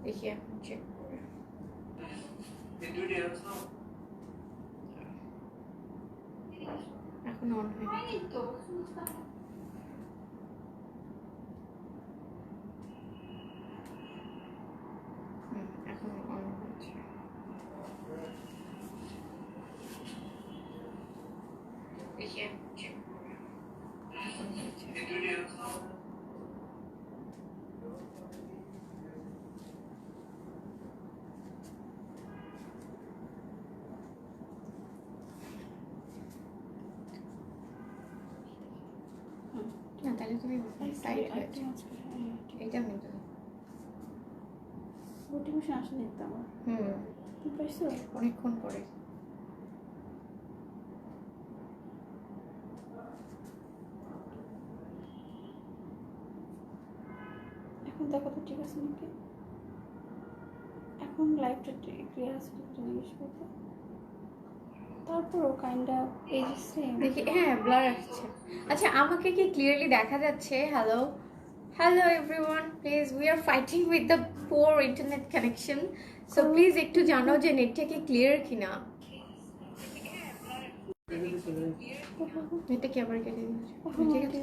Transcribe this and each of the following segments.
দেখি এখন চেক করে এখন অন হয়নি তো এখন অন হচ্ছে দেখি এখন চেক করে না তাহলে তুমি সাইড হয়েছে এইটা নিতে নোটিফিকেশন আসেনি তো আমার তুমি পাইছো অনেকক্ষণ পরে এখন দেখো তো ঠিক আছে নাকি এখন লাইভটা ক্লিয়ার আছে তো জিজ্ঞেস করতে তারপরও কাইন্ড অফ এই যে সেম দেখি হ্যাঁ ব্লার আসছে আচ্ছা আমাকে কি ক্লিয়ারলি দেখা যাচ্ছে hello hello everyone please we are fighting with the poor internet connection so please একটু জানো যে নেটটা কি ক্লিয়ার কিনা নেটটা কি আবার কেটে দিয়েছে ঠিক আছে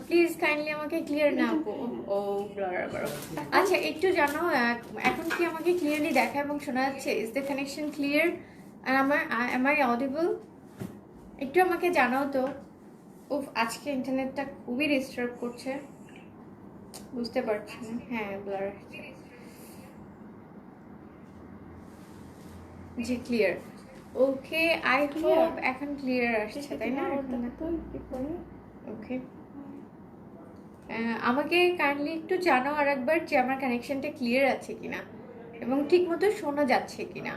প্লিজ কাইন্ডলি আমাকে ক্লিয়ার না ও ব্লার আবার আচ্ছা একটু জানো এখন কি আমাকে ক্লিয়ারলি দেখা এবং শোনা যাচ্ছে ইজ দ্য কানেকশন ক্লিয়ার আর am I audible একটু আমাকে জানাও তো উফ আজকে ইন্টারনেটটা খুবই ডিস্টার্ব করছে বুঝতে পারছি না হ্যাঁ blur G clear okay I hope এখন ক্লিয়ার আসছে তাই না ওকে আমাকে কাইন্ডলি একটু জানাও আরেকবার যে আমার কানেকশনটা ক্লিয়ার আছে কিনা এবং ঠিকমতো শোনা যাচ্ছে কিনা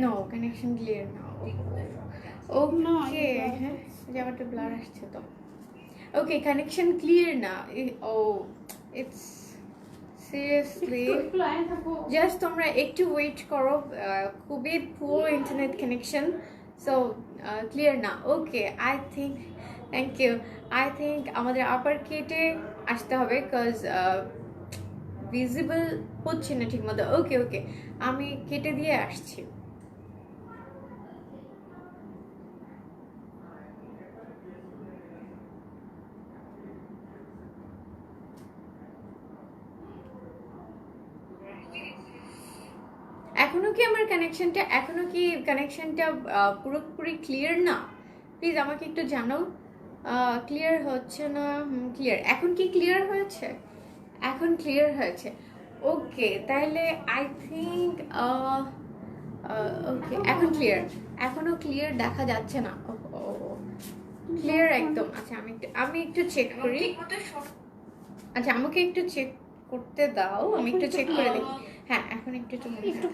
নো কানেকশন ক্লিয়ার না ওকে হ্যাঁ যে আমার তো ব্লার আসছে তো ওকে কানেকশন ক্লিয়ার না ও ইটস সিরিয়াসলি জাস্ট তোমরা একটু ওয়েট করো খুবই poor internet connection so clear না okay I think thank you I think আমাদের আপার কেটে আসতে হবে বিকজ ভিজিবল হচ্ছে না ঠিক মতো ওকে ওকে আমি কেটে দিয়ে আসছি এখনো কি আমার কানেকশনটা পুরোপুরি ক্লিয়ার না প্লিজ আমাকে একটু জানাও ক্লিয়ার হচ্ছে না ক্লিয়ার এখন কি ক্লিয়ার হয়েছে এখন ক্লিয়ার হয়েছে ওকে তাহলে আই থিঙ্ক ওকে এখন ক্লিয়ার এখনো ক্লিয়ার দেখা যাচ্ছে না ক্লিয়ার একদম আচ্ছা আমি একটু চেক করি আচ্ছা আমাকে একটু চেক করতে দাও আমি একটু চেক করে দেখি হ্যাঁ এখন একটু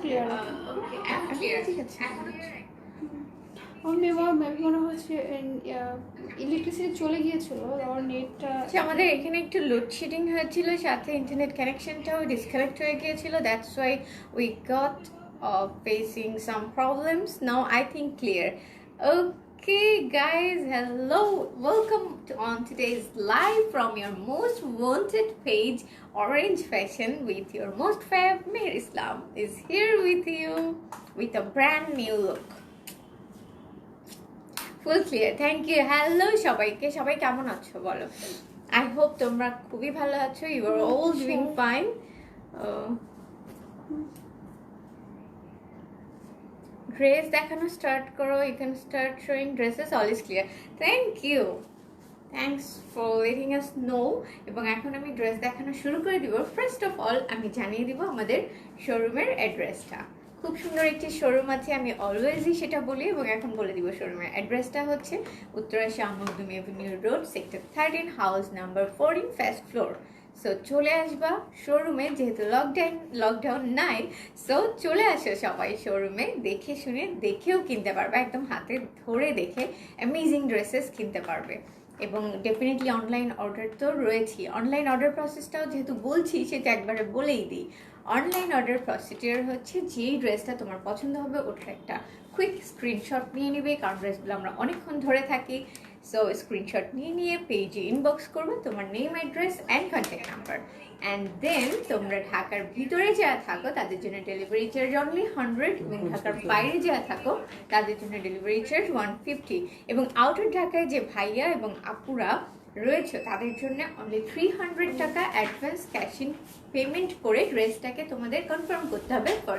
ক্লিয়ার ওকে এখন ক্লিয়ার ঠিক আছে আমার মনে হচ্ছে ইলেকট্রিসিটি চলে গিয়েছিল আর নেটটা আমাদের এখানে একটু লোডশেডিং হয়েছিল সাথে ইন্টারনেট কানেকশনটাও ডিসকানেক্ট হয়ে গিয়েছিল that's why we got facing some problems now I think clear Okay guys, hello, welcome on today's live from your most wanted page Orange Fashion with your most fab Mir Islam is here with you with a brand new look. Full clear, thank you. Hello সবাই কেমন আছো বলো I hope তোমরা খুবই ভালো আছো you are all doing fine dress দেখানো start করো you can start showing dresses all is clear thank you thanks for letting us know এবং এখন আমি ড্রেস দেখানো শুরু করে দিব ফার্স্ট অফ অল আমি জানিয়ে দিব আমাদের শোরুমের অ্যাড্রেসটা খুব সুন্দর একটি শোরুম আছে আমি অলওয়েজই সেটা বলি এবং এখন বলে দিব শোরুমের অ্যাড্রেসটা হচ্ছে Uttara Shah Makhdum Avenue road sector 13 house number 14 first floor so চলে আসবা শোরুমে যেহেতু লকডাউন নাই সো চলে আসো সবাই শোরুমে দেখে শুনে দেখেও কিনতে পারবে একদম হাতে ধরে দেখে অ্যামেজিং ড্রেসেস কিনতে পারবে এবং ডেফিনেটলি অনলাইন অর্ডার তো রয়েছেই অনলাইন অর্ডার প্রসেসটাও যেহেতু বলছি সেটা একবারে বলেই দিই অনলাইন অর্ডার প্রসিডিওর হচ্ছে যেই ড্রেসটা তোমার পছন্দ হবে ওটার একটা কুইক স্ক্রিনশট নিয়ে নেবে কারণ ড্রেসগুলো আমরা অনেকক্ষণ ধরে থাকি সো স্ক্রিনশট নিয়ে পেজে ইনবক্স করবে তোমার name, address and contact number. And then তোমরা ঢাকার ভিতরে যারা থাকো তাদের জন্য ডেলিভারি চার্জ অনলি 100, এবং ঢাকার বাইরে যারা থাকো তাদের জন্য ডেলিভারি চার্জ 150, এবং আউটার ঢাকায় যে ভাইয়া এবং আপুরা রয়েছে তাদের জন্য অনলি 300 টাকা অ্যাডভান্স ক্যাশ ইন পেমেন্ট করে ড্রেসটাকে তোমাদের কনফার্ম করতে হবে ফর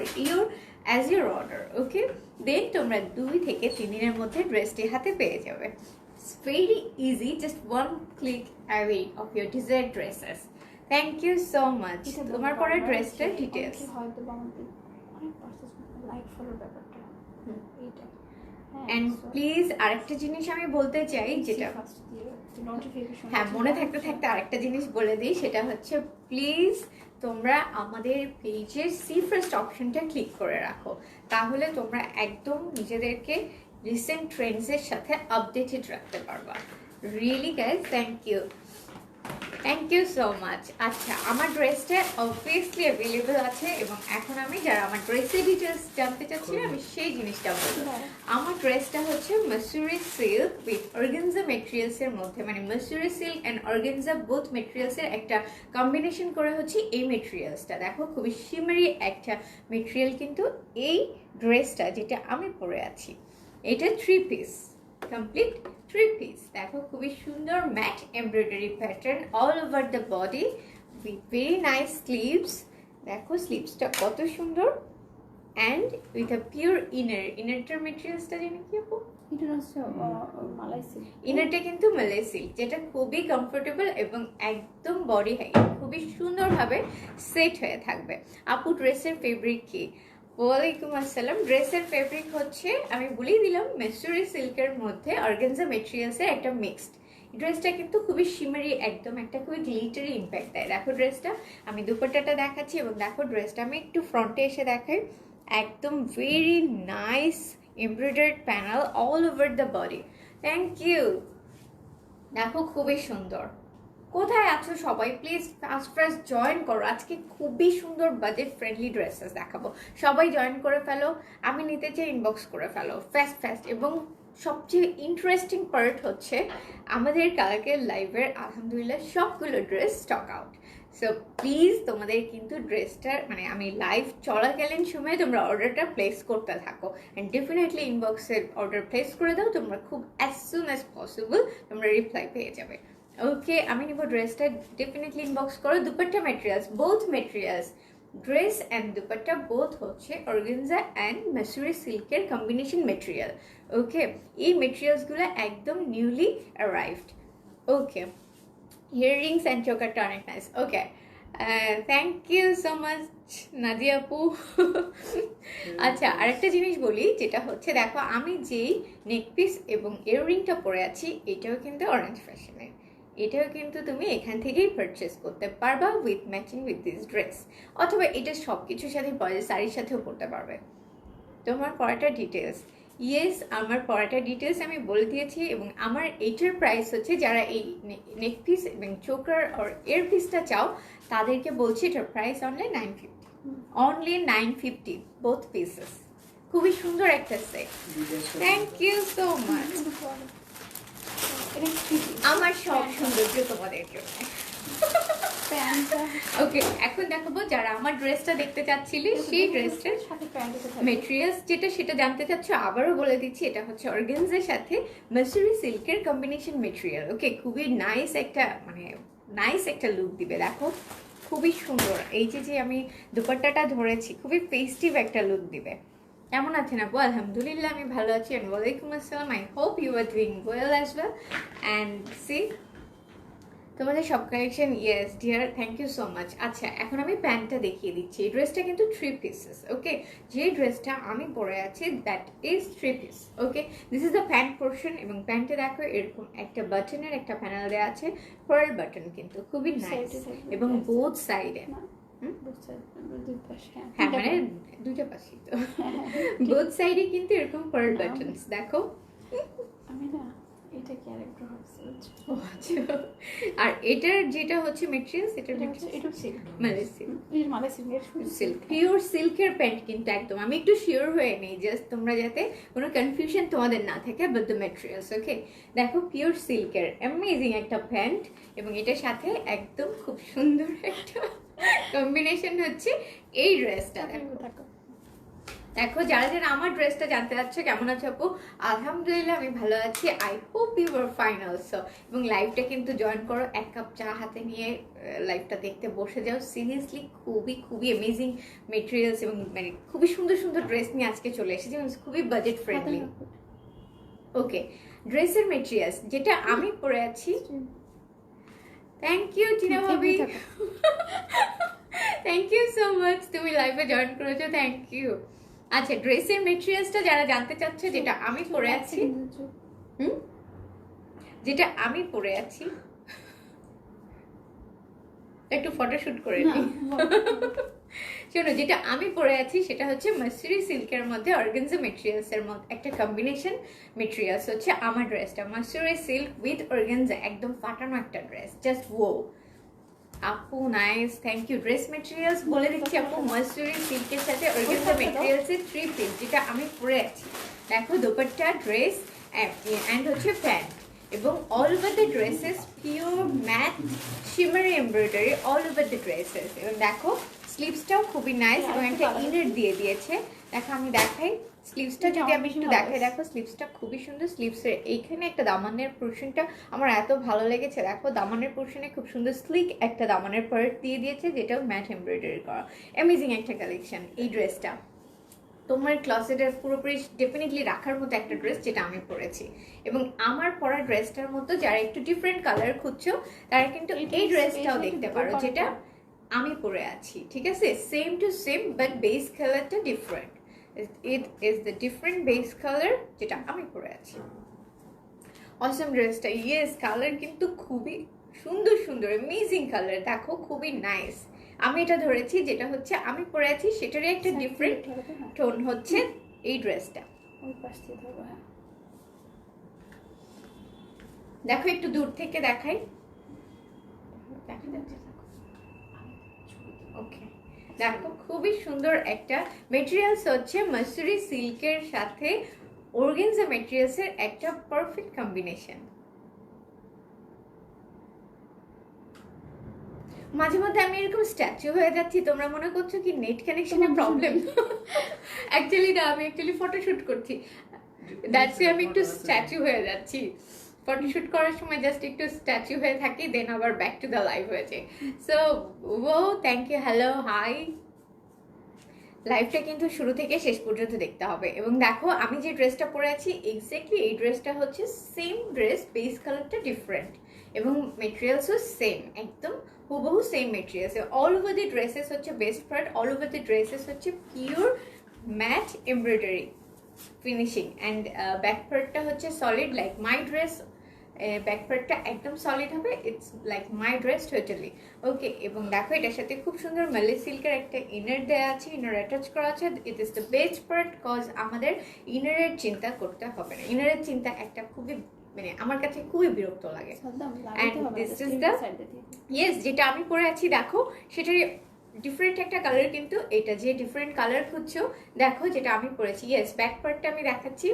অ্যাজ ইউর অর্ডার। ওকে, দেন তোমরা 2 থেকে 3 দিনের মধ্যে ড্রেসটি হাতে পেয়ে যাবে। It's very easy, just 1 click away of your desire dresses. Thank you so much. তোমার পরে ড্রেসটার ডিটেলস হয়তো আমাদের অনেক লাইক ফলোর ব্যাপারটা এইটা। অ্যান্ড প্লিজ আরেকটা জিনিস আমি বলতে চাই, যেটা হ্যাঁ মনে থাকতে থাকতে আরেকটা জিনিস বলে দিই, সেটা হচ্ছে প্লিজ তোমরা আমাদের পেজের সি ফার্স্ট অপশনটা ক্লিক করে রাখো, তাহলে তোমরা একদম নিজেদেরকে রিসেন্ট ট্রেন্ডসের সাথে আপডেটেড রাখতে পারবা। Really guys thank you so much. আচ্ছা, আমার ড্রেসটা অবভিয়াসলি অ্যাভেলেবল আছে, এবং এখন আমি যারা আমার ড্রেসের ডিটেলস জানতে চাচ্ছি আমি সেই জিনিসটা বলবো। আমার ড্রেসটা হচ্ছে মাসুরি সিল্ক উইথ অর্গানজা মেটেরিয়ালসের মধ্যে, মানে মাসুরি সিল্ক অ্যান্ড অর্গানজা বোথ মেটেরিয়ালসের একটা কম্বিনেশন করে হচ্ছে এই মেটেরিয়ালসটা। দেখো খুবই শিমারি একটা মেটেরিয়াল, কিন্তু এই ড্রেসটা যেটা আমি পরে আছি এটা 3 পিস, কমপ্লিট 3 পিস। দেখো খুবই সুন্দর matte embroidery pattern all over the body with very nice sleeves. দেখো স্লিভসটা কত সুন্দর, অ্যান্ড উইথ আ পিওর ইনারটার মেটেরিয়ালসটা জানি কি আপু, ইনারটা কিন্তু মালাই সিল্ক, যেটা খুবই কমফোর্টেবল এবং একদম বডি হাই, খুবই সুন্দরভাবে সেট হয়ে থাকবে। আপু ড্রেসের ফেব্রিক কি? ওয়ালাইকুম আসসালাম। ড্রেসের ফেব্রিক হচ্ছে আমি বলেই দিলাম মাসুরি সিল্কের মধ্যে অর্গানজা মেটেরিয়ালসের একটা মিক্সড। ড্রেসটা কিন্তু খুবই শিমারি, একদম একটা খুবই গ্লিটারি ইম্প্যাক্ট দেয়। দেখো ড্রেসটা, আমি দুপাট্টাটা দেখাচ্ছি, এবং দেখো ড্রেসটা আমি একটু ফ্রন্টে এসে দেখাই, একদম very nice embroidered panel all over the body. Thank you. দেখো খুবই সুন্দর। কোথায় আছো সবাই, প্লিজ ফার্স্ট জয়েন করো। আজকে খুবই সুন্দর বাজেট ফ্রেন্ডলি ড্রেসেস দেখাবো, সবাই জয়েন করে ফেলো। আমি নিতে চাই ইনবক্স করে ফেলো ফাস্ট। এবং সবচেয়ে ইন্টারেস্টিং পার্ট হচ্ছে আমাদের কালকের লাইভের আলহামদুলিল্লাহ সবগুলো dress stock out. So please তোমাদের কিন্তু ড্রেসটার মানে আমি লাইভ চলাকালীন সময়ে তোমরা অর্ডারটা প্লেস করতে থাকো, অ্যান্ড ডেফিনেটলি ইনবক্সে অর্ডার প্লেস করে দাও, তোমরা খুব অ্যাজ সুন অ্যাজ পসিবল তোমরা রিপ্লাই পেয়ে যাবে। ওকে, আমি নিব ড্রেসটা, ডেফিনেটলি ইনবক্স করো। Dupatta materials, both materials, dress and dupatta both হচ্ছে অর্গানজা অ্যান্ড মাসুরি সিল্কের কম্বিনেশন মেটেরিয়াল। ওকে, এই মেটেরিয়ালসগুলো একদম newly arrived. Okay, earrings and চোকারটা অনেক nice. Okay, thank you so much Nadia আপু। আচ্ছা, আরেকটা জিনিস বলি, যেটা হচ্ছে দেখো আমি যেই নেকপিস এবং ইয়াররিংটা পরে আছি এটাও কিন্তু অরেঞ্জ ফ্যাশনের, এটাও কিন্তু তুমি এখান থেকেই পারচেস করতে পারবা with matching with this dress, অথবা এটা সব কিছুর সাথে পরে শাড়ির সাথেও পরতে পারবে। তোমার পরাটা ডিটেলস, ইয়েস আমার পরাটা ডিটেলস আমি বলে দিয়েছি, এবং আমার এইটার প্রাইস হচ্ছে যারা এই নেক পিস এবং চোকার আর এয়ার পিসটা চাও তাদেরকে বলছি এটার price only 950, only 950 both pieces. খুবই সুন্দর একটা set. Thank you so much. আমার সব সৌন্দর্য তোমাদের জন্য। ওকে, এখন দেখাবো যারা আমার ড্রেসটা দেখতে চাচ্ছিলে সেই ড্রেসটার মেটেরিয়ালস যেটা সেটা জানতে চাচ্ছ, আবারও বলে দিচ্ছি এটা হচ্ছে অর্গানজার সাথে মাসুরি সিল্কের কম্বিনেশন মেটেরিয়াল। ওকে, খুবই নাইস একটা মানে নাইস একটা লুক দিবে। দেখো খুবই সুন্দর, এই যে আমি দুপাট্টাটা ধরেছি খুবই ফেস্টিভ একটা লুক দিবে। কেমন আছেন আপু? আলহামদুলিল্লাহ আমি ভালো আছি। অ্যান্ড ওয়ালাইকুম আসসালাম। I hope you are doing well as well. And see তোমাদের সব collection, yes dear, thank you so much. আচ্ছা, এখন আমি প্যান্টটা দেখিয়ে দিচ্ছি। এই ড্রেসটা কিন্তু 3 পিসেস। ওকে, যে ড্রেসটা আমি পরে আছি that is 3 piece. Okay, this is the pant portion, এবং প্যান্টে দেখো এরকম একটা বাটনের একটা প্যানেল দেওয়া আছে, পার্ল বাটন, কিন্তু খুবই নাইস, এবং বোথ সাইডে হ্যাঁ মানে দুইটা পাশেই তো বোথ সাইডে কিন্তু এরকম পার্ল বাটনস। দেখো আমি না এটা ক্যারেক্টার হচ্ছে, আর এটার যেটা হচ্ছে মেটেরিয়ালস, এটার এটা সিল্ক মানে সিল্ক। মালাই সিল্কের সিল্ক, পিওর সিল্কের প্যান্ট কিন্তু একদম। আমি একটু শিওর হয়ে নেই জাস্ট তোমরা যাতে কোনো কনফিউশন তোমাদের না থাকে বাট দ্য ম্যাটেরিয়ালস। ওকে, দেখো পিওর সিল্কের অ্যামেজিং একটা প্যান্ট, এবং এটার সাথে একদম খুব সুন্দর একটা কম্বিনেশন হচ্ছে এই ড্রেসটা। দেখো যারা যারা আমার ড্রেসটা জানতে চাচ্ছ কেমন আছে আপু, আলহামদুলিল্লাহ আমি ভালো আছি। I hope you are fine also. এবং লাইভটা কিন্তু জয়েন করো, এক কাপ চা হাতে নিয়ে লাইভটা দেখতে বসে যাও। সিরিয়াসলি খুবই খুবই অ্যামেজিং মেটেরিয়ালস এবং মানে খুবই সুন্দর সুন্দর ড্রেস নিয়ে আজকে চলে এসেছি, খুবই বাজেট ফ্রেন্ডলি। ওকে, ড্রেসের মেটেরিয়ালস যেটা আমি পরে আছি, থ্যাংক ইউ টিনা ভাবি, থ্যাংক ইউ সো মাচ, তুমি লাইভে জয়েন করেছো, থ্যাংক ইউ। আচ্ছা, ড্রেসের মেটেরিয়ালসটা যারা জানতে চাচ্ছে, যেটা আমি পরে আছি, যেটা আমি পরে আছি, একটু ফটোশুট করে নিই। শোনো, যেটা আমি পরে আছি সেটা হচ্ছে মাসুরি সিল্কের মধ্যে অর্গানজা মেটেরিয়ালস এর মধ্যে একটা কম্বিনেশন মেটেরিয়ালস হচ্ছে আমার ড্রেসটা। মাসুরি সিল্ক উইথ অর্গানজা, একদম ফাটানো একটা ড্রেস, জাস্ট ও আপু nice, thank you. Dress materials বলে দিচ্ছি আপু, মাসুরি সিল্কের সাথে অর্গানজা মেটেরিয়ালস এর 3 পিস যেটা আমি পরে আছি। দেখো দোপাট্টা, ড্রেস এন্ড হচ্ছে প্যান্ট, এবং all over the dresses pure matte shimmery embroidery all over the dresses. এবং দেখো স্লিভসটাও খুবই নাইস এবং একটা ইনার দিয়ে দিয়েছে। দেখো আমি দেখাই স্লিভসটা, যদি আমি একটু দেখাই, দেখো স্লিভসটা খুবই সুন্দর। স্লিভসের এইখানে একটা দামানের পোর্শনটা আমার এত ভালো লেগেছে। দেখো দামানের পোর্শনে খুব সুন্দর স্লিক একটা দামানের পার্ট দিয়ে দিয়েছে, যেটাও ম্যাট এমব্রয়ডারি করা। অ্যামেজিং একটা কালেকশন এই ড্রেসটা। তোমার ক্লসেটের পুরোপুরি ডেফিনেটলি রাখার মতো একটা ড্রেস যেটা আমি পরেছি। এবং আমার পরা ড্রেসটার মতো যারা একটু ডিফারেন্ট কালার খুঁজছো তারা কিন্তু এই ড্রেসটাও দেখতে পারো, যেটা আমি পরে আছি। ঠিক আছে, same to same but base কালারটা different. It is the different base colour যেটা আমি পরে আছি। অসম ড্রেসটা, ইয়েস কালার কিন্তু খুবই সুন্দর সুন্দর অ্যামেজিং কালার, দেখো খুবই নাইস। আমি এটা ধরেছি যেটা হচ্ছে আমি পরে আছি সেটারই একটা ডিফারেন্ট টোন হচ্ছে এই ড্রেসটা। দেখো একটু দূর থেকে দেখাই, দেখা যাচ্ছে? ওকে, দেখো খুবই সুন্দর একটা মেটেরিয়ালস হচ্ছে মাসুরি সিল্কের সাথে অর্গানজা মেটেরিয়ালস এর একটা পারফেক্ট কম্বিনেশন। মাঝে মধ্যে আমি এরকম স্ট্যাচু হয়ে যাচ্ছি, তোমরা মনে করছো কি নেট কানেকশনের প্রবলেম? অ্যাকচুয়ালি না, আমি অ্যাকচুয়ালি ফটোশুট করছি, দ্যাটস আমি একটু স্ট্যাচু হয়ে যাচ্ছি। ফটোশুট করার সময় জাস্ট একটু স্ট্যাচু হয়ে থাকি, দেন আবার ব্যাক টু দ্য লাইভ হয়েছে। সো ও থ্যাংক ইউ, হ্যালো হাই। লাইভটা কিন্তু শুরু থেকে শেষ পর্যন্ত দেখতে হবে। এবং দেখো আমি যে ড্রেসটা পরে আছি এক্স্যাক্টলি এই ড্রেসটা হচ্ছে সেম ড্রেস, বেস কালারটা ডিফারেন্ট এবং মেটেরিয়ালসও সেম, একদম হুবহু same materials. All over the dresses হচ্ছে best part, all over the dresses হচ্ছে pure matte embroidery finishing, and back পার্টটা হচ্ছে solid like my dress. Back পার্টটা একদম সলিড হবে, it's like my dress totally. Okay, এবং দেখো এটার সাথে খুব সুন্দর মালে সিল্কের একটা ইনার দেওয়া আছে, ইনার অ্যাটাচ করা আছে। It is the best part, cause আমাদের ইনারের চিন্তা করতে হবে না। ইনারের চিন্তা একটা খুবই মানে আমার কাছে খুবই বিরক্ত লাগে। ইয়েস, যেটা আমি পরে আছি দেখো সেটার ডিফারেন্ট একটা কালার, কিন্তু এটা যে ডিফারেন্ট কালার খুঁজছো দেখো যেটা আমি পরেছি। ইয়েস, ব্যাক পার্টটা আমি দেখাচ্ছি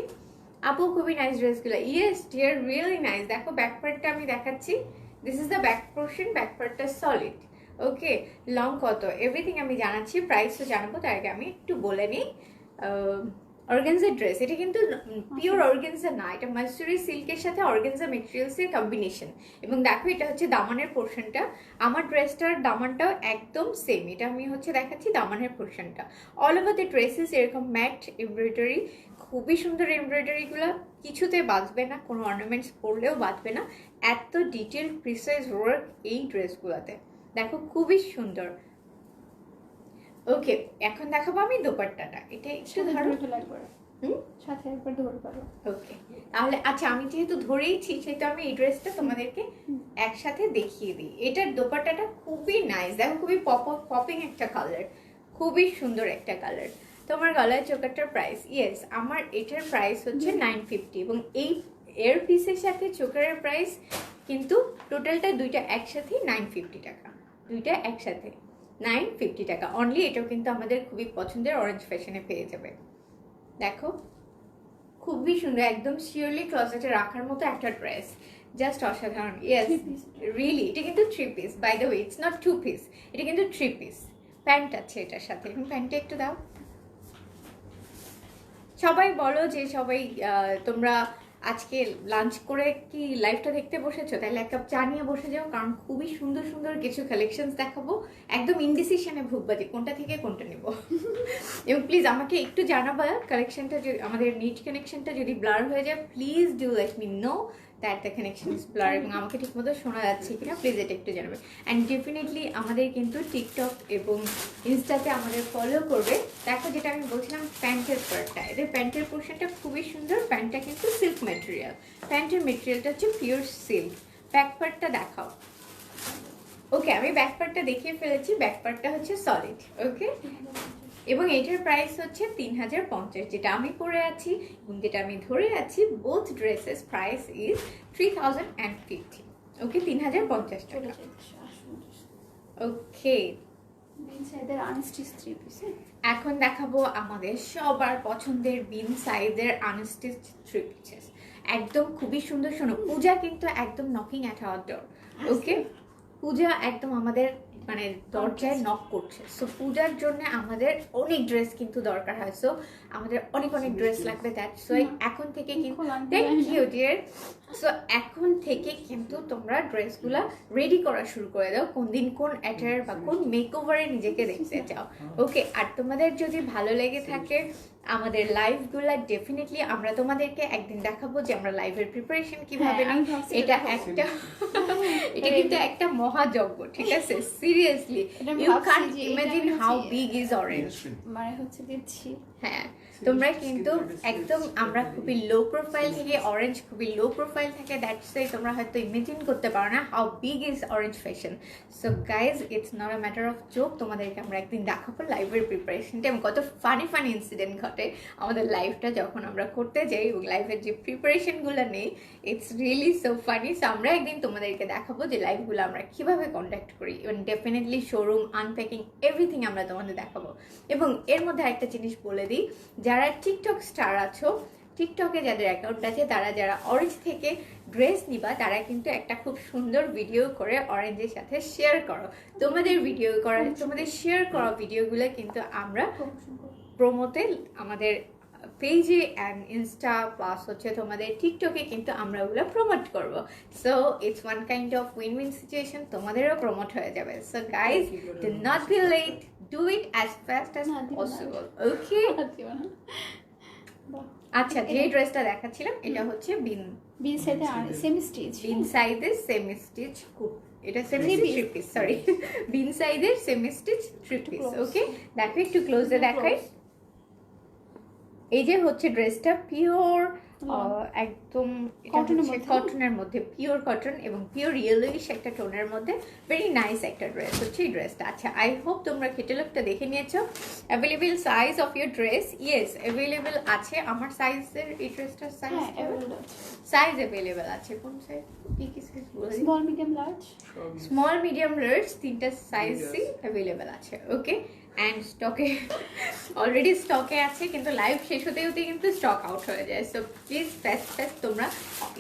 আপু, খুবই নাইস ড্রেসগুলো। Yes dear, really nice. দেখো ব্যাক পার্টটা আমি দেখাচ্ছি, this is the back portion, back পার্টটা সলিড। ওকে, লং কত এভরিথিং আমি জানাচ্ছি, প্রাইসও জানাবো, তার আগে আমি একটু বলে নিই। অর্গানজা ড্রেস, এটা কিন্তু পিওর অর্গানজা না, এটা মাসুরি সিল্কের সাথে অর্গানজা মেটেরিয়ালসের কম্বিনেশন। এবং দেখো এটা হচ্ছে দামানের পোর্শনটা, আমার ড্রেসটার দামানটাও একদম সেম। এটা আমি হচ্ছে দেখাচ্ছি দামানের পোর্শনটা। অল ওভার দ্য ড্রেসেস এরকম ম্যাট এমব্রয়ডারি, খুবই সুন্দর এমব্রয়ডারিগুলো, কিছুতে বাঁচবে না, কোনো অর্নামেন্টস পরলেও বাঁচবে না, এত ডিটেল প্রিসাইজ ওয়ার্ক এই ড্রেসগুলোতে। দেখো খুবই সুন্দর। ওকে, এখন দেখাবো আমি দোপাট্টাটা, এটা একটু ধরো। সাথে একবার ধরে পারো। ওকে, তাহলে আচ্ছা আমি যেহেতু ধরেইছি সেহেতু আমি এই ড্রেসটা তোমাদেরকে একসাথে দেখিয়ে দিই। এটার দোপাট্টাটা খুবই নাইস, দেখো খুবই পপিং একটা কালার, খুবই সুন্দর একটা কালার। তোমার গলায় চোকারটার প্রাইস, ইয়েস আমার এটার প্রাইস হচ্ছে 950, এবং এই এর পিসের সাথে চোকারের প্রাইস কিন্তু টোটালটা দুইটা একসাথে 950 টাকা, দুইটা একসাথে। 950 টাকা অনলি। এটাও কিন্তু আমাদের খুবই পছন্দের অরেঞ্জ ফ্যাশনে পেয়ে যাবে। দেখো খুবই সুন্দর, একদম শিওরলি ক্লোজেটে রাখার মতো একটা ড্রেস, জাস্ট অসাধারণ। ইয়েস রিয়েলি, এটা কিন্তু 3 piece, by the way it's not 2 piece, এটা কিন্তু 3 পিস। প্যান্ট আছে এটার সাথে, এখন প্যান্টটা একটু দাও। সবাই বলো যে সবাই তোমরা আজকে লাঞ্চ করে কি লাইভটা দেখতে বসেছো, তাহলে এক কাপ চা নিয়ে বসে যাও, কারণ খুবই সুন্দর সুন্দর কিছু কালেকশনস দেখাবো। একদম ইনডিসিশনে ভুগবা যে কোনটা থেকে কোনটা নেব। এবং প্লিজ আমাকে একটু জানাবা কালেকশনটা, আমাদের নিট কানেকশনটা যদি ব্লার হয়ে যায়, please do let me know that the connection is blur, এবং আমাকে ঠিকমতো শোনা যাচ্ছে কিনা প্লিজ এটা একটু জানাবে। অ্যান্ড ডেফিনেটলি আমাদের কিন্তু টিকটক এবং ইনস্টাতে আমাদের ফলো করবে। দেখো যেটা আমি বলছিলাম প্যান্টের পার্টটা, এদের প্যান্টের পোর্শনটা খুবই সুন্দর। প্যান্টটা কিন্তু সিল্ক ম্যাটেরিয়াল, প্যান্টের মেটেরিয়ালটা হচ্ছে পিওর সিল্ক। ব্যাক পার্টটা দেখাও। ওকে, আমি ব্যাক পার্টটা দেখিয়ে ফেলেছি, ব্যাক পার্টটা হচ্ছে সলিড। ওকে, এবং এটার প্রাইস হচ্ছে 3050, যেটা আমি পরে আছি এবং যেটা আমি ধরে আছি। Both dresses price is 3050। ওকে, 3050 টাকা। ওকে, এখন দেখাবো আমাদের সবার পছন্দের বিন সাইজের আনস্টিচ 3 পিসেস। একদম খুবই সুন্দর। শোনো, পূজা কিন্তু একদম নকিং অ্যাট আওয়ার ডোর। ওকে, পূজা একদম আমাদের মানে দরজায় নক করছে। সো পূজার জন্য আমাদের অনেক ড্রেস কিন্তু দরকার হয়। সো আমাদের অনেক অনেক ড্রেস লাগবে। দ্যাটস ওয়াই এখন থেকে কিন্তু থ্যাংক ইউ ডিয়ার। সো এখন থেকে কিন্তু তোমরা ড্রেসগুলা রেডি করা শুরু করে দাও, কোন দিন কোন অ্যাটায়ার বা কোন মেকওভারে নিজেকে দেখতে চাও। ওকে, আর তোমাদের যদি ভালো লেগে থাকে আমাদের লাইভগুলা, ডেফিনেটলি আমরা তোমাদেরকে একদিন দেখাবো যে আমরা লাইভের প্রিপারেশন কিভাবে নিই। এটা একটা এটা কিন্তু একটা মহাযজ্ঞ, ঠিক আছে? Seriously you can't imagine how big is Orange. মানে হচ্ছে দিচ্ছি। হ্যাঁ, তোমরা কিন্তু একদম, আমরা খুবই লো প্রোফাইল থেকে, অরেঞ্জ খুবই লো প্রোফাইল থাকে, দ্যাটস ওয়াই তোমরা হয়তো ইমাজিন করতে পারো না how big is orange fashion. So guys, it's not a matter of joke, তোমাদেরকে আমরা একদিন দেখাবো লাইভের প্রিপারেশনটা এবং কত ফানি ফানি ইনসিডেন্ট ঘটে আমাদের লাইভটা যখন আমরা করতে যাই এবং লাইভের যে প্রিপারেশনগুলো নেই। It's really so funny. So আমরা একদিন তোমাদেরকে দেখাবো যে লাইভগুলো আমরা কিভাবে কন্ডাক্ট করি, এবং ডেফিনেটলি শোরুম আনপ্যাকিং এভরিথিং আমরা তোমাদের দেখাবো। এবং এর মধ্যে একটা জিনিস বলে দিই, যারা টিকটক স্টার আছো, টিকটকে যাদের অ্যাকাউন্ট আছে, তারা যারা অরেঞ্জ থেকে ড্রেস নিবা, তারা কিন্তু একটা খুব সুন্দর ভিডিও করে অরেঞ্জের সাথে শেয়ার করো। তোমাদের ভিডিও করা, তোমাদের শেয়ার করা ভিডিওগুলো কিন্তু আমরা প্রোমোতে আমাদের পেজে অ্যান্ড ইনস্টা প্লাস হচ্ছে তোমাদের টিকটকে কিন্তু আমরা ওগুলো প্রমোট করব। So it's one kind of win win situation, তোমাদেরও প্রমোট হয়ে যাবে। So guys, do not be late, do it as fast as possible. Okay, আচ্ছা, যে ড্রেসটা দেখাচ্ছিলাম এটা হচ্ছে বিন সাইজে সেমি স্টিচ, বিন সাইজের সেমি স্টিচ, এটা সেমি স্টিচ 3 পিস, সরি, বিন সাইজের সেমি স্টিচ 3 পিস। ওকে, দেখো একটু ক্লোজে দেখাই। এই যে হচ্ছে ড্রেসটা পিওর একদম কটনের মধ্যে, পিওর কটন এবং পিওর ইয়েলোইশ একটা টোনের মধ্যে ভেরি নাইস একটা ড্রেস হচ্ছে এই ড্রেসটা। আচ্ছা, আই হোপ তোমরা ক্যাটালগটা দেখে নিয়েছো। Available size of your dress, yes available আছে। আমার সাইজের এই ড্রেসটার সাইজ অ্যাভেলেবেল আছে। কোন সাইজ, কি কি সাইজ বলে? Small medium large, small medium large, তিনটা সাইজই অ্যাভেলেবেল আছে। ওকে, অ্যান্ড স্টকে অলরেডি স্টকে আছে, কিন্তু লাইভ শেষ হতে হতে কিন্তু স্টক আউট হয়ে যায়। সো প্লিজ ফাস্ট তোমরা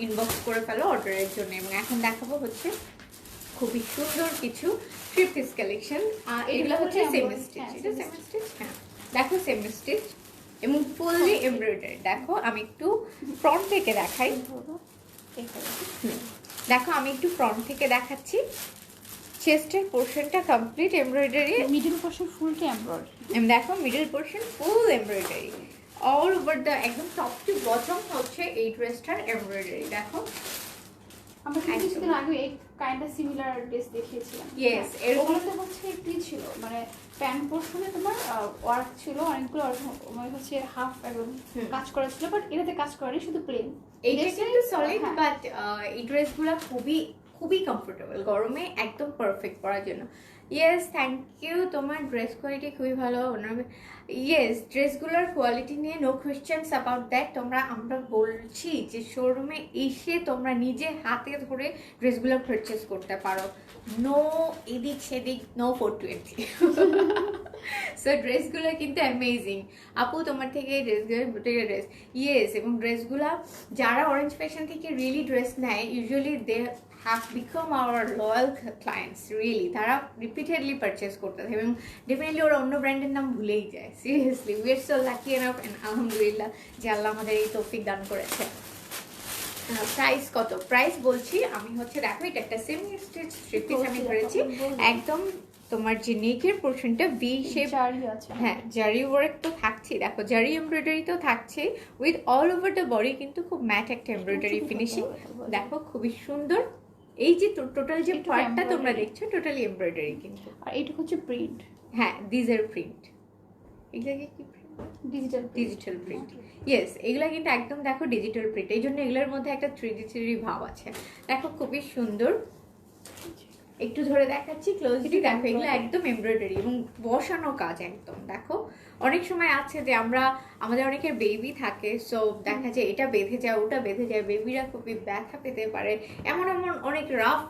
ইনবক্স করে ফেলো অর্ডারের জন্য। এবং এখন দেখাবো হচ্ছে খুবই সুন্দর কিছু 3 পিস কালেকশন। এগুলো হচ্ছে সেমি স্টিচ, এটা সেমি স্টিচ, হ্যাঁ দেখো সেমি স্টিচ এবং ফুললি এমব্রয়ডারি। দেখো আমি একটু ফ্রন্ট থেকে দেখাই, দেখো আমি একটু ফ্রন্ট থেকে দেখাচ্ছি। চেস্টের পোর্শনটা কমপ্লিট এমব্রয়ডারি, মিডল পোর্শন ফুলটা এমব্রয়ডারি, দেখো middle portion full embroidery, all over the একদম টপ টু বটম হচ্ছে এই ড্রেসটার এমব্রয়ডারি। দেখো আমরা কিছুদিন আগে এই কাইন্ড অফ সিমিলার ড্রেস দেখিয়েছিলাম। ইয়েস, এরকমটা হচ্ছে কি ছিল, মানে প্যান্ট পোর্শনে তোমার ওয়ার্ক ছিল অনেকগুলো, মানে হচ্ছে হাফ একদম কাজ করা ছিল, বাট এটাতে কাজ করেনি, শুধু প্লেন। এইটা কিন্তু সলিড, বাট এই ড্রেসগুলো খুবই খুবই কমফোর্টেবল, গরমে একদম পারফেক্ট পরার জন্য। Yes, thank you. তোমার ড্রেস কোয়ালিটি খুবই ভালো। ইয়েস, ড্রেসগুলোর কোয়ালিটি নিয়ে নো কোয়েশ্চেন্স অ্যাবাউট দ্যাট। আমরা বলছি যে শোরুমে এসে তোমরা নিজে হাতে ধরে ড্রেসগুলো পারচেস করতে পারো। নো এদিক সেদিক, নো 420। সো ড্রেসগুলো কিন্তু অ্যামেজিং। আপু তোমার থেকে ড্রেস ইয়েস, এবং ড্রেসগুলো যারা অরেঞ্জ ফ্যাশন থেকে রিয়েলি ড্রেস নেয়, usually they have become our loyal clients really. তারা রিপিটেডলি পারচেস করতে থাকে এবং ডেফিনেটলি ওরা অন্য ব্র্যান্ডের নাম ভুলেই যায়। Seriously we are so lucky enough and আলহামদুলিল্লাহ যে আল্লাহ আমাদের এই তৌফিক দান করেছে। প্রাইস কত? প্রাইস বলছি আমি হচ্ছে, দেখো এটা একটা সেমি স্টিচ থ্রি পিস আমি ধরেছি। একদম তোমার যে নেকের পোর্শনটা ভি শেপ, হ্যাঁ জারি ওয়ার্ক তো থাকছে, দেখো জারি এমব্রয়ডারি তো থাকছে with all over the body, কিন্তু খুব ম্যাট একটা এমব্রয়ডারি ফিনিশিং। দেখো খুবই সুন্দর। এই যে টোটাল যে পার্টটা তোমরা দেখছো টোটালি এমব্রয়ডারি কিন্তু। আর এটা হচ্ছে প্রিন্ট। হ্যাঁ, দিস আর প্রিন্ট। এগুলা কি ডিজিটাল প্রিন্ট। ইয়েস, এগুলা কিন্তু একদম দেখো ডিজিটাল প্রিন্ট, এই জন্য এগুলোর মধ্যে একটা 3D ভাব আছে। দেখো খুবই সুন্দর। একটু ধরে দেখাচ্ছি ক্লোজলি। দেখো এগুলো একদম এমব্রয়ডারি এবং বসানো কাজ একদম। দেখো অনেক সময় আছে যে আমাদের অনেকের বেবি থাকে, সো দেখা যায় এটা বেঁধে যায় ওটা বেঁধে যায়, বেবিরা খুবই ব্যথা পেতে পারে, এমন অনেক রাফ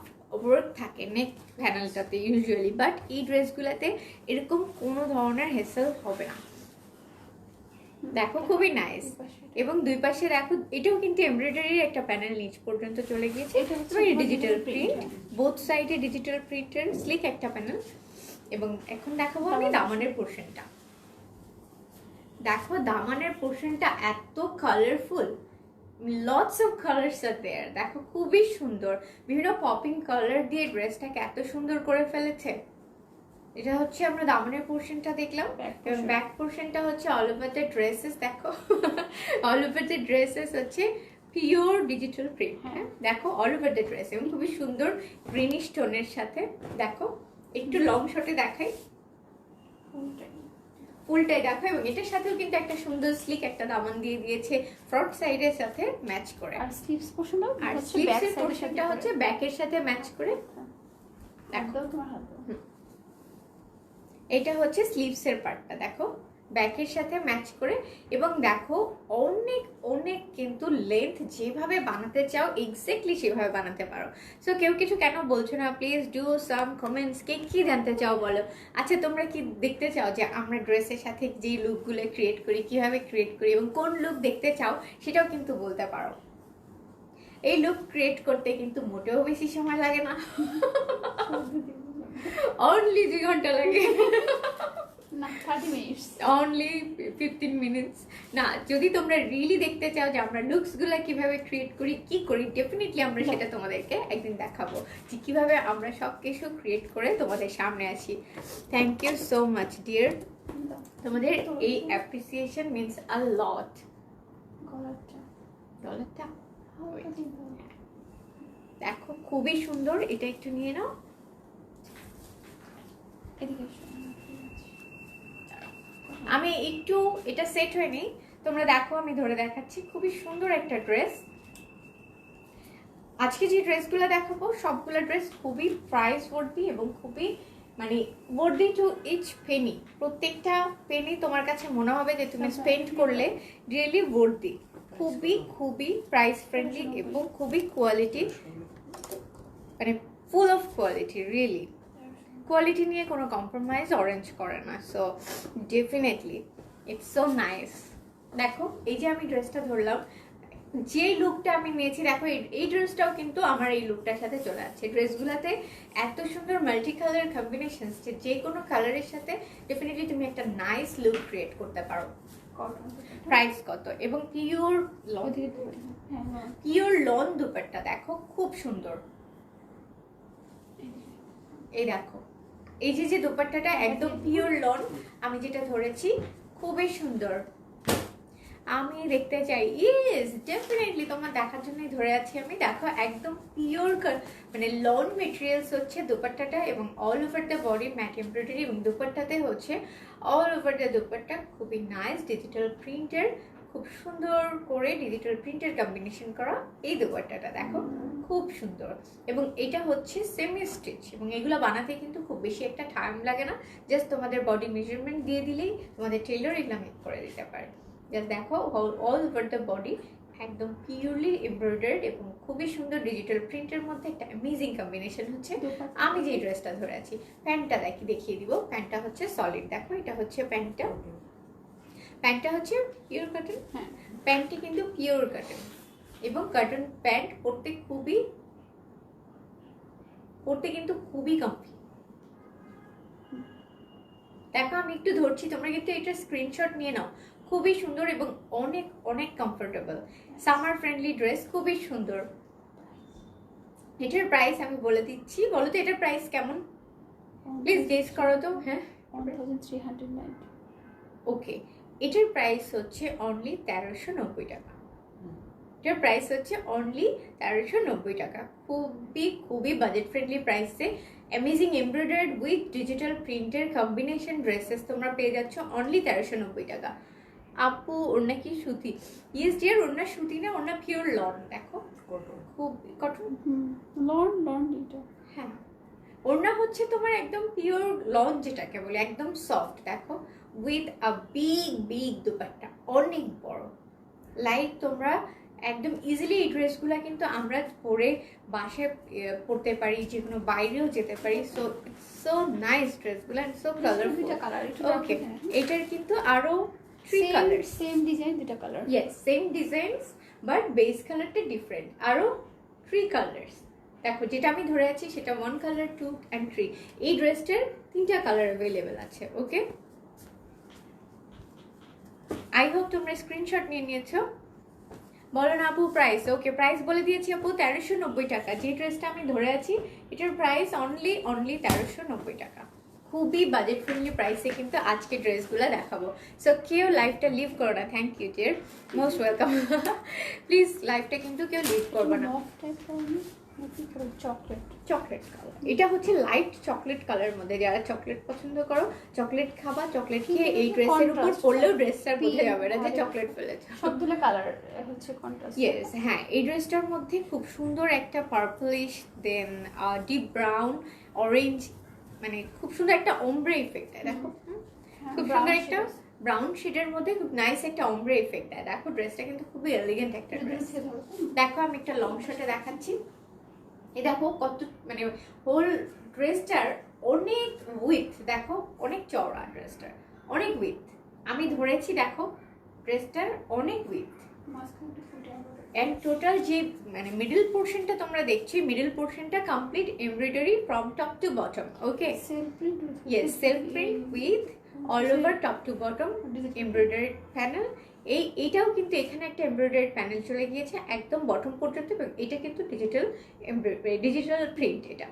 ওয়ার্ক থাকে নেক প্যানেলটাতে ইউজুয়ালি। বাট এই ড্রেসগুলোতে এরকম কোনো ধরনের হেসেল হবে না। দেখো খুবই নাইস। এবং দুই পাশে দেখো এটাও কিন্তু এমব্রয়ডারির একটা প্যানেল নিচ পর্যন্ত চলে গিয়েছে। এটা ডিজিটাল প্রিন্ট, বোথ সাইডে ডিজিটাল প্রিন্টের স্লিক একটা প্যানেল। এবং এখন দেখাবো আমি দামানের পোর্শনটা। দেখো দামানের পোর্শনটা এত কালারফুল, লটস অফ কালার্স আর দেয়ার। দেখো খুবই সুন্দর, বিভিন্ন পপিং কালার দিয়ে ড্রেসটাকে এত সুন্দর করে ফেলেছে। এটা হচ্ছে আমরা দামানের পোর্শনটা দেখলাম, এবং ব্যাক পোর্শনটা হচ্ছে অল ওভার দ্য ড্রেসেস। দেখো অল ওভার দ্য ড্রেসেস হচ্ছে পিওর ডিজিটাল প্রিন্ট। হ্যাঁ দেখো অল ওভার দ্য ড্রেস এবং খুবই সুন্দর গ্রিনিশ টোনের সাথে। দেখো একটু লং শটে দেখাই, ফুলটাই দেখো। এবং এটার সাথেও কিন্তু একটা সুন্দর স্লিক একটা দামান দিয়ে দিয়েছে ফ্রন্ট সাইডের সাথে ম্যাচ করে। আর স্লিভস পোর্শনটা, আর স্লিভসের পোর্শনটা হচ্ছে ব্যাকের সাথে ম্যাচ করে। একদম তোমার হাত। এটা হচ্ছে স্লিভসের পার্টটা, দেখো ব্যাকের সাথে ম্যাচ করে। এবং দেখো অনেক কিন্তু লেন্থ যেভাবে বানাতে চাও এক্স্যাক্টলি সেভাবে বানাতে পারো। সো কেউ কিছু কেন বলছো না, প্লিজ ডু সাম কমেন্টস। কে কি জানতে চাও বলো। আচ্ছা তোমরা কি দেখতে চাও যে আমরা ড্রেসের সাথে যে লুকগুলো ক্রিয়েট করি কিভাবে ক্রিয়েট করি, এবং কোন লুক দেখতে চাও সেটাও কিন্তু বলতে পারো। এই লুক ক্রিয়েট করতে কিন্তু মোটেও বেশি সময় লাগে না, অনলি 2 ঘন্টা লাগে, না 30 মিনিটস, অনলি 15 মিনিটস। না, যদি তোমরা রিয়েলি দেখতে চাও যে আমরা লুকসগুলো কিভাবে ক্রিয়েট করি কি করি, ডেফিনেটলি আমরা সেটা তোমাদেরকে একদিন দেখাবো যে কিভাবে আমরা সব কিছু ক্রিয়েট করে তোমাদের সামনে আসি। Thank you so much dear, তোমাদের এই অ্যাপ্রিসিয়েশন মিনস আ লট। ডলারটা দেখো খুবই সুন্দর, এটা একটু নিয়ে নাও। আমি একটু এটা সেট হয়নি, তোমরা দেখো আমি ধরে দেখাচ্ছি। খুবই সুন্দর একটা ড্রেস। আজকে যে ড্রেসগুলো দেখাবো সবগুলো ড্রেস খুবই প্রাইস ওয়ার্দি এবং খুবই মানে ওয়ার্দি টু ইচ পেনি। প্রত্যেকটা পেনি তোমার কাছে মনে হবে যে তুমি স্পেন্ড করলে রিয়েলি ওয়ার্দি। খুবই প্রাইস ফ্রেন্ডলি এবং খুবই কোয়ালিটি, মানে full of quality. Really quality নিয়ে কোনো কম্প্রোমাইজ অরেঞ্জ করে না। So definitely it's so nice. দেখো এই যে আমি ড্রেসটা ধরলাম, যে লুকটা আমি নিয়েছি দেখো এই ড্রেসটাও কিন্তু আমার এই লুকটার সাথে চলে যাচ্ছে। ড্রেসগুলোতে এত সুন্দর মাল্টি কালার কম্বিনেশনস যে কোনো কালারের সাথে ডেফিনেটলি তুমি একটা নাইস লুক ক্রিয়েট করতে পারো। প্রাইস কত? এবং পিওর লন দুপাট্টা দেখো খুব সুন্দর। এই দেখো এই যে দুপাট্টাটা একদম পিওর লন, আমি যেটা ধরেছি খুবই সুন্দর। আমি দেখতে চাই, ইয়েস ডেফিনেটলি তোমার দেখার জন্যই ধরে আছি আমি। দেখো একদম পিওর মানে লন মেটেরিয়ালস হচ্ছে দুপাট্টাটা, এবং all over the body matte embroidery, এবং দুপাট্টাতে হচ্ছে অল ওভার দ্য দুপাট্টা খুবই নাইস ডিজিটাল প্রিন্টের খুব সুন্দর করে ডিজিটাল প্রিন্টের কম্বিনেশন করা এই দোপাট্টাটা দেখো খুব সুন্দর। এবং এটা হচ্ছে সেমি স্টিচ, এবং এগুলো বানাতে কিন্তু খুব বেশি একটা টাইম লাগে না, জাস্ট তোমাদের বডি মেজারমেন্ট দিয়ে দিলেই তোমাদের টেইলর এগুলো মেক করে দিতে পারে। জাস্ট দেখো অল ওভার দ্য বডি একদম পিওরলি এমব্রয়ডার্ড এবং খুবই সুন্দর ডিজিটাল প্রিন্টের মধ্যে একটা অ্যামেজিং কম্বিনেশন হচ্ছে। আমি যে ড্রেসটা ধরে আছি, প্যান্টটা দেখিয়ে দিব। প্যান্টটা হচ্ছে সলিড, দেখো এটা হচ্ছে প্যান্টটা হচ্ছে পিওর কটন। হ্যাঁ, প্যান্টটি কিন্তু পিওর কটন, এবং কটন প্যান্ট পরতে কিন্তু খুবই কমফি। দেখো আমি একটু ধরছি, তোমরা কিন্তু এটা স্ক্রিনশট নিয়ে নাও। খুবই সুন্দর এবং অনেক অনেক কমফোর্টেবল, সামার ফ্রেন্ডলি ড্রেস, খুবই সুন্দর। এটার প্রাইস আমি বলে দিচ্ছি, বলো তো এটার প্রাইস কেমন, প্লিজ গেস করো তো। হ্যাঁ, 1390। ওকে, এটার প্রাইস হচ্ছে অনলি 1390 টাকা। এটার প্রাইস হচ্ছে অনলি 1390 টাকা। খুবই বাজেট ফ্রেন্ডলি প্রাইসে অ্যামেজিং এমব্রয়ডার্ড উইথ ডিজিটাল প্রিন্টের কম্বিনেশন ড্রেসেস তোমরা পেয়ে যাচ্ছ অনলি 1390 টাকা। আপু ওড়না কি সুতি? ইয়েস ডিয়ার, ওড়না সুতি না, ওড়না পিওর লন। দেখো খুব কটন, লন এটা। হ্যাঁ, ওড়না হচ্ছে তোমার একদম পিওর লন যেটাকে বলে, একদম সফট। দেখো উইথ আ বিগ দুপাট্টা, অনেক বড়। লাইক তোমরা একদম ইজিলি এই ড্রেসগুলো কিন্তু আমরা পরে বাসায় পরতে পারি, যে কোনো বাইরেও যেতে পারি। সো ইটস সো নাইস ড্রেসগুলো, এন্ড সো কালারফুল। ওকে, এটার কিন্তু আরো 3 কালার, সেম ডিজাইন, দুটো colour. Yes, same designs but base কালারটা ডিফারেন্ট। আরো 3 কালার্স। দেখো যেটা আমি ধরে আছি সেটা 1 কালার, 2 and 3। এই ড্রেসটার 3টা কালার অ্যাভেলেবেল আছে। ওকে, আই হোপ তোমরা স্ক্রিনশট নিয়ে নিয়েছো। বলো না আপু প্রাইস? ওকে, প্রাইস বলে দিয়েছি আপু 1390 টাকা। যে ড্রেসটা আমি ধরে আছি এটার প্রাইস অনলি 1390 টাকা। খুবই বাজেট ফ্রেন্ডলি প্রাইসে কিন্তু আজকে ড্রেসগুলো দেখাবো। সো কেউ লাইফটা লিভ করো না। Thank you dear, most welcome. Please লাইফটা কিন্তু কেউ লিভ করবে না। চকলেট কালার, এটা হচ্ছে লাইট চকলেট কালার মধ্যে। যারা চকলেট পছন্দ করো, চকলেট খাবা, চকলেট খেয়ে এই ড্রেসের উপর পরলেও ড্রেসটার বোঝা যাবে না যে চকলেট ফেলেছে। সবগুলো কালার হচ্ছে কন্ট্রাস্ট। ইয়েস, হ্যাঁ, এই ড্রেসটার মধ্যে খুব সুন্দর একটা পার্পলিশ, দেন ডিপ ব্রাউন, অরেঞ্জ, মানে খুব সুন্দর একটা ওমব্রে ইফেক্ট দেয়। দেখো খুব সুন্দর একটা ব্রাউন শেডের মধ্যে খুব নাইস একটা ওমব্রে ইফেক্ট দেয়। দেখো ড্রেসটা কিন্তু খুবই এলিগেন্ট একটা ড্রেস। দেখো আমি একটা লং শটে দেখাচ্ছি। এই দেখো কত, মানে হোল ড্রেসটার অনেক উইথ, দেখো অনেক চওড়া ড্রেসটার, অনেক উইথ আমি ধরেছি। দেখো ড্রেসটার অনেক উইথ, এন্ড টোটাল যে মানে মিডল পোর্শনটা তোমরা দেখছি, মিডল পোর্শনটা complete embroidery from top to bottom. Okay, yes, self print with all over top to bottom embroidery panel. এইটাও কিন্তু এখানে একটা এমব্রয়ডারি প্যানেল চলে গিয়েছে একদম বটম পর্যন্ত, এবং এটা কিন্তু ডিজিটাল প্রিন্ট। এটা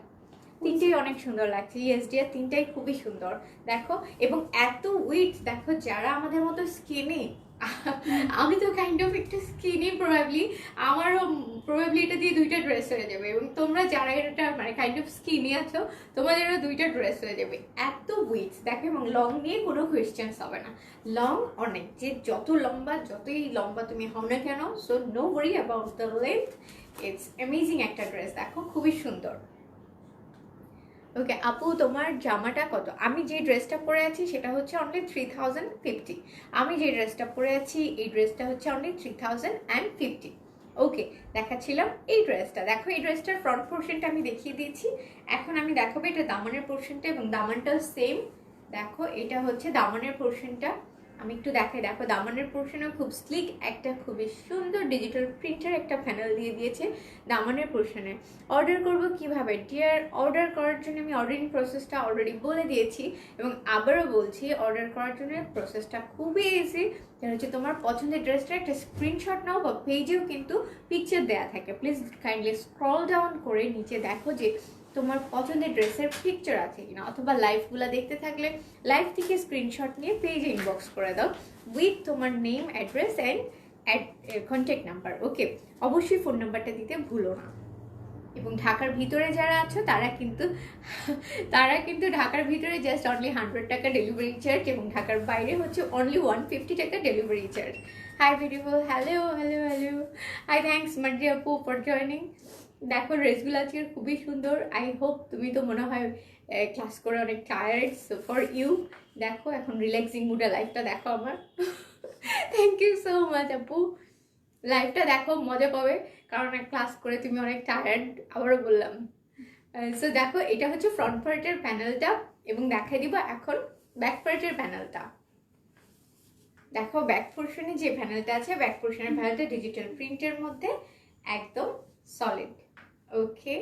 তিনটেই অনেক সুন্দর লাগছে। ইয়েস ডিয়ার, তিনটাই খুবই সুন্দর। দেখো, এবং এত উইথ, দেখো যারা আমাদের মতো স্কিনি, আমি তো কাইন্ড অফ একটু স্কিনি, আমারও প্রবাবলি এটা দিয়ে 2টা ড্রেস হয়ে যাবে, এবং তোমরা যারা এটা মানে কাইন্ড অফ স্কিনি আছো তোমাদেরও 2টা ড্রেস হয়ে যাবে। এত উইথ দেখো, এবং লং নিয়ে কোনো কোয়েশ্চেন্স হবে না। লং অনেক, যে যতই লম্বা তুমি হও না কেন, so no worry about the length. It's amazing একটা ড্রেস, দেখো খুবই সুন্দর। ওকে আপু, তোমার জামাটা কত? আমি যে ড্রেসটা পরে আছি সেটা হচ্ছে অনলি 3050। আমি যে ড্রেসটা পরে আছি এই ড্রেসটা হচ্ছে অনলি 3050। ওকে, দেখাচ্ছিলাম এই ড্রেসটা। দেখো এই ড্রেসটার ফ্রন্ট পোর্শনটা আমি দেখিয়ে দিয়েছি। এখন আমি দেখাবো এটা দামানের পোর্শনটা, এবং দামানটাও সেম। দেখো এটা হচ্ছে দামানের পোর্শনটা, আমি একটু দেখাই। দেখো দামানের পোর্শনেও খুব স্লিক একটা খুবই সুন্দর ডিজিটাল প্রিন্টার একটা প্যানেল দিয়ে দিয়েছে দামানের পোর্শনে। অর্ডার করব কিভাবে ডিয়ার? অর্ডার করার জন্য আমি অর্ডারিং প্রসেসটা অলরেডি বলে দিয়েছি, এবং আবারও বলছি অর্ডার করার জন্য প্রসেসটা খুবই ইজি। যেটা হচ্ছে তোমার পছন্দের ড্রেসটা একটা স্ক্রিনশট নাও, বা পেজেও কিন্তু পিকচার দেওয়া থাকে। প্লিজ কাইন্ডলি স্ক্রল ডাউন করে নিচে দেখো যে তোমার পছন্দের ড্রেসের পিকচার আছে কিনা, অথবা লাইভগুলো দেখতে থাকলে লাইভ থেকে স্ক্রিনশট নিয়ে পেজে ইনবক্স করে দাও উইথ তোমার name, address and contact number. Okay, অবশ্যই ফোন নাম্বারটা দিতে ভুলো না। এবং ঢাকার ভিতরে যারা আছো তারা কিন্তু ঢাকার ভিতরে জাস্ট অনলি 100 টাকা ডেলিভারি চার্জ, এবং ঢাকার বাইরে হচ্ছে অনলি 150 টাকা delivery charge. Hi beautiful, hello hello hello, hi thanks Marzi আপু ফর জয়নিং। দেখো ড্রেসগুলো আজকে খুবই সুন্দর। আই হোপ তুমি তো মনে হয় ক্লাস করে অনেক টায়ার্ড, সো ফর ইউ দেখো এখন রিল্যাক্সিং মুডে লাইফটা দেখো আমার। থ্যাংক ইউ সো মাচ আপু, লাইফটা দেখো মজা পাবে, কারণ ক্লাস করে তুমি অনেক টায়ার্ড, আবারও বললাম। সো দেখো এটা হচ্ছে ফ্রন্ট পার্টের প্যানেলটা, এবং দেখাই দিব এখন ব্যাক পার্টের প্যানেলটা। দেখো ব্যাক পোর্শনে যে প্যানেলটা আছে, ব্যাক পোর্শনের প্যানেলটা ডিজিটাল প্রিন্টের মধ্যে একদম সলিড। ওকে,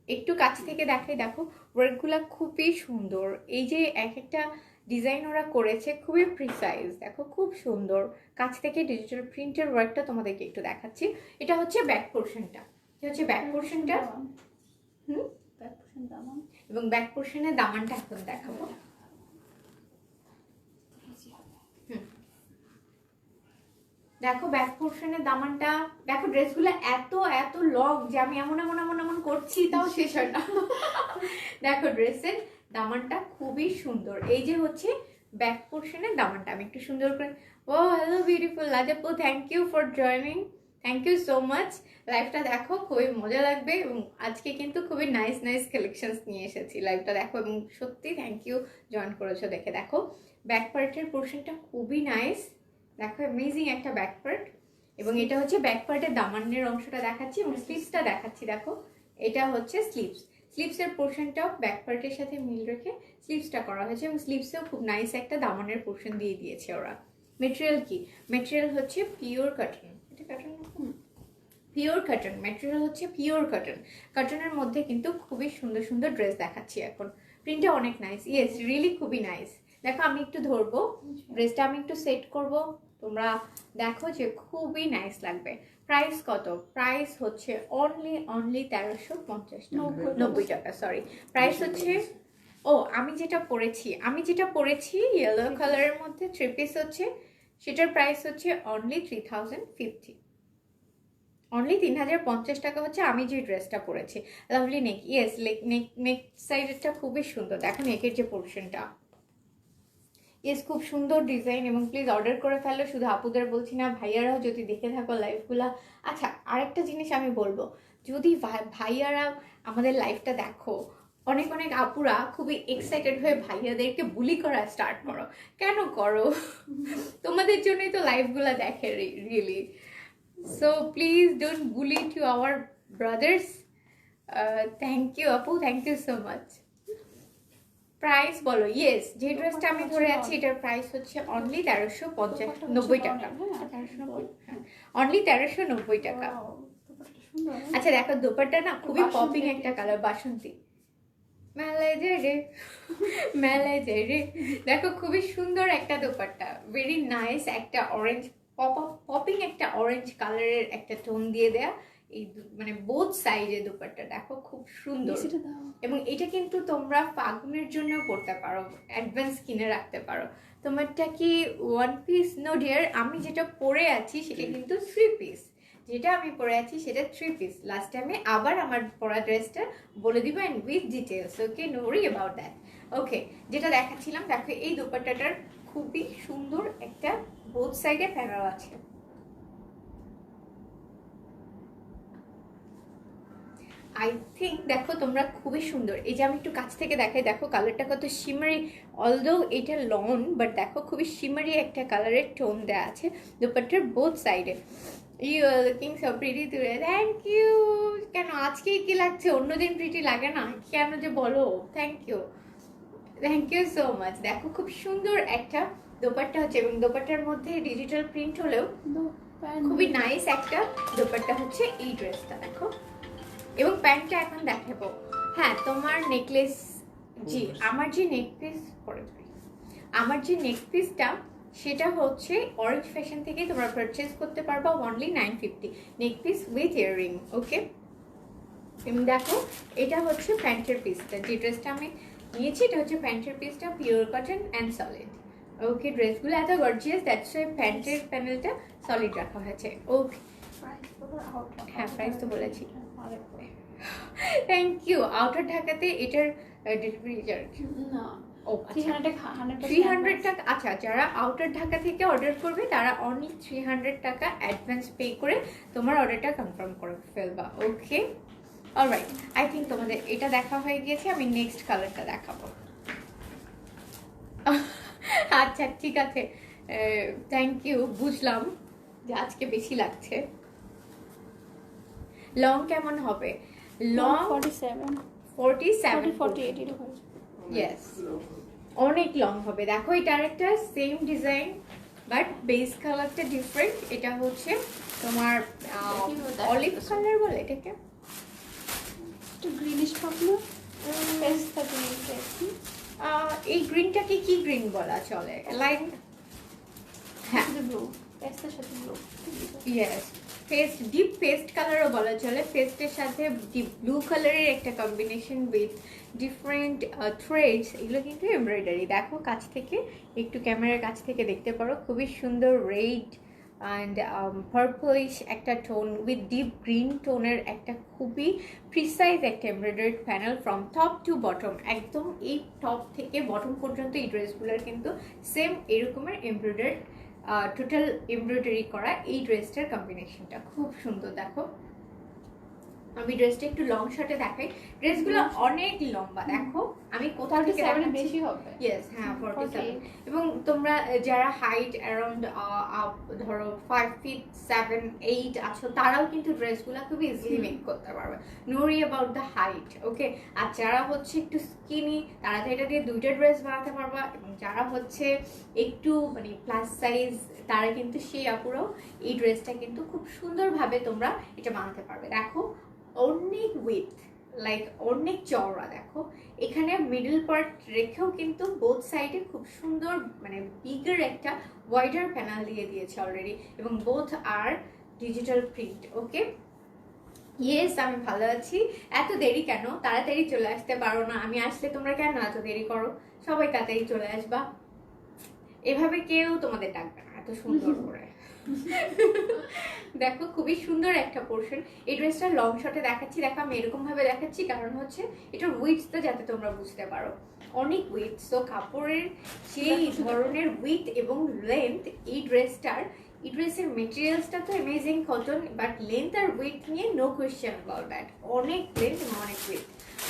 একটু কাছ থেকে দেখাই, দেখো ওয়ার্কগুলা খুবই সুন্দর। এই যে এক একটা ডিজাইন ওরা করেছে খুবই প্রিসাইজ, দেখো খুব সুন্দর। কাছ থেকে ডিজিটাল প্রিন্টের ওয়ার্কটা তোমাদেরকে একটু দেখাচ্ছি। এটা হচ্ছে ব্যাক পোর্শনটা, এটা হচ্ছে ব্যাক পোর্শনটা। এবং ব্যাক পোর্শনের দামানটা এখন দেখাবো। দেখো ব্যাক পোর্শনের দামানটা দেখো, ড্রেসগুলো এত এত লং যে আমি এমন এমন এমন এমন করছি তাও শেষ হয় না। দেখো ড্রেসের দামানটা খুবই সুন্দর। এই যে হচ্ছে ব্যাক পোর্শনের দামানটা, আমি একটু সুন্দর করে, ও হ্যালো বিউটিফুল লাজাপু, thank you for joining, thank you so much. লাইভটা দেখো খুবই মজা লাগবে, এবং আজকে কিন্তু খুবই নাইস নাইস কালেকশনস নিয়ে এসেছি। লাইভটা দেখো এবং সত্যি থ্যাংক ইউ জয়েন করেছো দেখে। দেখো ব্যাক পার্টের পোর্শনটা খুবই নাইস, দেখো অ্যামেজিং একটা ব্যাক পার্ট। এবং এটা হচ্ছে ব্যাক পার্টের দামানের অংশটা দেখাচ্ছি, এবং স্লিভসটা দেখাচ্ছি। দেখো এটা হচ্ছে স্লিভসের পোর্শনটাও ব্যাক পার্টের সাথে মিল রেখে স্লিভসটা করা হয়েছে, এবং স্লিভসেও খুব নাইস একটা দামানের পোর্শন দিয়ে দিয়েছে ওরা। মেটেরিয়াল কি? মেটেরিয়াল হচ্ছে পিওর কটন। এটা কটন, পিওর কটন মেটেরিয়াল হচ্ছে পিওর কটন। কটনের মধ্যে কিন্তু খুবই সুন্দর সুন্দর ড্রেস দেখাচ্ছি এখন। প্রিন্টটা অনেক নাইস, ইয়েস রিয়েলি খুবই নাইস। দেখো আমি একটু ধরবো ড্রেসটা, আমি একটু সেট করব, তোমরা দেখো যে খুবই নাইস লাগবে। প্রাইস কত? প্রাইস হচ্ছে অনলি 1350 টাকা, সরি প্রাইস হচ্ছে, ও আমি যেটা পরেছি ইয়েলো কালারের মধ্যে 3 পিস হচ্ছে, সেটার প্রাইস হচ্ছে অনলি 3050, অনলি 3050 টাকা হচ্ছে আমি যে ড্রেসটা পরেছি। লাভলি নেক, ইয়েস নেক সাইডেরটা খুবই সুন্দর। দেখো নেকের যে পোর্শনটা, ইয়েস খুব সুন্দর ডিজাইন। এবং প্লিজ অর্ডার করে ফেলো, শুধু আপুদের বলছি না, ভাইয়ারাও যদি দেখে থাকো লাইভগুলা। আচ্ছা আরেকটা জিনিস আমি বলবো, যদি ভাইয়ারা আমাদের লাইভটা দেখো, অনেক অনেক আপুরা খুবই এক্সাইটেড হয়ে ভাইয়াদেরকে বুলি করা স্টার্ট করো। কেন করো? তোমাদের জন্যই তো লাইভগুলা দেখে really. So please don't bully to our brothers. Thank you আপু, thank you so much. Price বলো। ইয়েস, যে ড্রেসটা আমি ধরে আছি এটার প্রাইস হচ্ছে অনলি 1390 টাকা, অনলি 1390 টাকা। আচ্ছা দেখো দোপাট্টা না খুবই পপিং একটা কালার, বাসন্তী মেলে রে। দেখো খুবই সুন্দর একটা দোপাট্টা, ভেরি নাইস একটা অরেঞ্জ পপিং একটা অরেঞ্জ কালারের একটা টোন দিয়ে দেয়া, এই মানে বোথ সাইডে দোপাট্টা দেখো খুব সুন্দর। এবং এটা কিন্তু তোমরা ফাগুনের জন্য পড়তে পারো, অ্যাডভান্স কিনে রাখতে পারো। তোমারটা কি 1 পিস? নো ডিয়ার, আমি যেটা পরে আছি সেটা কিন্তু 3 পিস। যেটা আমি পরে আছি সেটা 3 পিস। লাস্ট টাইমে আবার আমার পরা ড্রেসটা বলে দিব and with details, okay no worry about that. Okay, যেটা দেখাচ্ছিলাম, দেখো এই দোপাট্টাটার খুবই সুন্দর একটা বোথ সাইডে প্যানেল আছে। আই থিঙ্ক দেখো তোমরা খুবই সুন্দর। এই যে আমি একটু কাছ থেকে দেখাই, দেখো কালারটা কত শিমারি, অলদো এটা লন বাট দেখো খুবই শিমারি একটা কালারের টোন দেওয়া আছে দোপাট্টার বোথ সাইডে। You are looking so pretty today, thank you. কেন আজকে কি লাগছে, অন্যদিন প্রিটি লাগে না কেন যে বলো? Thank you so much. দেখো খুব সুন্দর একটা দোপাট্টা হচ্ছে, এবং দোপাট্টার মধ্যে ডিজিটাল প্রিন্ট হলেও খুবই নাইস একটা দোপাট্টা হচ্ছে এই ড্রেসটা। দেখো এবং প্যান্টটা এখন দেখাবো। হ্যাঁ তোমার নেকলেস, জি আমার যে নেক পিসটা সেটা হচ্ছে অরেঞ্জ ফ্যাশন থেকে তোমরা পারচেজ করতে পারবা only 950, neck piece with earring. Okay, এবং দেখো এটা হচ্ছে প্যান্টের পিসটা, যে ড্রেসটা আমি নিয়েছি এটা হচ্ছে প্যান্টের পিসটা, পিওর কটন অ্যান্ড সলিড। ওকে, ড্রেসগুলো এত গর্জিয়াস, দ্যাটস ওয়াই প্যান্টের প্যানেলটা সলিড রাখা হয়েছে। ওকে, হ্যাঁ, price তো বলেছি। Thank you. আউটার ঢাকাতে এটার ডেলিভারি চার্জ না ও 300 টাকা। আচ্ছা, যারা আউটার ঢাকা থেকে অর্ডার করবে তারা অনলি 300 টাকা অ্যাডভান্স পে করে তোমার অর্ডারটা কনফার্ম করে ফেলবা। ওকে, অলরাইট, আই থিঙ্ক তোমাদের এটা দেখা হয়ে গিয়েছে। আমি নেক্সট কালারটা দেখাবো। আচ্ছা ঠিক আছে, থ্যাংক ইউ, বুঝলাম যে আজকে বেশি লাগছে। লং কেমন হবে? লং 47 ইয়েস, অনেক লং হবে। দেখো এটা আরেকটা সেম ডিজাইন বাট বেস কালারটা ডিফারেন্ট। এটা হচ্ছে তোমার অলিভ কালার বলে এটাকে, একটু গ্রিনিশ পাবো, পেস্তা গ্রিন টাইপ। এই গ্রিনটাকে কি গ্রিন বলা চলে? লাইক হ্যাঁ, ব্লু, পেস্তার সাথে blue. Yes, paste, deep paste কালারও বলা চলে। পেস্টের সাথে ডিপ ব্লু কালারের একটা কম্বিনেশন উইথ ডিফারেন্ট থ্রেডস। এগুলো কিন্তু এমব্রয়ডারি। দেখো কাছ থেকে, একটু ক্যামেরার কাছ থেকে দেখতে পারো, খুবই সুন্দর রেড অ্যান্ড পার্পলিশ একটা টোন উইথ ডিপ গ্রিন টোনের একটা খুবই প্রিসাইজ একটা embroidery panel from top to bottom. একদম এই টপ থেকে বটম পর্যন্ত এই ড্রেসগুলোর কিন্তু সেম এরকমের এমব্রয়ডারি, টোটাল এমব্রয়ডারি করা এই ড্রেসটার কম্বিনেশনটা খুব সুন্দর। দেখো আমি ড্রেসটা একটু লং শটে দেখাই। ড্রেসগুলো অনেক লম্বা, দেখো আমি কোথাও থেকে বেশি হবে। ইয়েস, হ্যাঁ 47। এবং তোমরা যারা হাইট অ্যারাউন্ড ধরো 5 ফিট 7 8 আছো, তারাও কিন্তু ড্রেসগুলো খুব ইজিলি মেক করতে পারবে। No worry about the height. Okay, আর যারা হচ্ছে একটু স্কিনি, তারা তো এটা দিয়ে দুইটা ড্রেস বানাতে পারবা। এবং যারা হচ্ছে একটু মানে প্লাস সাইজ, তারা কিন্তু সেই আপুরাও এই ড্রেসটা কিন্তু খুব সুন্দরভাবে তোমরা এটা বানাতে পারবে। দেখো অনেক উইথ, লাইক অনেক চওড়া। দেখো এখানে মিডল পার্ট রেখেও কিন্তু বোথ সাইডে খুব সুন্দর মানে বিগার একটা ওয়াইডার প্যানেল দিয়ে দিয়েছে অলরেডি। এবং বোথ আর ডিজিটাল প্রিন্ট। ওকে, ইয়েস, আমি ভালো আছি। এত দেরি কেন? তাড়াতাড়ি চলে আসতে পারো না? আমি আসলে তোমরা কেন এত দেরি করো? সবাই তাড়াতাড়ি চলে আসবা, এভাবে কেউ তোমাদের ডাকবে না এত সুন্দর করে। দেখো খুবই সুন্দর একটা পোর্শন। এই ড্রেসটা লং শটে দেখাচ্ছি। দেখো আমি এরকম ভাবে দেখাচ্ছি কারণ হচ্ছে এটার উইথটা যাতে তোমরা বুঝতে পারো, অনেক উইথ। সো কাপড়ের সেই ধরনের উইথ এবং লেন্থ এই ড্রেসটার, এই ড্রেসের মেটেরিয়ালসটা তো অ্যামেজিং কটন, বাট লেন্থ আর উইথ নিয়ে নো কোয়েশ্চেন অ্যাবাউট দ্যাট। অনেক লেন্থ এবং অনেক উইথ।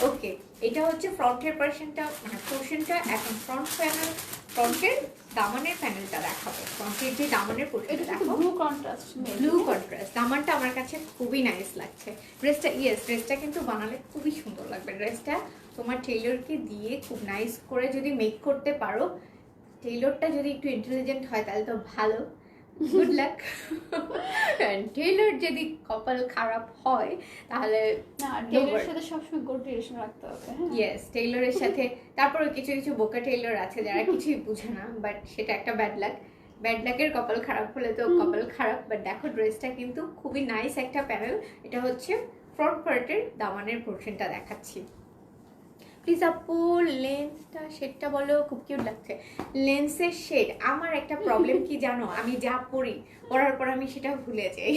ওকে, এটা হচ্ছে ফ্রন্টের পোর্শনটা, মানে পোর্শনটা। এখন ফ্রন্ট প্যানেল, ফ্রন্টের দামানের প্যানেলটা দেখাবো। ফ্রন্টের যে দামানের পোর্শনটা দেখো, ব্লু কন্ট্রাস্ট, দামানটা আমার কাছে খুবই নাইস লাগছে। ড্রেসটা, ইয়েস, ড্রেসটা কিন্তু বানালে খুবই সুন্দর লাগবে। ড্রেসটা তোমার টেইলরকে দিয়ে খুব নাইস করে যদি মেক করতে পারো, টেইলরটা যদি একটু ইন্টেলিজেন্ট হয় তাহলে তো ভালো, গুড লাক। টেইলর যদি কপাল খারাপ হয় তাহলে না, টেইলরের সাথে সবসময় গুড রিলেশন রাখতে হবে। ইয়েস, টেইলরের সাথে। তারপরে কিছু কিছু বোকা টেইলর আছে যারা কিছুই বুঝে না, বাট সেটা একটা ব্যাড লাক। ব্যাড লাকের কপাল খারাপ হলে তো কপাল খারাপ। বাট দেখো ড্রেসটা কিন্তু খুবই নাইস একটা প্যানেল। এটা হচ্ছে ফ্রন্ট পার্টের দামানের পোর্শনটা দেখাচ্ছি। প্লিজ আপু লেন্সটা শেডটা বলো, খুব কিউট লাগছে। লেন্সের শেড, আমার একটা প্রবলেম কি জানো, আমি যা পড়ি পড়ার পর আমি সেটা ভুলে যাই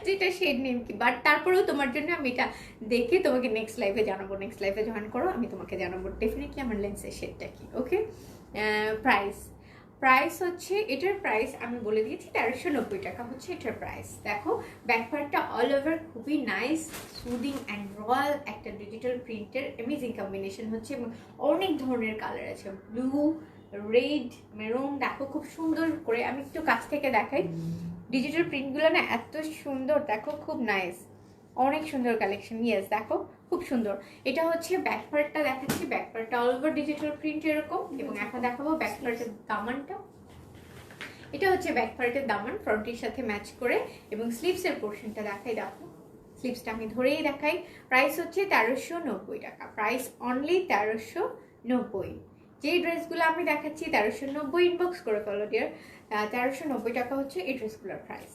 যেটা শেড নেম কি। বাট তারপরেও তোমার জন্য আমি এটা দেখে তোমাকে নেক্সট লাইভে জানাবো। নেক্সট লাইভে জয়েন করো, আমি তোমাকে জানাবো ডেফিনেটলি আমার লেন্সের শেডটা কি। ওকে, প্রাইস হচ্ছে, এটার প্রাইস আমি বলে দিয়েছি 1390 টাকা হচ্ছে এটার প্রাইস। দেখো ব্যাক পার্টটা অল ওভার খুবই নাইস, সুদিং অ্যান্ড রয়্যাল একটা ডিজিটাল প্রিন্টের অ্যামেজিং কম্বিনেশন হচ্ছে। এবং অনেক ধরনের কালার আছে, ব্লু, রেড, মেরুন। দেখো খুব সুন্দর করে, আমি একটু কাছ থেকে দেখাই। ডিজিটাল প্রিন্টগুলো না এত সুন্দর, দেখো খুব নাইস, অনেক সুন্দর কালেকশন। ইয়েস, দেখো খুব সুন্দর। এটা হচ্ছে ব্যাক পার্টটা দেখাচ্ছি। ব্যাক পার্টটা অল ওভার ডিজিটাল প্রিন্ট এরকম। এবং এখন দেখাবো ব্যাক পার্টের দামানটা। এটা হচ্ছে ব্যাক পার্টের দামান ফ্রন্টের সাথে ম্যাচ করে। এবং স্লিভসের পোর্শনটা দেখাই। দেখো স্লিভসটা আমি ধরেই দেখাই। প্রাইস হচ্ছে 1390 টাকা, প্রাইস অনলি 1390। যেই ড্রেসগুলো আমি দেখাচ্ছি 1390, ইনবক্স করে ফেলো ডিয়ার। 1390 টাকা হচ্ছে এই ড্রেসগুলোর প্রাইস।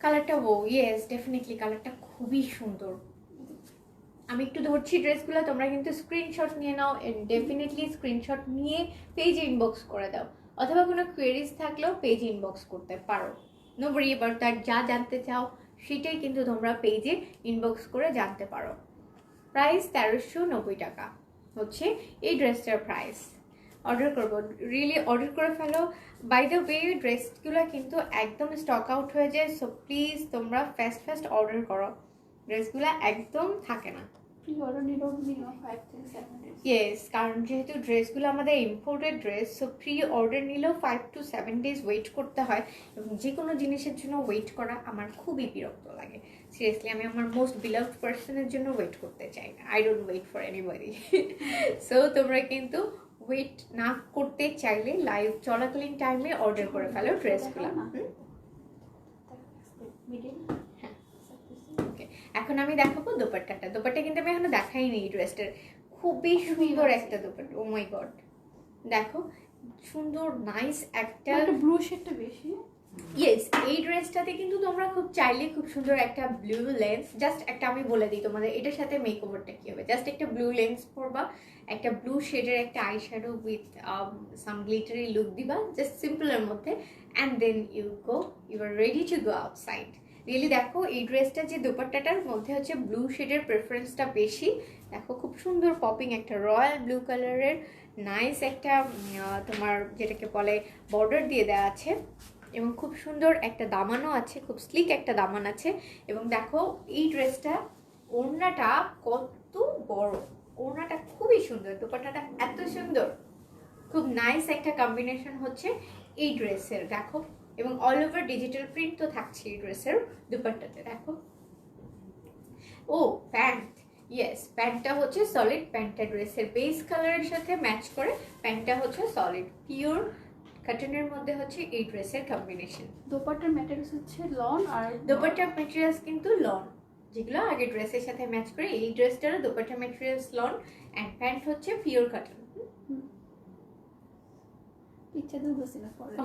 কালারটা, ও ইয়েস, ডেফিনেটলি কালারটা খুবই সুন্দর। আমি একটু ধরছি ড্রেসগুলো, তোমরা কিন্তু স্ক্রিনশট নিয়ে নাও। ডেফিনেটলি স্ক্রিনশট নিয়ে পেজে ইনবক্স করে দাও, অথবা কোনো কোয়েরিজ থাকলেও পেজে ইনবক্স করতে পারো। নো ওয়ারি অ্যাবাউট দ্যাট, যা জানতে চাও সেটাই কিন্তু তোমরা পেজে ইনবক্স করে জানতে পারো। প্রাইস 1390 টাকা হচ্ছে এই ড্রেসটার প্রাইস। অর্ডার করবো, রিয়েলি অর্ডার করে ফেলো। বাই দ্য ওয়ে ড্রেসগুলো কিন্তু একদম স্টক আউট হয়ে যায়, সো প্লিজ তোমরা ফাস্ট অর্ডার করো, ড্রেসগুলো একদম থাকে না। ইয়েস, কারণ যেহেতু ড্রেসগুলো আমাদের imported dress, so pre order নিলেও 5 to 7 days ওয়েট করতে হয়, এবং যে কোনো জিনিসের জন্য ওয়েট করা আমার খুবই বিরক্ত লাগে। সিরিয়াসলি আমি আমার মোস্ট বিলাভড পার্সনের জন্য ওয়েট করতে চাই না, I don't wait for anybody. So তোমরা কিন্তু ওয়েট না করতে চাইলে লাইভ চলাকালীন টাইমে অর্ডার করে ফেলো ড্রেসগুলো। এখন আমি দেখাবো দোপাট্টাটা। দোপাট্টা কিন্তু আমি এখনো দেখাইনি এই ড্রেসটার, খুবই সুন্দর একটা দোপাট্টা। ও মাই গড, দেখো সুন্দর নাইস একটা ব্লু শেডটা বেশি। ইয়েস, এই ড্রেসটাতে কিন্তু তোমরা খুব চাইলে খুব সুন্দর একটা ব্লু লেন্স, জাস্ট একটা আমি বলে দিই তোমাদের এটার সাথে মেকওভারটা কি হবে। জাস্ট একটা ব্লু লেন্স পরবা, একটা ব্লু শেডের একটা eye shadow with some glittery look দিবা, জাস্ট সিম্পলের মধ্যে, and then you are ready to go outside. Really দেখো এই ড্রেসটা যে দোপাট্টাটার মধ্যে হচ্ছে ব্লু শেডের প্রেফারেন্সটা বেশি। দেখো খুব সুন্দর পপিং একটা রয়্যাল ব্লু কালারের নাইস একটা তোমার যেটাকে বলে বর্ডার দিয়ে দেওয়া আছে, এবং খুব সুন্দর একটা দামানও আছে, খুব স্লিক একটা দামান আছে। এবং দেখো এই ড্রেসটা ওড়নাটা কত বড়, ওড়নাটা খুবই সুন্দর, দোপাট্টাটা এত সুন্দর, খুব নাইস একটা কম্বিনেশন হচ্ছে এই ড্রেসের। দেখো, এবং অল ওভার ডিজিটাল প্রিন্ট তো থাকছে এই ড্রেসের দুপাট্টাতে। দেখো, ও প্যান্ট, ইয়েস প্যান্টটা হচ্ছে সলিড, প্যান্টটা ড্রেসের বেস কালারের সাথে ম্যাচ করে, প্যান্টটা হচ্ছে সলিড পিওর কটনের মধ্যে হচ্ছে এই ড্রেসের কম্বিনেশন। দোপাট্টার ম্যাটেরিয়ালস হচ্ছে লন, আর দোপাট্টার ম্যাটেরিয়ালস কিন্তু লন, যেগুলো আগে ড্রেসের সাথে ম্যাচ করে। এই ড্রেসটারও দোপাট্টার ম্যাটেরিয়ালস লন, অ্যান্ড প্যান্ট হচ্ছে পিওর কটন। ইচ্ছা তো বসে না পরে।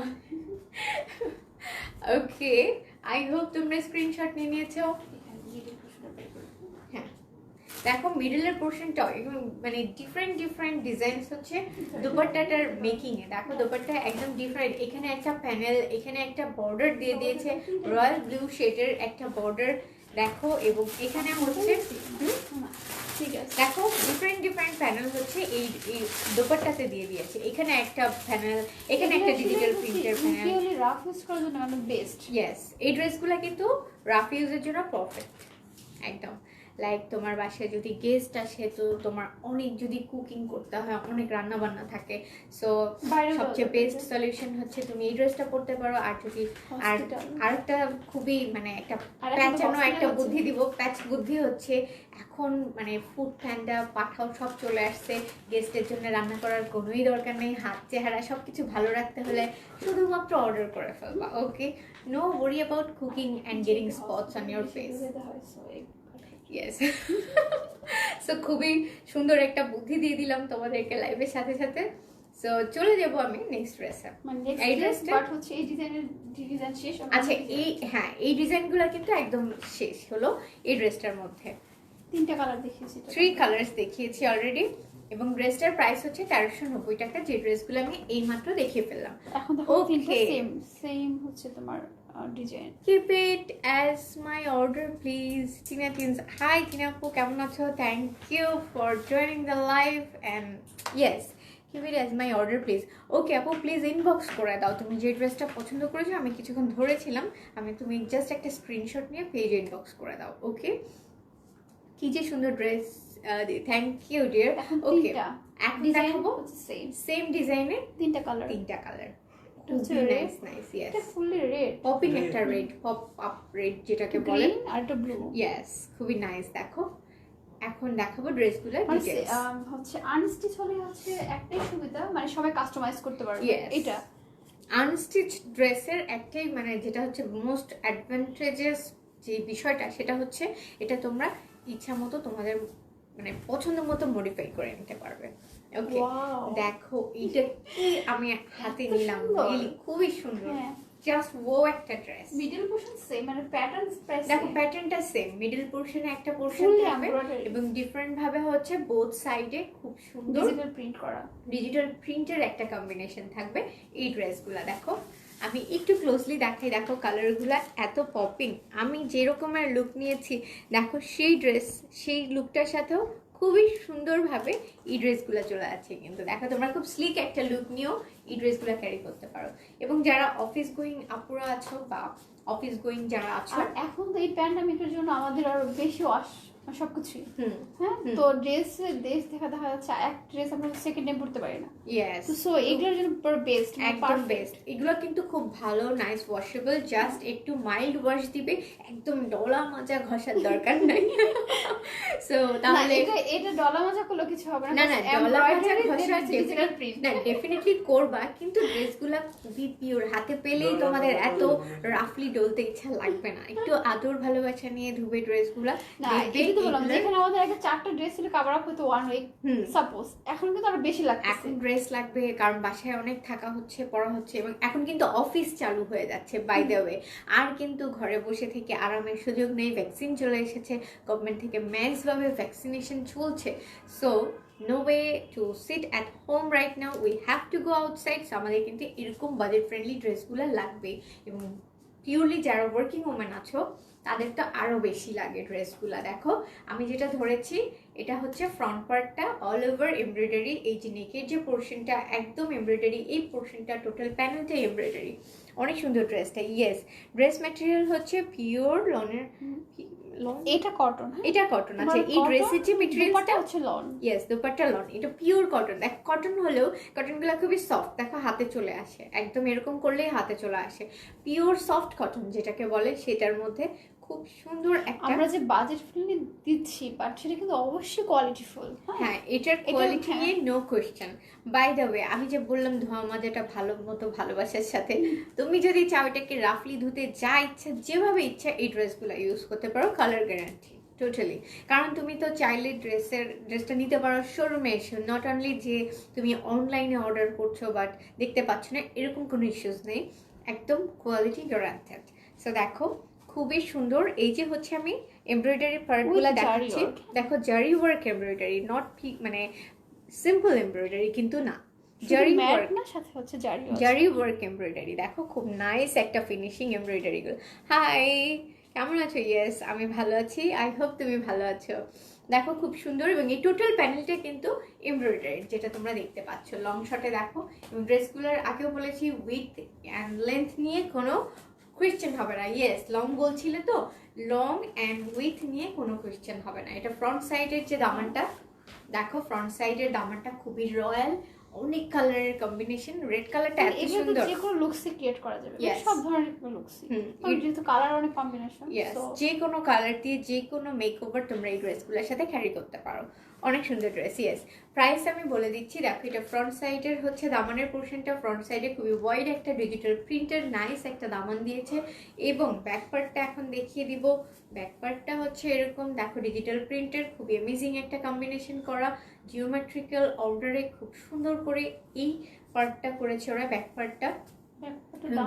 ওকে, আই হোপ তোমরা স্ক্রিনশট নিয়ে নিয়েছো। হ্যাঁ, দেখো মিডলের পোর্শনটা মানে ডিফারেন্ট ডিজাইনস হচ্ছে দুপাট্টাটার মেকিং এ। দেখো দুপাট্টা একদম ডিফারেন্ট, এখানে একটা প্যানেল, এখানে একটা বর্ডার দিয়ে দিয়েছে রয়্যাল ব্লু শেডের একটা বর্ডার দেখো, এবং এখানে হচ্ছে ঠিক আছে, দেখো ডিফারেন্ট প্যানেল হচ্ছে এই দোপাট্টাতে দিয়ে দিয়েছে। এখানে একটা প্যানেল, এখানে একটা ডিজিটাল প্রিন্টের প্যানেল। রাফ ইউজ করার জন্য অনেক বেস্ট। ইয়েস, এই ড্রেসগুলো কিন্তু রাফ ইউজের জন্য পারফেক্ট একদম। লাইক তোমার বাসায় যদি গেস্ট আসে, তো তোমার অনেক যদি কুকিং করতে হয়, অনেক রান্না বান্না থাকে, সো সবচেয়ে বেস্ট সলিউশন হচ্ছে তুমি এই ড্রেসটা পরতে পারো। আর যদি আরেকটা খুবই মানে একটা প্যাচানো একটা বুদ্ধি দিব, প্যাচ বুদ্ধি হচ্ছে এখন মানে ফুড প্যান্ডা পাঠাও সব চলে আসছে, গেস্টের জন্য রান্না করার কোনোই দরকার নেই। হাত চেহারা সব কিছু ভালো রাখতে হলে শুধুমাত্র অর্ডার করে ফেলবা। Okay, no worry about cooking and getting spots on your face. Yes, so খুবই সুন্দর একটা বুদ্ধি দিয়ে দিলাম তোমাদেরকে লাইভের সাথে সাথে। সো চলে যাবো আমি নেক্সট ড্রেসে। এই ড্রেসটা হচ্ছে এই ডিজাইনের ডিজাইন শেষ। আচ্ছা, এই ডিজাইনগুলো কিন্তু একদম শেষ হলো এই ড্রেসটার মধ্যে। তিনটা কালার দেখিয়েছি, 3 কালার্স দেখিয়েছি অলরেডি, এবং ড্রেসটার প্রাইস হচ্ছে 1390 টাকা, যে ড্রেসগুলো আমি এইমাত্র দেখিয়ে ফেললাম। এখন দেখো তিনটা সেম হচ্ছে তোমার design. Keep it as my order please. Tina Tins, hi Tina আপু, কেমন আছো? Thank you for joining the live, and yes, keep it as my order please. Okay আপু, প্লিজ ইনবক্স করে দাও তুমি যে ড্রেসটা পছন্দ করেছো। আমি কিছুক্ষণ ধরেছিলাম, তুমি জাস্ট একটা স্ক্রিনশট নিয়ে পেজে ইনবক্স করে দাও। ওকে, কি যে সুন্দর ড্রেস, থ্যাংক ইউ ডিয়ার। ওকে, এখন দেখাবো সেম ডিজাইনে তিনটা কালার। নাইস নাইস, ইয়েস, এটা ফুললি রেড, পপিং একটা রেড, পপ আপ রেড যেটাকে বলে, আর একটা ব্লু। ইয়েস, খুবই নাইস। দেখো এখন দেখাবো ড্রেসগুলো ডিটেইলস। হচ্ছে আনস্টিচ হলে হচ্ছে একটাই সুবিধা, মানে সবাই কাস্টমাইজ করতে পারবে। এটা আনস্টিচ ড্রেসের একটাই মানে যেটা হচ্ছে মোস্ট অ্যাডভান্টেজেস যে বিষয়টা, সেটা হচ্ছে এটা তোমরা ইচ্ছা মতো তোমাদের মানে পছন্দ মতো মডিফাই করে নিতে পারবে। ওকে, দেখো এটা কি আমি হাতে নিলাম, রিয়েলি খুবই সুন্দর, জাস্ট ও একটা ড্রেস। মিডল পোরশন সেম, মানে প্যাটার্ন প্রাইস দেখো প্যাটার্নটা সেম, মিডল পোরশনে একটা পোরশন থাকবে, এবং ডিফারেন্ট ভাবে হচ্ছে বোথ সাইডে খুব সুন্দর ডিজিটাল প্রিন্ট করা, ডিজিটাল প্রিন্টের একটা কম্বিনেশন থাকবে এই ড্রেসগুলো। দেখো আমি একটু ক্লোজলি দেখাই, দেখো কালারগুলো এত পপিং। আমি যেরকমের লুক নিয়েছি দেখো সেই ড্রেস সেই লুকটার সাথেও খুবই সুন্দরভাবে এই ড্রেসগুলো চলে আছে। কিন্তু দেখো তোমরা খুব স্লিক একটা লুক নিয়েও এই ড্রেসগুলো ক্যারি করতে পারো। এবং যারা অফিস গোয়িং আপুরা আছো বা অফিস গোয়িং যারা আছো, আর এখন তো এই প্যান্ডামিকের জন্য আমাদের আরো বেশি সবকিছুই, হ্যাঁ, তো ড্রেস দেখা যাচ্ছে এক ড্রেস আমরা সেকেন্ড টাইম পড়তে পারি না। ইয়েস, সো এগুলোর জন্য বেস্ট, একদম বেস্ট। এগুলো কিন্তু খুব ভালো, নাইস ওয়াশেবল, জাস্ট একটু মাইল্ড ওয়াশ দিবে, একদম ডলা মাজা ঘষার দরকার নাই। সো তাহলে এটা ডলা মাজা করলে কিছু হবে না। না না, ডলা মাজা ঘষা না ডেফিনেটলি করবা, কিন্তু ড্রেসগুলো খুবই পিওর, হাতে পেলেই তোমাদের এত রাফলি ডলতে ইচ্ছা লাগবে না। একটু আদর ভালোবাসা নিয়ে ধুবে ড্রেসগুলো। না এই তো বললাম, যেখানে আমাদের আগে 4টা ড্রেস ছিল কভার আপ হতো 1 উইক সাপোজ, এখন কিন্তু আরো বেশি লাগছে। এখন ড্রেস লাগবে কারণ বাসায় অনেক থাকা হচ্ছে, পড়া হচ্ছে, এবং এখন কিন্তু অফিস চালু হয়ে যাচ্ছে বাই দ্য ওয়ে। আর কিন্তু ঘরে বসে থেকে আরামের সুযোগ নেই, ভ্যাকসিন চলে এসেছে, গভর্নমেন্ট থেকে ম্যাসভাবে ভ্যাকসিনেশন চলছে। So no way to sit at home right now, we have to go outside. So আমাদের কিন্তু এরকম বাজেট ফ্রেন্ডলি ড্রেসগুলো লাগবে। এবং পিওরলি যারা ওয়ার্কিং ওমেন আছো তাদের তো আরো বেশি লাগে ড্রেসগুলো। দেখো আমি যেটা ধরেছি এটা হচ্ছে ফ্রন্ট পার্টটা অল ওভার এমব্রয়ডারি, এই যে নেকের যে পোর্শনটা একদম এমব্রয়ডারি, এই পোর্শনটা টোটাল প্যানেলটা এমব্রয়ডারি। অনেক সুন্দর ড্রেসটা। ইয়েস, ড্রেস ম্যাটেরিয়াল হচ্ছে পিওর লনের, এটা কটন, এটা কটন আছে। এই ড্রেসের যে মেটেরিয়ালটা হচ্ছে লন। ইয়েস, দুপাট্টা লন, এটা পিওর কটন। দেখ কটন হলেও কটনগুলো খুবই সফট, দেখো হাতে চলে আসে, একদম এরকম করলেই হাতে চলে আসে। পিওর সফট কটন যেটাকে বলে, সেটার মধ্যে খুব সুন্দর একটা, আমরা যে বাজেট ফ্রেন্ডলি দিচ্ছি বাট সেটা কিন্তু অবশ্যই কোয়ালিটিফুল। হ্যাঁ এটার কোয়ালিটি নিয়ে no question. By the way আমি যে বললাম ধোয়া মাজাটা ভালো মতো ভালোবাসার সাথে, তুমি যদি চাও এটাকে রাফলি ধুতে যা ইচ্ছা যেভাবে ইচ্ছা এই ড্রেসগুলো ইউজ করতে পারো, কালার গ্যারান্টি টোটালি। কারণ তুমি তো চাইলে ড্রেসটা নিতে পারো শোরুমে এসে, নট অনলি যে তুমি অনলাইনে অর্ডার করছো বাট দেখতে পাচ্ছ না, এরকম কোনো ইস্যুস নেই, একদম কোয়ালিটি গ্যারান্টেড। সো দেখো খুবই সুন্দর। এই যে হচ্ছে আমি এমব্রয়ডারি পার্টগুলো দেখাচ্ছি, দেখো জারি ওয়ার্ক এমব্রয়ডারি, নট মানে সিম্পল এমব্রয়ডারি কিন্তু না, জারি ওয়ার্ক না, সাথে হচ্ছে জারি ওয়ার্ক এমব্রয়ডারি। দেখো খুব নাইস একটা ফিনিশিং এমব্রয়ডারি গুলো। হাই, কেমন আছো? ইয়েস আমি ভালো আছি, আই হোপ তুমি ভালো আছো। দেখো খুব সুন্দর, এবং এই টোটাল প্যানেলটা কিন্তু এমব্রয়ডারি যেটা তোমরা দেখতে পাচ্ছ লং শটে। দেখো এবং ড্রেসগুলোর আগেও বলেছি উইথ অ্যান্ড লেন্থ নিয়ে কোনো কোয়েশ্চেন হবে না। ইয়েস, লং বলছিলে তো, লং অ্যান্ড উইথ নিয়ে কোনো কোয়েশ্চেন হবে না। এটা ফ্রন্ট সাইডের যে দামানটা, দেখো ফ্রন্ট সাইডের দামানটা খুবই রয়্যাল, অনেক কালারের কম্বিনেশন, রেড কালারটা এত সুন্দর, যে কোনো লুকসে ক্রিয়েট করা যাবে, সব ধরনের লুকসে, যেহেতু কালার অনেক কম্বিনেশন, যে কোনো কালার দিয়ে যে কোনো মেকওভার তোমরা এই ড্রেসগুলোর সাথে ক্যারি করতে পারো। অনেক সুন্দর ড্রেস। ইয়েস, প্রাইস আমি বলে দিচ্ছি। দেখো এটা ফ্রন্ট সাইডের হচ্ছে দামানের পোর্শনটা, ফ্রন্ট সাইডে খুবই ওয়াইড একটা ডিজিটাল প্রিন্টের নাইস একটা দামান দিয়েছে, এবং ব্যাক পার্টটা এখন দেখিয়ে দিব। ব্যাক পার্টটা হচ্ছে এরকম, দেখো ডিজিটাল প্রিন্টের খুবই অ্যামেজিং একটা কম্বিনেশন করা, জিওমেট্রিক্যাল অর্ডারে খুব সুন্দর করে এই পার্টটা করেছে ওরা। ব্যাক পার্টটা,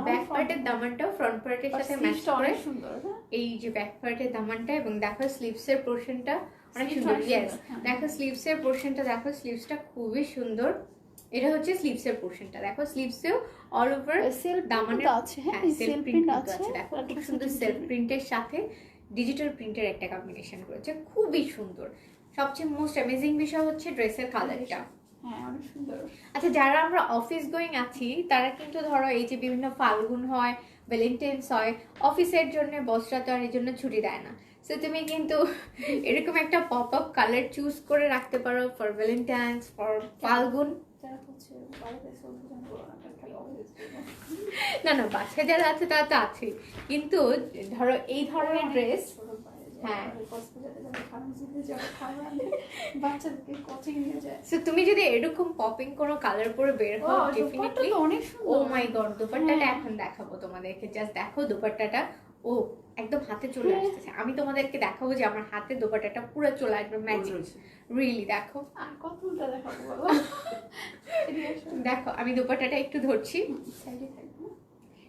ব্যাক পার্টের দামানটা ফ্রন্ট পার্টের সাথে ম্যাচ করে সুন্দর, এই যে ব্যাক পার্টের দামানটা, এবং দেখো স্লিভস এর পোর্শনটা অনেক সুন্দর। ইয়েস, দেখো স্লিভস এর পোর্শনটা, দেখো স্লিভসটা খুবই সুন্দর। এটা হচ্ছে স্লিভস এর পোর্শনটা, দেখো স্লিভসেও অল ওভার দামানের আছে, হ্যাঁ সেলফ প্রিন্ট আছে। দেখো খুব সুন্দর সেলফ প্রিন্টের সাথে ডিজিটাল প্রিন্টের একটা কম্বিনেশন করেছে, খুবই সুন্দর। সবচেয়ে মোস্ট অ্যামেজিং বিষয় হচ্ছে ড্রেসের কালারটা, হ্যাঁ অনেক সুন্দর। আচ্ছা যারা আমরা অফিস গোয়িং আছি তারা কিন্তু ধরো এই যে বিভিন্ন ফাল্গুন হয়, ভ্যালেন্টাইন্স হয়, অফিসের জন্য বসরা তো আর এই জন্য ছুটি দেয় না। সো তুমি কিন্তু এরকম একটা পপ আপ কালার চুজ করে রাখতে পারো ফর ভ্যালেন্টাইন্স, ফর ফাল্গুন। না না, বাচ্চা যারা আছে তারা তো আছে, কিন্তু ধরো এই ধরনের ড্রেস, হ্যাঁ তুমি যদি এরকম পপিং কোনো কালার পরে বের হও ডেফিনেটলি অনেক সুন্দর। ও মাই গড, দোপাট্টাটা এখন দেখাবো তোমাদেরকে, জাস্ট দেখো দোপাট্টাটা, ও একদম হাতে চলে আসতেছে। আমি তোমাদেরকে দেখাবো যে আমার হাতে দোপাট্টাটা পুরো চলে আসবে, ম্যাজিক রিয়েলি। দেখো আর কতটা দেখাবো বলো, দেখো আমি দোপাট্টাটা একটু ধরছি।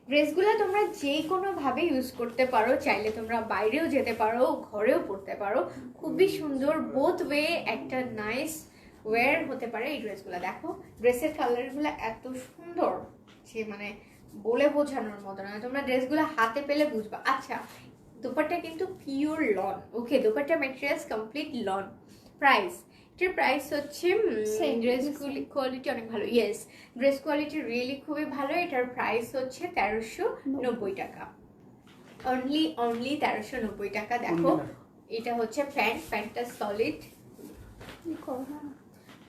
ড্রেসগুলো তোমরা যে কোনো ভাবে ইউজ করতে পারো, চাইলে তোমরা বাইরেও যেতে পারো, ঘরেও পরতে পারো, খুবই সুন্দর, বোথ ওয়ে একটা নাইস ওয়্যার হতে পারে এই ড্রেসগুলো। দেখো ড্রেসের কালারগুলো এত সুন্দর যে মানে বলে বোঝানোর মতো না, তোমরা ড্রেসগুলো হাতে পেলে বুঝবা। আচ্ছা, দোপাট্টা কিন্তু pure lawn, okay, dupatta materials complete lawn. Price, এটার প্রাইস হচ্ছে ড্রেস কোয়ালিটি অনেক ভালো, ইয়েস ড্রেস কোয়ালিটি রিয়েলি খুবই ভালো। এটার প্রাইস হচ্ছে 1390 টাকা, অনলি 1390 টাকা। দেখো এটা হচ্ছে প্যান্টটা সলিড,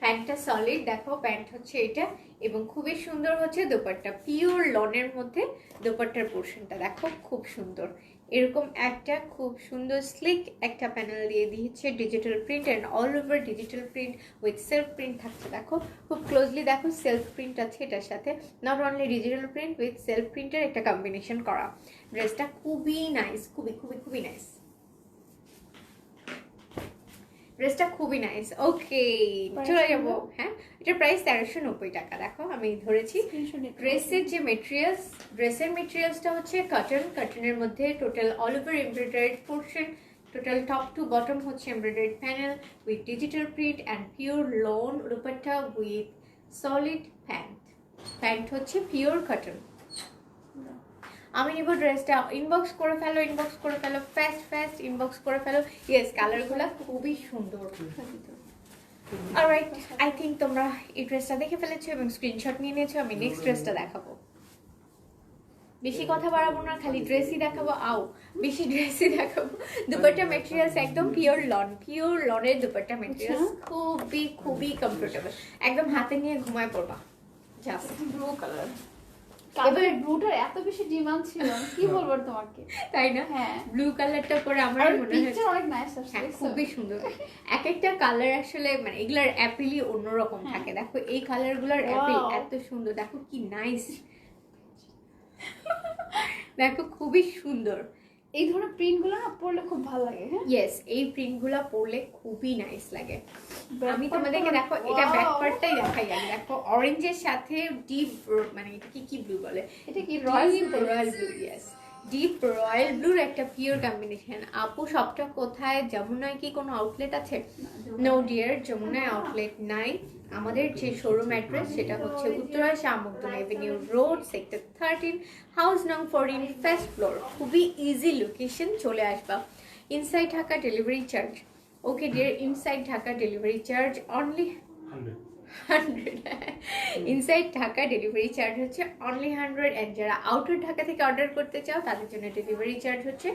প্যান্টটা সলিড, দেখো প্যান্ট হচ্ছে এটা, এবং খুবই সুন্দর হচ্ছে দোপাট্টা, পিওর লনের মধ্যে দোপাট্টার পোর্শনটা দেখো খুব সুন্দর। এরকম একটা খুব সুন্দর স্লিক একটা প্যানেল দিয়ে দিয়েছে, digital print and all over digital print with self print থাকছে। দেখো খুব ক্লোজলি দেখো সেলফ প্রিন্ট আছে এটার সাথে, not only digital print with self প্রিন্টের একটা কম্বিনেশন করা। ড্রেসটা খুবই নাইস, খুবই খুবই খুবই নাইস, ড্রেসটা খুবই নাইস। ওকে, চলে যাবো। হ্যাঁ, এটার প্রাইস 1390 টাকা। দেখো আমি ধরেছি। ড্রেসের যে মেটেরিয়ালস, ড্রেসের মেটেরিয়ালসটা হচ্ছে কটনের মধ্যে total all over embroidered portion, total top to bottom হচ্ছে embroidered panel with digital print and pure lawn dupatta with solid pant হচ্ছে পিওর কটন। আমি নিব ড্রেসটা, ইনবক্স করে ফেলো ফাস্ট ইনবক্স করে ফেলো। ইয়েস, কালারগুলো খুবই সুন্দর। অলরাইট, আই থিঙ্ক তোমরা এই ড্রেসটা দেখে ফেলেছো এবং স্ক্রিনশট নিয়ে নিয়েছো। আমি নেক্সট ড্রেসটা দেখাবো। বেশি কথা বাড়াবো না, খালি ড্রেসই দেখাবো। বেশি ড্রেসই দেখাবো। দুপাট্টা মেটেরিয়ালস একদম পিওর লনের দুপাট্টা মেটেরিয়ালস, খুবই খুবই কমফোর্টেবল, একদম হাতে নিয়ে ঘুমায় পড়বা। জাস্ট ব্লু কালার, এবারে ব্লুটার এত বেশি ডিমান্ড ছিল, কি বলবো তোমাকে, তাই না? হ্যাঁ, ব্লু কালারটা পরে আমার মনে হয় অনেক নাইস আসছে, খুবই সুন্দর। এক একটা কালার আসলে মানে এগুলার অ্যাপিলই অন্যরকম থাকে। দেখো এই কালারগুলোর অ্যাপিল এত সুন্দর, দেখো কি নাইস, দেখো খুবই সুন্দর। এই ধরনের প্রিন্টগুলো না পরলে খুব ভালো লাগে। হ্যাঁ, ইয়েস, এই প্রিন্টগুলো পরলে খুবই নাইস লাগে। আমি তোমাদেরকে দেখো এটা ব্যাক পার্টটাই দেখাই আগে। দেখো অরেঞ্জের সাথে ডিপ, মানে এটা কি ব্লু বলে, এটা কি royal blue, yes deep royal ব্লুর একটা পিওর কম্বিনেশন। আপু সবটা কোথায়? যমুনায় কি কোনো আউটলেট আছে? নো ডিয়ার, যমুনায় আউটলেট নাই। আমাদের যে শোরুম অ্যাড্রেস সেটা হচ্ছে Uttara Shah Makhdum Avenue road, sector 13, house নং 14, ফার্স্ট ফ্লোর। খুবই ইজি লোকেশন, চলে আসবা। Inside Dhaka delivery charge, okay dear, inside Dhaka delivery charge only 100। Inside Dhaka delivery charge হচ্ছে অনলি 100, অ্যান্ড যারা আউটার ঢাকা থেকে অর্ডার করতে চাও তাদের জন্য ডেলিভারি চার্জ হচ্ছে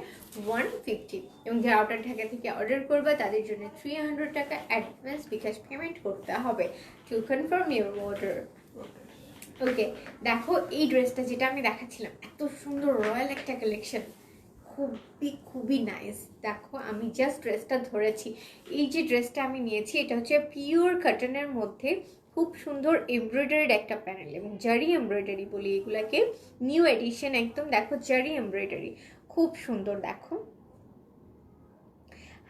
150, এবং যারা আউটার ঢাকা থেকে অর্ডার করবে তাদের জন্য 300 টাকা অ্যাডভান্স বিকাশ পেমেন্ট করতে হবে টু কনফার্ম ইউর অর্ডার। ওকে, দেখো এই ড্রেসটা যেটা আমি দেখাচ্ছিলাম, এত সুন্দর রয়্যাল একটা কালেকশন, খুবই খুবই নাইস। দেখো আমি জাস্ট ড্রেসটা ধরেছি, এই যে ড্রেসটা আমি নিয়েছি এটা হচ্ছে পিওর কটনের মধ্যে খুব সুন্দর এমব্রয়ডারিড একটা প্যানেল, এবং জারি এমব্রয়ডারি বলি এগুলাকে, নিউ এডিশন একদম। দেখো জারি এমব্রয়ডারি খুব সুন্দর, দেখো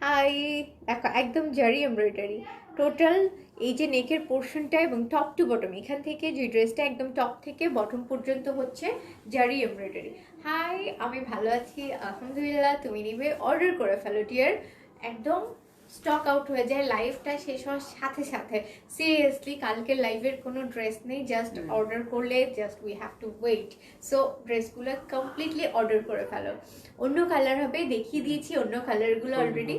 হাই, দেখো একদম জারি এমব্রয়ডারি টোটাল। এই যে নেকের পোর্শনটা এবং টপ টু বটম, এখান থেকে যে ড্রেসটা একদম টপ থেকে বটম পর্যন্ত হচ্ছে জারি এমব্রয়ডারি। হাই, আমি ভালো আছি আলহামদুলিল্লাহ, তুমি নিবে অর্ডার করে ফেলো ডিয়ার, একদম স্টক আউট হয়ে যায় লাইভটা শেষ হওয়ার সাথে সাথে। সিরিয়াসলি কালকের লাইভের কোনো ড্রেস নেই, জাস্ট অর্ডার করলে just we have to wait. So ড্রেসগুলো কমপ্লিটলি অর্ডার করে ফেলো। অন্য কালার হবে, দেখিয়ে দিয়েছি অন্য কালারগুলো অলরেডি।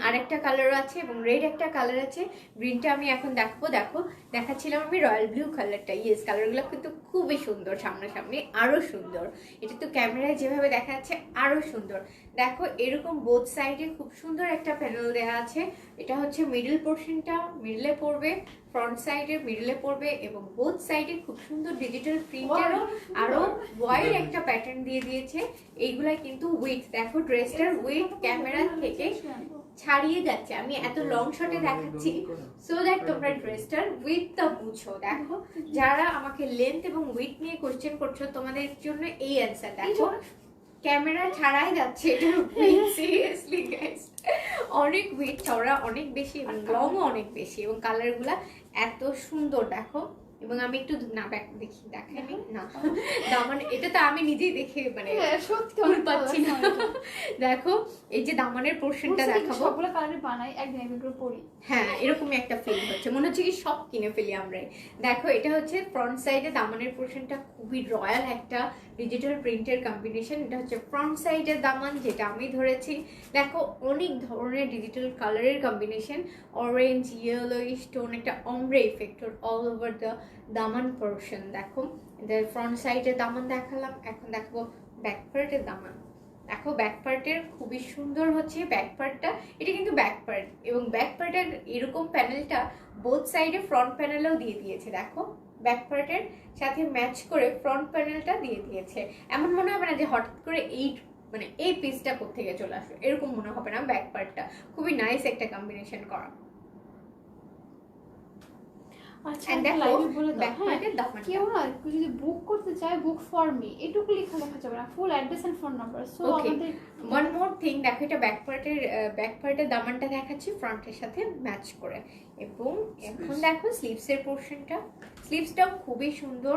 আরেকটা কালারও আছে এবং রেড একটা কালার আছে, গ্রিনটা আমি এখন দেখাবো। দেখো দেখাচ্ছিলাম আমি রয়্যাল ব্লু কালারটা, ইয়েস কালারগুলো কিন্তু খুবই সুন্দর, সামনাসামনি আরও সুন্দর। এটা তো ক্যামেরায় যেভাবে দেখা যাচ্ছে আরও সুন্দর। দেখো এরকম বোথ সাইডে খুব সুন্দর একটা প্যানেল দেওয়া আছে। এটা হচ্ছে মিডল পোর্শনটা, মিডলে পড়বে, ফ্রন্ট সাইডে মিডলে পড়বে, এবং বোথ সাইডে খুব সুন্দর ডিজিটাল প্রিন্টেরও আরও ওয়াইড একটা প্যাটার্ন দিয়ে দিয়েছে। এইগুলা কিন্তু উইথ, দেখো ড্রেসটার উইথ ক্যামেরা থেকে ছাড়িয়ে যাচ্ছে, আমি এত লং শটে দেখাচ্ছি সো দ্যাট তোমরা ড্রেসটার উইথটা বুঝো। দেখো যারা আমাকে লেন্থ এবং উইথ নিয়ে কোশ্চেন করছো তোমাদের জন্য এই অ্যান্সার। দেখো ক্যামেরা ছাড়াই যাচ্ছে, এটা সিরিয়াসলি গাইস, অনেক উইথ চওড়া অনেক বেশি এবং লংও অনেক বেশি, এবং কালারগুলা এত সুন্দর। দেখো এবং আমি একটু না ব্যাক দেখি দেখাই না দামান, এটা তো আমি নিজেই দেখে মানে সত্যি ফুল পাচ্ছি না। দেখো এই যে দামানের পোর্শনটা দেখাবো, সবগুলো কালারে বানাই একদিন একদিন করে পরি। হ্যাঁ এরকমই একটা ফিল হচ্ছে, মনে হচ্ছে কি সব কিনে ফেলি আমরাই। দেখো এটা হচ্ছে ফ্রন্ট সাইডে দামানের পোর্শনটা, খুবই রয়্যাল একটা ডিজিটাল প্রিন্টের কম্বিনেশন। এটা হচ্ছে ফ্রন্ট সাইডের দামান যেটা আমি ধরেছি। দেখো অনেক ধরনের ডিজিটাল কালারের কম্বিনেশন, অরেঞ্জ, ইয়েলোইশ টোন, একটা অমব্রে effect all over the Daman portion. দেখো ফ্রন্ট সাইডের দামান দেখালাম, এখন দেখো ব্যাক পার্টের দামান। দেখো ব্যাক পার্টের খুবই সুন্দর হচ্ছে ব্যাক পার্টটা, এটা কিন্তু ব্যাক পার্ট, এবং ব্যাক পার্টের এরকম প্যানেলটা বোথ সাইডে ফ্রন্ট প্যানেলেও দিয়ে দিয়েছে। দেখো ব্যাক পার্টের সাথে ম্যাচ করে ফ্রন্ট প্যানেলটা দিয়ে দিয়েছে। এমন মনে হবে না যে হঠাৎ করে এই মানে এই পিসটা কোত্থেকে চলে আসবে, এরকম মনে হবে না। ব্যাক পার্টটা খুবই নাইস একটা কম্বিনেশন করা। আচ্ছা And দেখো, লাইভে বলে back দাও, part এর দামানটা। কেউ না যদি বুক করতে চায় বুক ফর মি এটুকু লেখা যাবে না, full address and phone number. So আমাদের ওয়ান মোর থিং, দেখো এটা ব্যাক পার্টের দামানটা দেখাচ্ছি ফ্রন্টের সাথে ম্যাচ করে। এবং এখন দেখো স্লিভসের পোর্শনটা, স্লিভসটাও খুবই সুন্দর,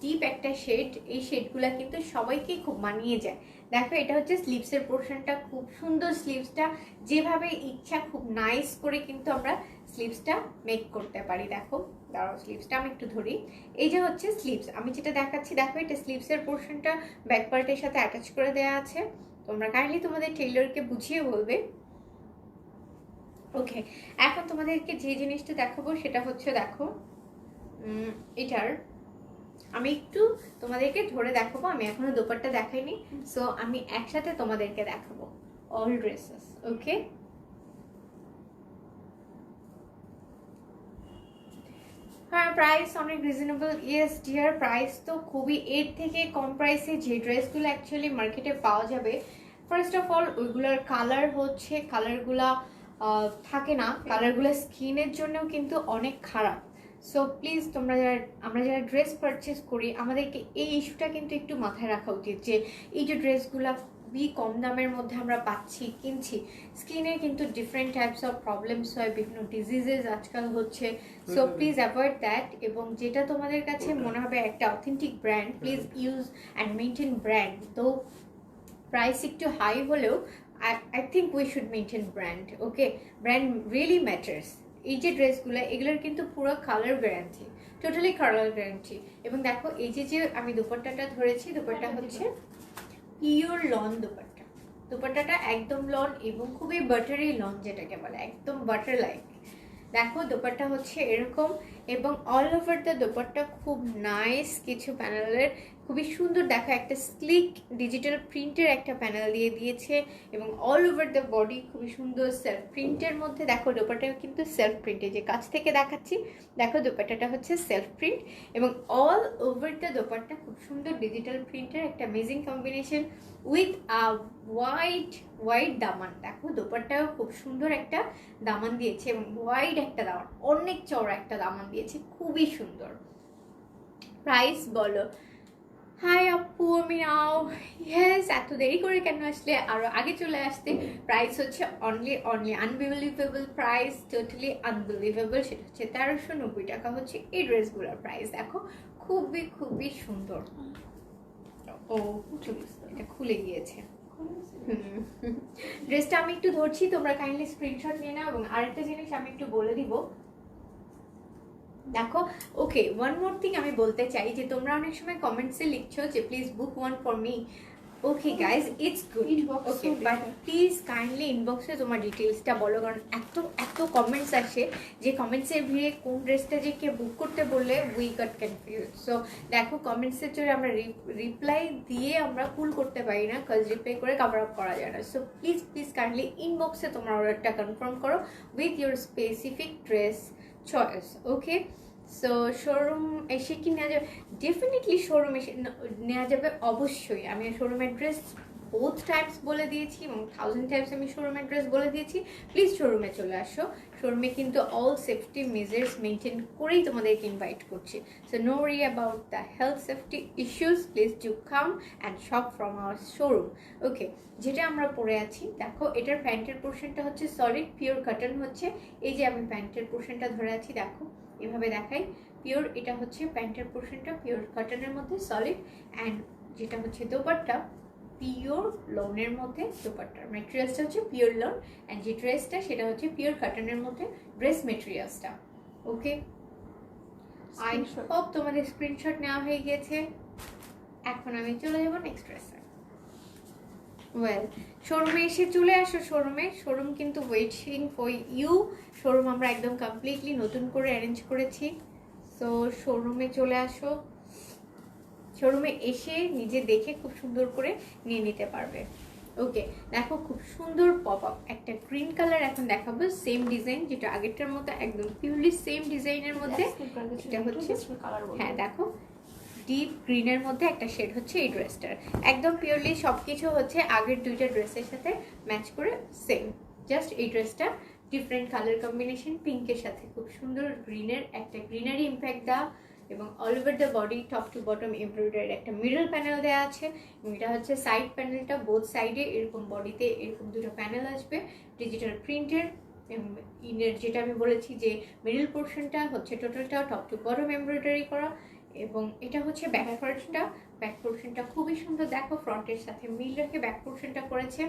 ডিপ একটা শেড। এই শেডগুলা কিন্তু সবাইকে খুব মানিয়ে যায়। দেখো এটা হচ্ছে স্লিভসের পোর্শনটা, খুব সুন্দর স্লিভসটা, যেভাবে ইচ্ছা খুব নাইস করে কিন্তু আমরা স্লিভসটা মেক করতে পারি। দেখো দাঁড়াও স্লিভসটা আমি একটু ধরি, এই যে হচ্ছে স্লিভস আমি যেটা দেখাচ্ছি। দেখো এটা স্লিভসের পোর্শনটা ব্যাক পার্টের সাথে অ্যাটাচ করে দেওয়া আছে। তোমরা কাইন্ডলি তোমাদের টেইলরকে বুঝিয়ে বলবে। ওকে, এখন তোমাদেরকে যে জিনিসটা দেখাবো সেটা হচ্ছে দেখো এটার আমি একটু তোমাদেরকে ধরে দেখাবো, আমি এখনো দোপাট্টা দেখাইনি, সো আমি একসাথে তোমাদেরকে দেখাবো অল ড্রেসেস। ওকে, হ্যাঁ প্রাইস অনেক রিজনেবল। ইয়েস ডিয়ার, প্রাইস তো খুবই, এর থেকে কম প্রাইসে যে ড্রেসগুলো অ্যাকচুয়ালি মার্কেটে পাওয়া যাবে, ফার্স্ট অফ অল ওইগুলোর কালার হচ্ছে, কালারগুলা থাকে না, কালারগুলো স্কিনের জন্যও কিন্তু অনেক খারাপ। সো প্লিজ তোমরা আমরা যারা ড্রেস পারচেস করি আমাদেরকে এই ইস্যুটা কিন্তু একটু মাথায় রাখা উচিত যে এই যে ড্রেসগুলা খুবই কম দামের মধ্যে আমরা পাচ্ছি, কিনছি, স্কিনে কিন্তু ডিফারেন্ট টাইপস অফ প্রবলেমস হয়, বিভিন্ন ডিজিজেস আজকাল হচ্ছে। সো প্লিজ অ্যাভয়েড দ্যাট, এবং যেটা তোমাদের কাছে মনে হবে একটা authentic brand, please use and maintain brand. তো প্রাইস একটু হাই হলেও I think we should maintain brand. Okay, brand really matters. এই যে ড্রেসগুলো এগুলোর কিন্তু পুরো colour guarantee, totally colour guarantee. এবং দেখো এই যে আমি দুপাট্টাটা ধরেছি, দুপাট্টা হচ্ছে পিওর লন দুপাট্টা, দুপাট্টাটা একদম লন এবং খুবই বাটারি লন, যেটাকে বলে একদম বাটার লাইক। দেখো দোপাট্টা হচ্ছে এরকম, এবং অল ওভার দ্য দোপাট্টা খুব নাইস কিছু প্যানেলের, খুবই সুন্দর। দেখো একটা স্লিক ডিজিটাল প্রিন্টের একটা প্যানেল দিয়ে দিয়েছে, এবং অল ওভার দ্য বডি খুবই সুন্দর সেলফ প্রিন্টের মধ্যে। দেখো দোপাট্টা কিন্তু সেলফ প্রিন্টে, যে কাছ থেকে দেখাচ্ছি দেখো দোপাট্টাটা হচ্ছে সেলফ প্রিন্ট, এবং অল ওভার দ্য দোপাট্টা খুব সুন্দর ডিজিটাল প্রিন্টের একটা amazing combination with a white দামান। দেখো দোপাট্টাও খুব সুন্দর একটা দামান দিয়েছে, এবং হোয়াইট একটা দামান, অনেক চওড়া একটা দামান দিয়েছে, খুবই সুন্দর। প্রাইস বলো। হাই আপু, আমি নাও। ইয়েস, এত দেরি করে কেন আসলে, আরো আগে চলে আসতে। প্রাইস হচ্ছে only unbelievable price, totally unbelievable. সেটা হচ্ছে 1390 টাকা হচ্ছে এই ড্রেসগুলোর প্রাইস। দেখো খুবই খুবই সুন্দর। ও এটা খুলে গিয়েছে ড্রেসটা, আমি একটু ধরছি, তোমরা কাইন্ডলি স্ক্রিনশট নিয়ে নাও। এবং আরেকটা জিনিস আমি একটু বলে দিব, দেখো ওকে ওয়ান মোর থিং আমি বলতে চাই যে তোমরা অনেক সময় কমেন্টসে লিখছো যে please book one for me. Okay guys, it's good, okay, but please kindly ইনবক্সে তোমার ডিটেলসটা বলো, কারণ এত কমেন্টস আসে যে কমেন্টসের ভিড়ে কোন ড্রেসটা যে কে বুক করতে বললে উই গট কনফিউজ। সো দেখো কমেন্টসের জন্য আমরা রিপ্লাই দিয়ে আমরা ফুল করতে পারি না, কজ রিপ্লাই করে কভার আপ করা যায় না। সো প্লিজ কাইন্ডলি ইনবক্সে তোমার অর্ডারটা কনফার্ম করো with your specific dress choice. Okay, so showroom এসে কি নেওয়া যাবে? ডেফিনেটলি শোরুম এসে নেওয়া যাবে অবশ্যই। আমি শোরুম অ্যাড্রেস বোথ টাইপস বলে দিয়েছি, এবং 1000 টাইপস আমি শোরুম অ্যাড্রেস বলে দিয়েছি। প্লিজ শোরুমে চলে আসো, শোরুমে কিন্তু অল সেফটি মেজার্স মেনটেন করেই তোমাদেরকে ইনভাইট করছি। So no worry about the health safety issues, please do come and shop from our showroom. Okay, যেটা আমরা পরে আছি দেখো, এটার প্যান্টের পোর্শনটা হচ্ছে সলিড পিওর কটন হচ্ছে। এই যে আমি প্যান্টের পোর্শনটা ধরে আছি, দেখো এভাবে দেখাই, পিওর, এটা হচ্ছে প্যান্টের পোর্শনটা পিওর কটনের মধ্যে সলিড, অ্যান্ড যেটা হচ্ছে দোপাট্টা পিওর লনের মধ্যে দোপাট্টার ম্যাটেরিয়ালসটা হচ্ছে পিওর লন, অ্যান্ড যে ড্রেসটা সেটা হচ্ছে পিওর কটনের মধ্যে ড্রেস মেটেরিয়ালসটা। ওকে, আই হোপ তোমাদের স্ক্রিনশট নেওয়া হয়ে গিয়েছে। এখন আমি চলে যাব নেক্সট ড্রেসে। ওয়েল, শোরুমে এসে চলে আসো শোরুমে, শোরুম কিন্তু ওয়েটিং ফর ইউ। শোরুম আমরা একদম কমপ্লিটলি নতুন করে অ্যারেঞ্জ করেছি, সো শোরুমে চলে আসো। শোরুমে এসে নিজে দেখে খুব সুন্দর করে নিয়ে নিতে পারবে। ওকে, দেখো খুব সুন্দর পপ আপ একটা গ্রিন কালার এখন দেখাবো, সেম ডিজাইন যেটা আগেরটার মতো, একদম পিওরলি সেম ডিজাইনের মধ্যে। এটা হচ্ছে হ্যাঁ দেখো ডিপ গ্রিনের মধ্যে একটা শেড হচ্ছে এই ড্রেসটার, একদম পিওরলি সবকিছু হচ্ছে আগের দুইটা ড্রেসের সাথে ম্যাচ করে সেম, জাস্ট এই ড্রেসটা ডিফারেন্ট কালার কম্বিনেশন, পিঙ্কের সাথে খুব সুন্দর গ্রিনের একটা গ্রিনারি ইম্প্যাক্ট দেওয়া, এবং all over the body top to bottom embroidery একটা মিডল প্যানেল দেওয়া আছে, এবং এটা হচ্ছে সাইড প্যানেলটা, বোথ সাইডে এরকম বডিতে এরকম দুটো প্যানেল আসবে ডিজিটাল প্রিন্টের। ইনের যেটা আমি বলেছি যে মিডল পোর্শনটা হচ্ছে টোটালটা টপ টু বটম এমব্রয়ডারি করা, এবং এটা হচ্ছে ব্যাক পোর্শনটা। ব্যাক পোর্শনটা খুবই সুন্দর, দেখো ফ্রন্টের সাথে মিল রেখে ব্যাক পোর্শনটা করেছে,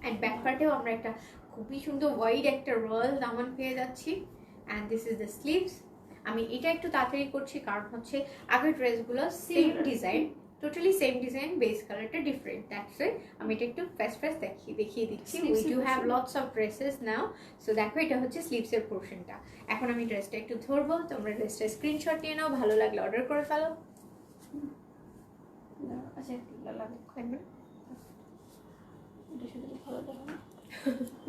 অ্যান্ড ব্যাক পার্টেও আমরা একটা খুবই সুন্দর ওয়াইড একটা রয়্যাল দামান পেয়ে যাচ্ছি, and this is the sleeves. আমি এটা একটু তাড়াতাড়ি করছি কারণ হচ্ছে আগের ড্রেসগুলো same design, totally same design, base কালারটা ডিফারেন্ট, দ্যাটস ওয়াই আমি এটা একটু ফাস্ট দেখিয়ে দিচ্ছি। We do have lots of dresses now, so দেখো এটা হচ্ছে স্লিভসের পোর্শনটা। এখন আমি ড্রেসটা একটু ধরবো, তোমরা ড্রেসটা স্ক্রিনশট নিয়ে নাও, ভালো লাগলে অর্ডার করে ফেলো। আচ্ছা ভালো দেখো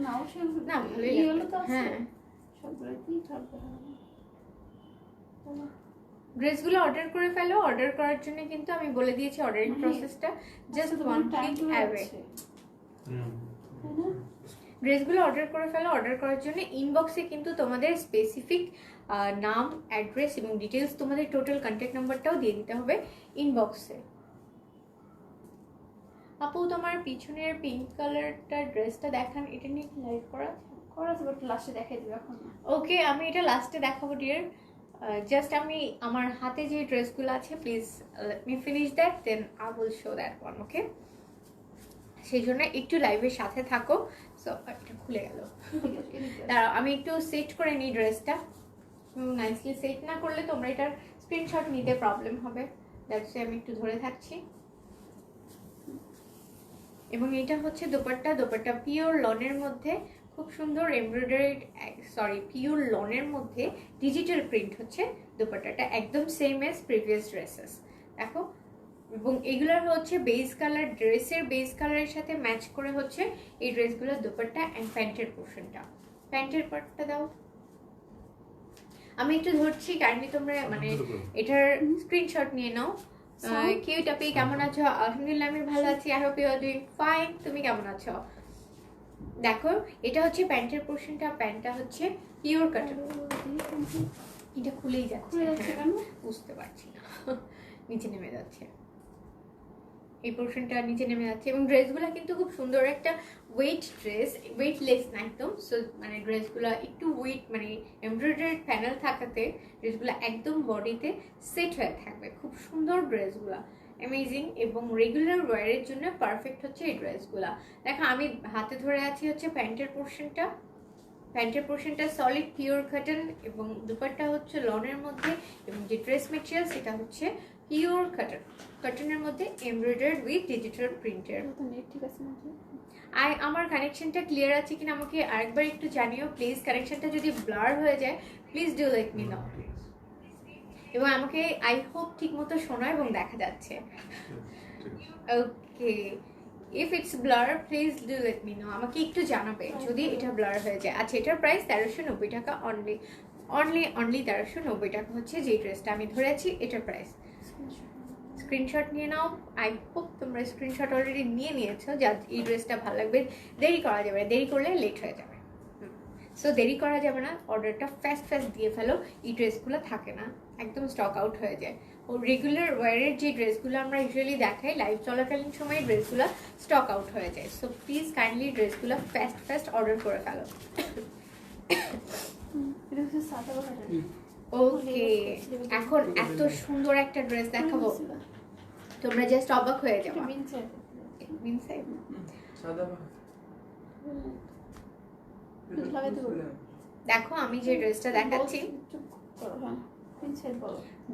না, অবশ্যই না ভালোই হলো তো। হ্যাঁ, সবগুলোতেই খারাপ দেখা ড্রেসগুলো অর্ডার করে ফেলো। অর্ডার করার জন্য কিন্তু আমি বলে দিয়েছি অর্ডারিং প্রসেসটা, জাস্ট ওয়ান ক্লিক অ্যাওয়ে। ড্রেসগুলো অর্ডার করে ফেলো। অর্ডার করার জন্য ইনবক্সে কিন্তু তোমাদের স্পেসিফিক নাম, অ্যাড্রেস এবং ডিটেলস, তোমাদের টোটাল কন্ট্যাক্ট নাম্বারটাও দিয়ে দিতে হবে ইনবক্সে। আপু তোমার পিছনের পিঙ্ক কালারটা ড্রেসটা দেখান, এটা নিয়ে কি লাইভ করা আছে, বাট লাস্টে দেখাই দেবে এখন না। ওকে, আমি এটা লাস্টে দেখাবো ডিয়ার। জাস্ট আমি আমার হাতে যে ড্রেসগুলো আছে, please let me finish that, then I will show that one. Okay, সেই জন্য একটু লাইভের সাথে থাকো। সো এটা খুলে গেল, দাঁড়াও আমি একটু সেট করে নিই ড্রেসটা। নাইসলি সেট না করলে তোমরা এটার স্ক্রিনশট নিতে প্রবলেম হবে, দ্যাটস আমি একটু ধরে থাকছি। এবং এটা হচ্ছে দোপাট্টা পিওর লনের মধ্যে খুব সুন্দর এমব্রয়ডারি, পিওর লনের মধ্যে ডিজিটাল প্রিন্ট হচ্ছে দোপাট্টাটা, একদম সেম এজ প্রিভিয়াস ড্রেসেস দেখো। এবং এগুলোর হচ্ছে বেস কালার, ড্রেসের বেস কালারের সাথে ম্যাচ করে হচ্ছে এই ড্রেসগুলোর দোপাট্টা অ্যান্ড প্যান্টের পোর্শনটা। প্যান্টের পার্টটা দাও, আমি একটু ধরছি, কাইন্ডলি তোমরা মানে এটার স্ক্রিনশট নিয়ে নাও। কিউট আপি কেমন আছো? আলহামদুলিল্লাহ আমি ভালো আছি, I hope you are doing fine. তুমি কেমন আছো? দেখো এটা হচ্ছে প্যান্টের পোর্শনটা, প্যান্টটা হচ্ছে পিওর কটন। এটা খুলেই যাচ্ছে, বুঝতে পারছি না, নিচে নেমে যাচ্ছে, এই পোর্শনটা নিচে নেমে যাচ্ছে। এবং ড্রেসগুলো কিন্তু খুব সুন্দর একটা ওয়েট ড্রেস, ওয়েটলেস না একদম। সো মানে ড্রেসগুলো একটু ওয়েট, মানে এমব্রয়ডারি প্যানেল থাকাতে ড্রেসগুলো একদম বডিতে সেট হয়ে থাকবে, খুব সুন্দর ড্রেসগুলো, অ্যামেজিং। এবং রেগুলার ওয়ারের জন্য পারফেক্ট হচ্ছে এই ড্রেসগুলো। দেখো আমি হাতে ধরে আছি হচ্ছে প্যান্টের পোর্শনটা, প্যান্টের পোর্শনটা সলিড পিওর কটন, এবং দুপাট্টা হচ্ছে লনের মধ্যে, এবং যে ড্রেস মেটেরিয়াল সেটা হচ্ছে পিওর কটন, কটনের মধ্যে এমব্রয়ডার্ড উইথ ডিজিটাল প্রিন্টের। ঠিক আছে, আমার কানেকশনটা ক্লিয়ার আছে কিনা আমাকে আরেকবার একটু জানিও প্লিজ। কানেকশনটা যদি ব্লার হয়ে যায় please do let me no, এবং আমাকে আই হোপ ঠিক মতো শোনা এবং দেখা যাচ্ছে। Okay, if it's blur please do let me know, আমাকে একটু জানাবে যদি এটা ব্লার হয়ে যায়। আচ্ছা, এটার প্রাইস 1390 টাকা অনলি, অনলি 1390 টাকা হচ্ছে যে ড্রেসটা আমি ধরেছি এটার প্রাইস। স্ক্রিনশট নিয়ে নাও, আই হোপ তোমরা স্ক্রিনশট অলরেডি নিয়ে নিয়েছো, যা এই ড্রেসটা ভালো লাগবে। দেরি করা যাবে না, দেরি করলে লেট হয়ে যাবে, সো দেরি করা যাবে না, অর্ডারটা ফাস্ট দিয়ে ফেলো। এই ড্রেসগুলো থাকে না, একদম স্টক আউট হয়ে যায়। ও রেগুলার ওয়ারের যে ড্রেসগুলো আমরা ইউজুয়ালি দেখাই লাইভ চলাকালীন সময় ড্রেসগুলো স্টক আউট হয়ে যায়। সো প্লিজ কাইন্ডলি ড্রেসগুলো ফাস্ট অর্ডার করে ফেলো। ওকে, এখন এত সুন্দর একটা ড্রেস দেখাবো, তোমরা জাস্ট অবাক হয়ে যাবে। দেখো আমি যে ড্রেসটা দেখাচ্ছি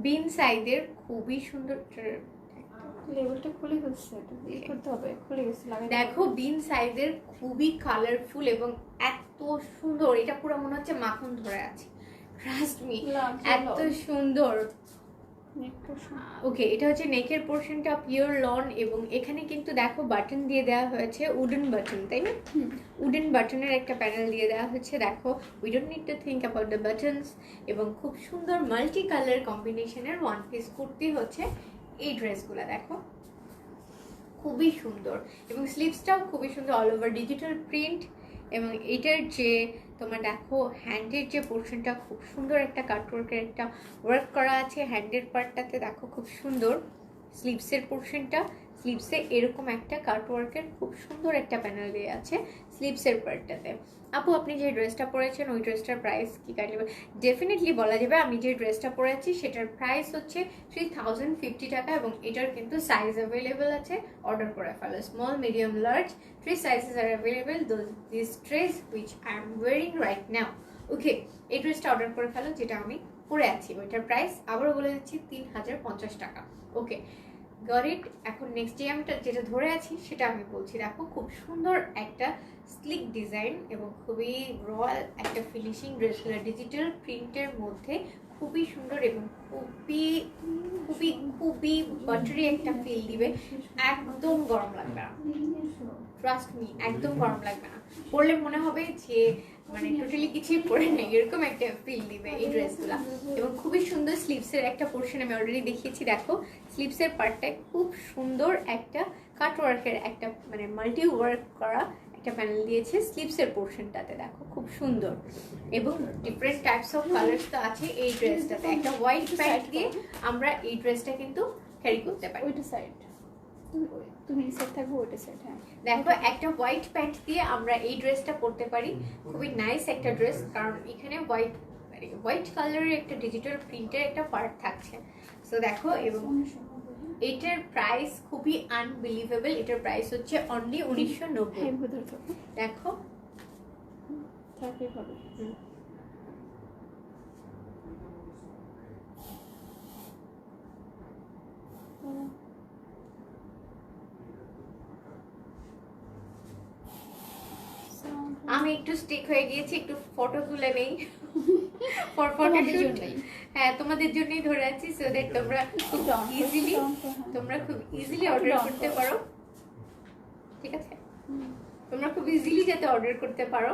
বিন সাইডের, খুবই সুন্দর। লেবেলটা খুলে গেছে, এটা করতে হবে, খুলে গেছে। দেখো বিন সাইডের, খুবই কালারফুল এবং এত সুন্দর, এটা পুরো মনে হচ্ছে মাখন ধরে আছে, ট্রাস্ট মি, এত সুন্দর। ওকে, এটা হচ্ছে নেকের পোর্শনটা পিওর লন, এবং এখানে কিন্তু দেখো বাটন দিয়ে দেওয়া হয়েছে, উডেন বাটন, তাই না? উডেন বাটনের একটা প্যানেল দিয়ে দেওয়া হচ্ছে। দেখো we don't need to think about the buttons, এবং খুব সুন্দর মাল্টি কালার কম্বিনেশনের ওয়ান পিস কুর্তি হচ্ছে এই ড্রেসগুলো। দেখো খুবই সুন্দর, এবং স্লিভসটাও খুবই সুন্দর, অল ওভার ডিজিটাল প্রিন্ট। এবং এটার যে তোমার দেখো হ্যান্ডের যে পোর্শনটা, খুব সুন্দর একটা কাটওয়ার্কের একটা ওয়ার্ক করা আছে হ্যান্ডের পার্টটাতে। দেখো খুব সুন্দর স্লিভসের পোর্শনটা, স্লিভসে এরকম একটা কাটওয়ার্কের খুব সুন্দর একটা প্যানেল দিয়ে আছে স্লিভসের পার্টটাতে। আপু আপনি যে ড্রেসটা পরেছেন ওই ড্রেসটার প্রাইস কি কাটবে? ডেফিনেটলি বলা যাবে, আমি যে ড্রেসটা পরেছি সেটার প্রাইস হচ্ছে 3050 টাকা, এবং এটার কিন্তু সাইজ অ্যাভেলেবেল আছে, অর্ডার করে ফেলো। Small, medium, large, 3 sizes are available. This dress which I am wearing right now. ওকে, এই ড্রেসটা অর্ডার করে ফেলো যেটা আমি পরে আছি, ওইটার প্রাইস আবারও বলে দিচ্ছি 3050 টাকা। ওকে, গট ইট। এখন নেক্সট ডে আমি যেটা ধরে আছি সেটা আমি বলছি। দেখো খুব সুন্দর একটা স্লিক ডিজাইন এবং খুবই রয়্যাল একটা ফিনিশিং ড্রেসগুলো ডিজিটাল প্রিন্টের মধ্যে, খুবই সুন্দর এবং খুবই খুবই খুবই বাটারি একটা ফিল দিবে, একদম গরম লাগবে না, ট্রাস্ট মি, একদম গরম লাগবে না। পরলে মনে হবে যে মানে টোটালি কিছুই পরে নেই, এরকম একটা ফিল দিবে এই ড্রেসগুলো। এবং খুবই সুন্দর স্লিভসের একটা পোর্শন আমি অলরেডি দেখিয়েছি। দেখো স্লিভসের পার্টটায় খুব সুন্দর একটা কাট ওয়ার্কের একটা মানে মাল্টি ওয়ার্ক করা একটা প্যানেল দিয়েছে স্লিভসের পোর্শনটাতে। দেখো খুব সুন্দর, এবং ডিফারেন্ট টাইপস অফ কালার্স তো আছে এই ড্রেসটাতে। একটা হোয়াইট প্যান্ট দিয়ে আমরা এই ড্রেসটা কিন্তু ক্যারি করতে পারি। ওইটা সাইড তুমি সেট থাকবো, ওইটা সেট। হ্যাঁ দেখো একটা হোয়াইট প্যান্ট দিয়ে আমরা এই ড্রেসটা পরতে পারি, খুবই নাইস একটা ড্রেস, কারণ এখানে হোয়াইট কালারের একটা ডিজিটাল প্রিন্টের একটা পার্ট থাকছে। সো দেখো, এবং এটার প্রাইস খুবই আনবিলিভেবল, এটার প্রাইস হচ্ছে অনলি 1990। দেখো আমি একটু স্টিক হয়ে গিয়েছি, একটু ফটো তুলে নেই ফর ফটোশুট। হ্যাঁ তোমাদের জন্যই ধরে আছি, সো দ্যাট তোমরা খুব ইজিলি অর্ডার করতে পারো। ঠিক আছে, তোমরা খুব ইজিলি যাতে অর্ডার করতে পারো।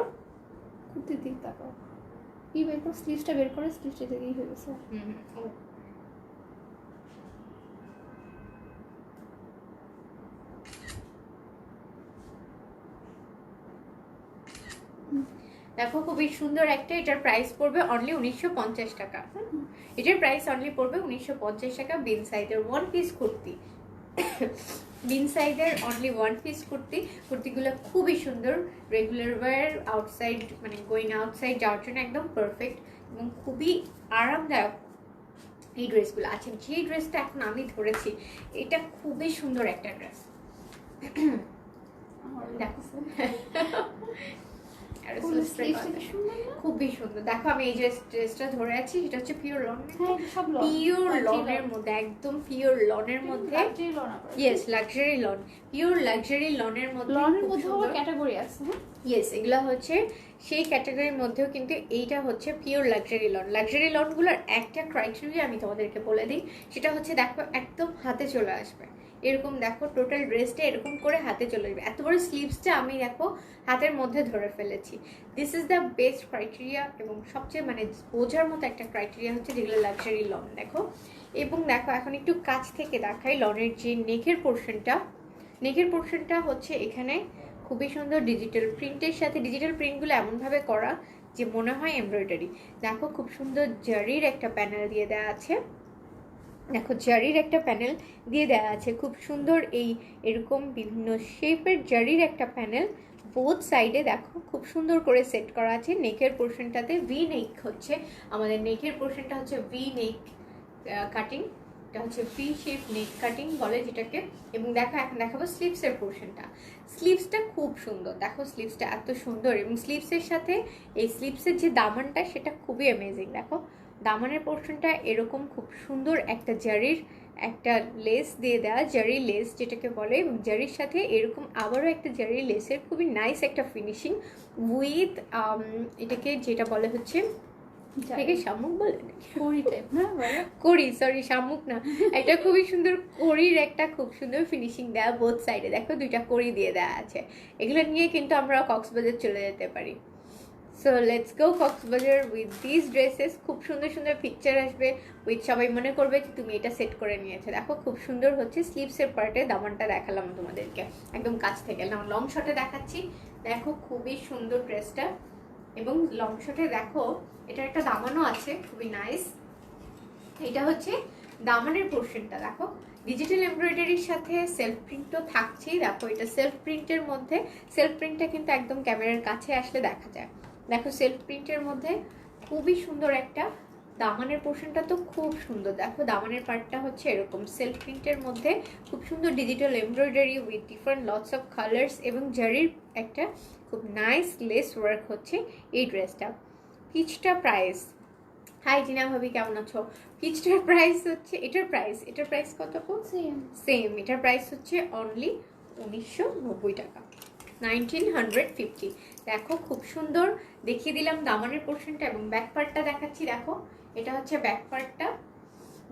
কুর্তি দিক তাকাও, কি বের করো, স্লিভসটা বের করে, স্লিভসটা থেকেই হয়ে গেছে। দেখো খুবই সুন্দর একটা, এটার প্রাইস পড়বে অনলি 1950 টাকা। এটার প্রাইস অনলি পড়বে 1950 টাকা। বিন সাইজের ওয়ান পিস কুর্তি, বিন সাইজের অনলি ওয়ান পিস কুর্তিগুলো খুবই সুন্দর, রেগুলার ওয়্যার, আউটসাইড মানে গোয়িং আউটসাইড যাওয়ার জন্য একদম পারফেক্ট এবং খুবই আরামদায়ক এই ড্রেসগুলো আছে। যে ড্রেসটা এখন আমি ধরেছি এটা খুবই সুন্দর একটা ড্রেস। দেখো খুবই সুন্দর। দেখো আমি এই যে ড্রেসটা ধরে আছি সেটা হচ্ছে পিওর লন, পিওর লনের মধ্যে, একদম পিওর লনের মধ্যে, yes luxury lawn, pure luxury লনের মধ্যে। লনের মধ্যে ক্যাটাগরি আছে, ইয়েস এগুলা হচ্ছে সেই ক্যাটাগরির মধ্যেও, কিন্তু এইটা হচ্ছে পিওর লাক্সারি লন। লাক্সারি লনগুলোর একটা ক্রাইটেরিয়া আমি তোমাদেরকে বলে দিই, সেটা হচ্ছে দেখো একদম হাতে চলে আসবে এরকম। দেখো টোটাল ড্রেসটা এরকম করে হাতে চলে আসবে, এত বড় স্লিভসটা আমি দেখো হাতের মধ্যে ধরে ফেলেছি। This is the best criteria এবং সবচেয়ে মানে বোঝার মতো একটা ক্রাইটেরিয়া হচ্ছে যেগুলো লাক্সারি লন। দেখো, এবং দেখো এখন একটু কাছ থেকে দেখাই লনের যে নেকের পোর্শনটা হচ্ছে এখানে খুবই সুন্দর ডিজিটাল প্রিন্টের সাথে, ডিজিটাল প্রিন্টগুলো এমনভাবে করা যে মনে হয় এমব্রয়ডারি। দেখো খুব সুন্দর জারির একটা প্যানেল দিয়ে দেওয়া আছে, দেখো জারির একটা প্যানেল দিয়ে দেওয়া আছে খুব সুন্দর, এই এরকম বিভিন্ন শেপের জারির একটা প্যানেল বোথ সাইডে দেখো খুব সুন্দর করে সেট করা আছে। নেকের পোর্শনটাতে ভি নেক হচ্ছে, আমাদের নেকের পোর্শনটা হচ্ছে ভি নেক কাটিং, এটা হচ্ছে ভি শেপ নেক কাটিং বলে যেটাকে। এবং দেখো এখন দেখাবো স্লিভসের পোর্শনটা। স্লিভসটা খুব সুন্দর, দেখো স্লিভসটা এত সুন্দর, এবং স্লিভসের সাথে এই স্লিভসের যে দামানটা সেটা খুবই অ্যামেজিং। দেখো দামানের পোর্শনটা এরকম খুব সুন্দর একটা জারির একটা লেস দিয়ে দেওয়া, জারি লেস যেটাকে বলে, এবং জারির সাথে এরকম আবারও একটা জারি লেসের খুবই নাইস একটা ফিনিশিং উইথ এটাকে যেটা বলে হচ্ছে এটাকে শামুক বলে কড়ি টাইপ না, কড়ি, সরি শামুক না, এটা খুবই সুন্দর কড়ির একটা খুব সুন্দর ফিনিশিং দেওয়া বোথ সাইডে। দেখো দুইটা কড়ি দিয়ে দেওয়া আছে। এগুলো নিয়ে কিন্তু আমরা কক্সবাজার চলে যেতে পারি। So let's go Cox's Bazar with this dresses. খুব সুন্দর সুন্দর পিকচার আসবে উইথ, সবাই মনে করবে যে তুমি এটা সেট করে নিয়েছো। দেখো খুব সুন্দর হচ্ছে স্লিভসের পার্টে দামানটা দেখালাম তোমাদেরকে একদম কাছ থেকে, লং শটে দেখাচ্ছি। দেখো খুবই সুন্দর ড্রেসটা, এবং লং শটে দেখো এটা একটা দামানও আছে খুবই নাইস। এটা হচ্ছে দামানের পোর্শনটা, দেখো ডিজিটাল এমব্রয়ডারির সাথে সেলফ প্রিন্টও থাকছেই। দেখো এটা সেলফ প্রিন্টের মধ্যে, সেলফ প্রিন্টটা কিন্তু একদম ক্যামেরার কাছে আসলে দেখা যায়। দেখো সেলফ প্রিন্টের মধ্যে খুবই সুন্দর একটা দামানের পোর্শনটা তো খুব সুন্দর। দেখো দামানের পার্টটা হচ্ছে এরকম সেলফ প্রিন্টের মধ্যে খুব সুন্দর digital embroidery with different lots of colours, এবং জারির একটা খুব নাইস লেস ওয়ার্ক হচ্ছে এই ড্রেসটা। পিচটা প্রাইস, হাই টিনা ভাবি কেমন আছো? পিচটার প্রাইস হচ্ছে, এটার প্রাইস কত? সেম, এটার প্রাইস হচ্ছে অনলি 1990 টাকা, 1950। দেখো খুব সুন্দর দেখিয়ে দিলাম দামানের পোর্শনটা, এবং ব্যাক পার্টটা দেখাচ্ছি। দেখো এটা হচ্ছে ব্যাক পার্টটা,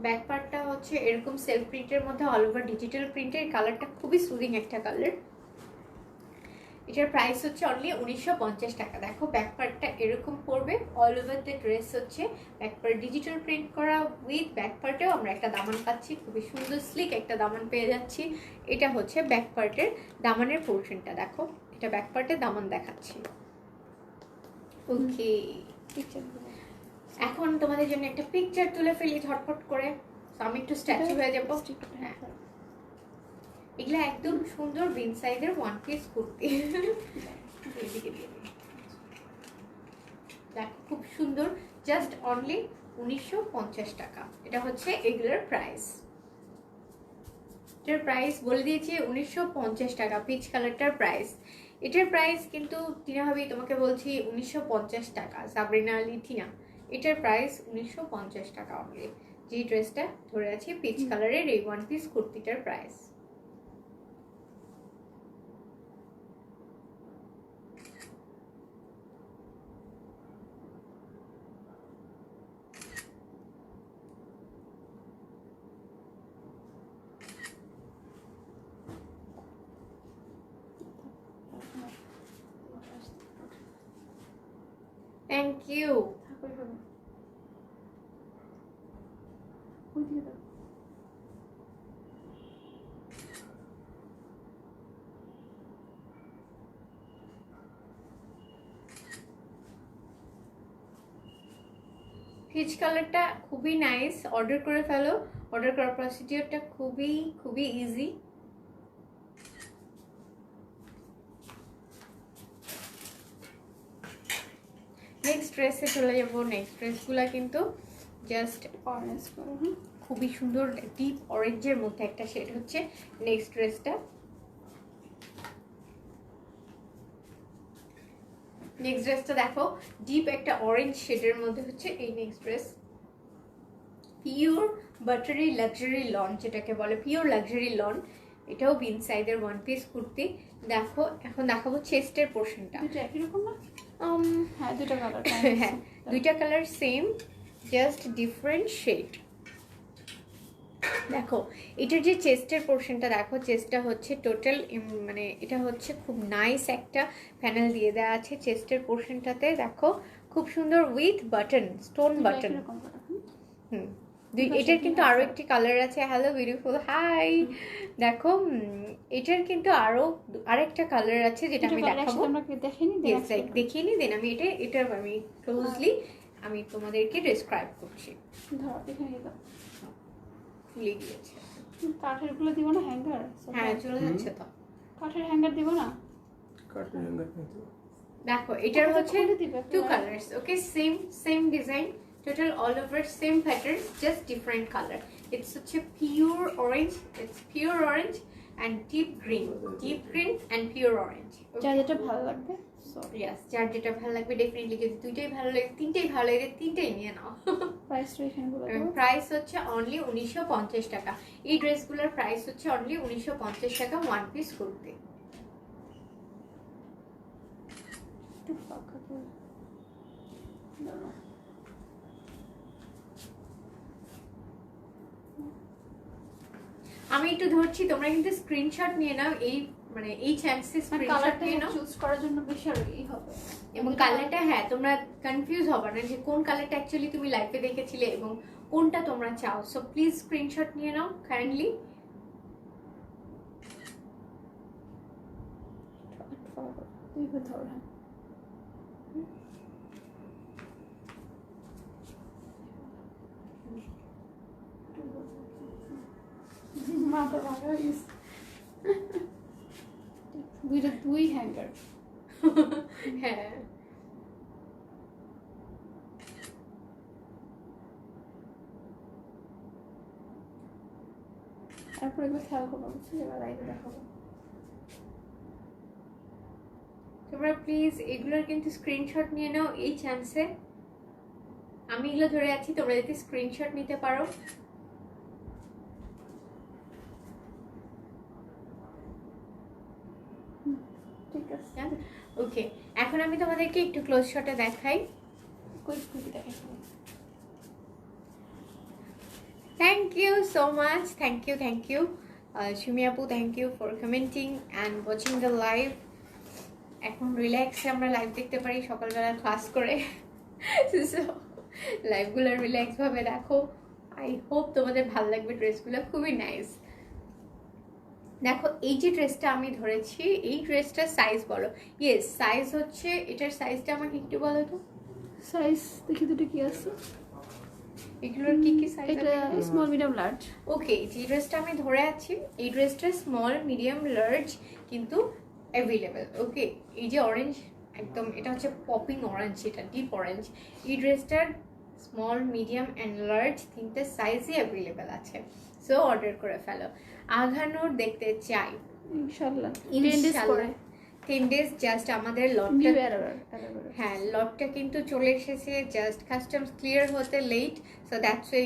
ব্যাক পার্টটা হচ্ছে এরকম সেলফ প্রিন্টের মধ্যে অল ওভার ডিজিটাল প্রিন্টের, কালারটা খুবই সুদিং একটা কালার। এটার প্রাইস হচ্ছে অনলি 1950 টাকা। দেখো ব্যাক পার্টটা এরকম পড়বে, অল ওভার দ্য ড্রেস হচ্ছে ব্যাক পার্ট ডিজিটাল প্রিন্ট করা, উইথ ব্যাক পার্টেও আমরা একটা দামান পাচ্ছি, খুবই সুন্দর স্লিক একটা দামান পেয়ে যাচ্ছি। এটা হচ্ছে ব্যাক পার্টের দামানের পোর্শনটা। দেখো এটা ব্যাক পার্টের দামান দেখাচ্ছি। ওকে, এখন তোমাদের জন্য একটা পিকচার তুলে ফেলি ঝটপট করে, আমি একটু স্ট্যাচু হয়ে যাবো। হ্যাঁ, এগুলা একদম সুন্দর বিন সাইজের ওয়ান পিস কুর্তি, দেখো খুব সুন্দর, জাস্ট অনলি 1950 টাকা। এটা হচ্ছে এগুলোর প্রাইস, এটার প্রাইস বলে দিয়েছি 1950 টাকা। পিচ কালারটার প্রাইস, এটার প্রাইস কিন্তু টিনা ভাবি তোমাকে বলছি 1950 টাকা। সাবরিনা আলী টিনা, এটার প্রাইস 1950 টাকা অনলি। যে ড্রেসটা ধরে আছি পিচ কালারের এই ওয়ান পিস কুর্তিটার প্রাইস। Thank you. পিচ কালারটা খুবই নাইস, অর্ডার করে ফেলো। অর্ডার করার প্রসিডিওরটা খুবই খুবই ইজি। নেক্সট ড্রেসে চলে যাবো। নেক্সট ড্রেসগুলো কিন্তু জাস্ট অরেঞ্জ কালার, খুবই সুন্দর ডিপ অরেঞ্জের মধ্যে একটা শেড হচ্ছে নেক্সট ড্রেসটা। নেক্সট ড্রেসটা দেখো ডিপ একটা অরেঞ্জ শেডের মধ্যে হচ্ছে এই next dress. Pure buttery luxury loan যেটাকে বলে, পিওর লাক্সারি লন। এটাও বিন সাইজের ওয়ান পিস কুর্তি। দেখো এখন দেখাবো চেস্টের পোর্শনটা। এরকম না? হ্যাঁ দুইটা কালার, হ্যাঁ দুইটা colour same, just different shade. দেখো এটার যে চেস্টের পোর্শনটা, দেখো চেস্টটা হচ্ছে টোটাল মানে এটা হচ্ছে খুব নাইস একটা প্যানেল দিয়ে দেওয়া আছে চেস্টের পোর্শনটাতে। দেখো খুব সুন্দর উইথ বাটন, স্টোন বাটন। এটার কিন্তু আরো একটি কালার আছে। Hello beautiful, hi. দেখো এটার কিন্তু আরো আরেকটা কালার আছে যেটা আমি দেখাবো, দেখিয়ে নি দেন আমি এটা আমি ক্লোজলি আমি তোমাদেরকে ডেসক্রাইব করছি। খুলে গিয়েছে, কাঠের গুলো দিব না হ্যাঙ্গার? হ্যাঁ চলে যাচ্ছে তো। কাঠের হ্যাঙ্গার দিব না? দেখো এটার হচ্ছে খুলে দিবে টু একেবারে। Colours, okay, same design, total all over same pattern, just different colour. It's হচ্ছে pure orange, it's pure orange and deep green and pure orange. যার যেটা ভালো লাগবে ইয়াস, যার যেটা ভালো লাগবে ডেফিনেটলি, যদি দুইটাই ভালো লাগে, তিনটেই ভালো লাগে, তিনটেই নিয়ে নাও। প্রাইসটা এখানে বলে দেবো। প্রাইস হচ্ছে অনলি 1950 টাকা। এই ড্রেসগুলোর প্রাইস হচ্ছে অনলি 1950 টাকা, ওয়ান পিস কুর্তি। একটু ফাঁকা করে দাঁড়াও। আমি একটু ধরছি, তোমরা কিন্তু স্ক্রিনশট নিয়ে নাও, এই মানে এই চান্সে স্ক্রিনশট কালারটা নিয়ে নাও। চুজ করার জন্য বেশি আর ই হবে। এবং কালারটা, হ্যাঁ, তোমরা কনফিউজ হবে না যে কোন কালারটা অ্যাকচুয়ালি তুমি লাইভে দেখেছিলে এবং কোনটা তোমরা চাও। সো প্লিজ স্ক্রিনশট নিয়ে নাও কাইন্ডলি। এইভাবে ধরো, হ্যাঁ। মাথা ভাঙা হয়ে গেছে। দুই হ্যাঙ্গার। হ্যাঁ, তারপর এগুলো খেয়াল করবো, বুঝছি, এবার লাইভে দেখাবো। তোমরা প্লিজ এগুলোর কিন্তু স্ক্রিনশট নিয়ে নাও এই চান্সে। আমি এগুলো ধরে আছি, তোমরা যদি স্ক্রিনশট নিতে পারো। ঠিক আছে, ওকে, এখন আমি তোমাদেরকে একটু ক্লোজ শটে দেখাই। কুইক দেখাই। Thank you so much. Thank you. Shumi Apu, thank you for commenting and watching the live. এখন রিল্যাক্সে আমরা লাইভ দেখতে পারি সকালবেলা ক্লাস করে। সো লাইভগুলো রিল্যাক্স ভাবে দেখো। আই হোপ তোমাদের ভালো লাগবে, ড্রেসগুলো খুবই নাইস। দেখো এই যে ড্রেসটা আমি ধরেছি, এই ড্রেসটার সাইজ বলো। ইয়েস, সাইজ হচ্ছে, এটার সাইজটা আমাকে একটু বলো তো। সাইজ দেখি দুটো কি আছে। এগুলোর কি কি সাইজ? এটা স্মল মিডিয়াম লার্জ। ওকে, যে ড্রেসটা আমি ধরে আছি এই ড্রেসটা স্মল মিডিয়াম লার্জ কিন্তু অ্যাভেলেবেল। ওকে, এই যে অরেঞ্জ, একদম এটা হচ্ছে পপিং অরেঞ্জ, এটা ডিপ অরেঞ্জ। এই ড্রেসটার স্মল মিডিয়াম অ্যান্ড লার্জ তিনটে সাইজই অ্যাভেলেবেল আছে। সো অর্ডার করে ফেলো। আঘানুর দেখতে চাই ইনশাআল্লাহ। ইনশাআল্লাহ 10 ডেজ জাস্ট আমাদের লটটা, হ্যাঁ লটটা কিন্তু চলে এসেছে, জাস্ট কাস্টমস ক্লিয়ার হতে লেট। সো দ্যাটস ওয়াই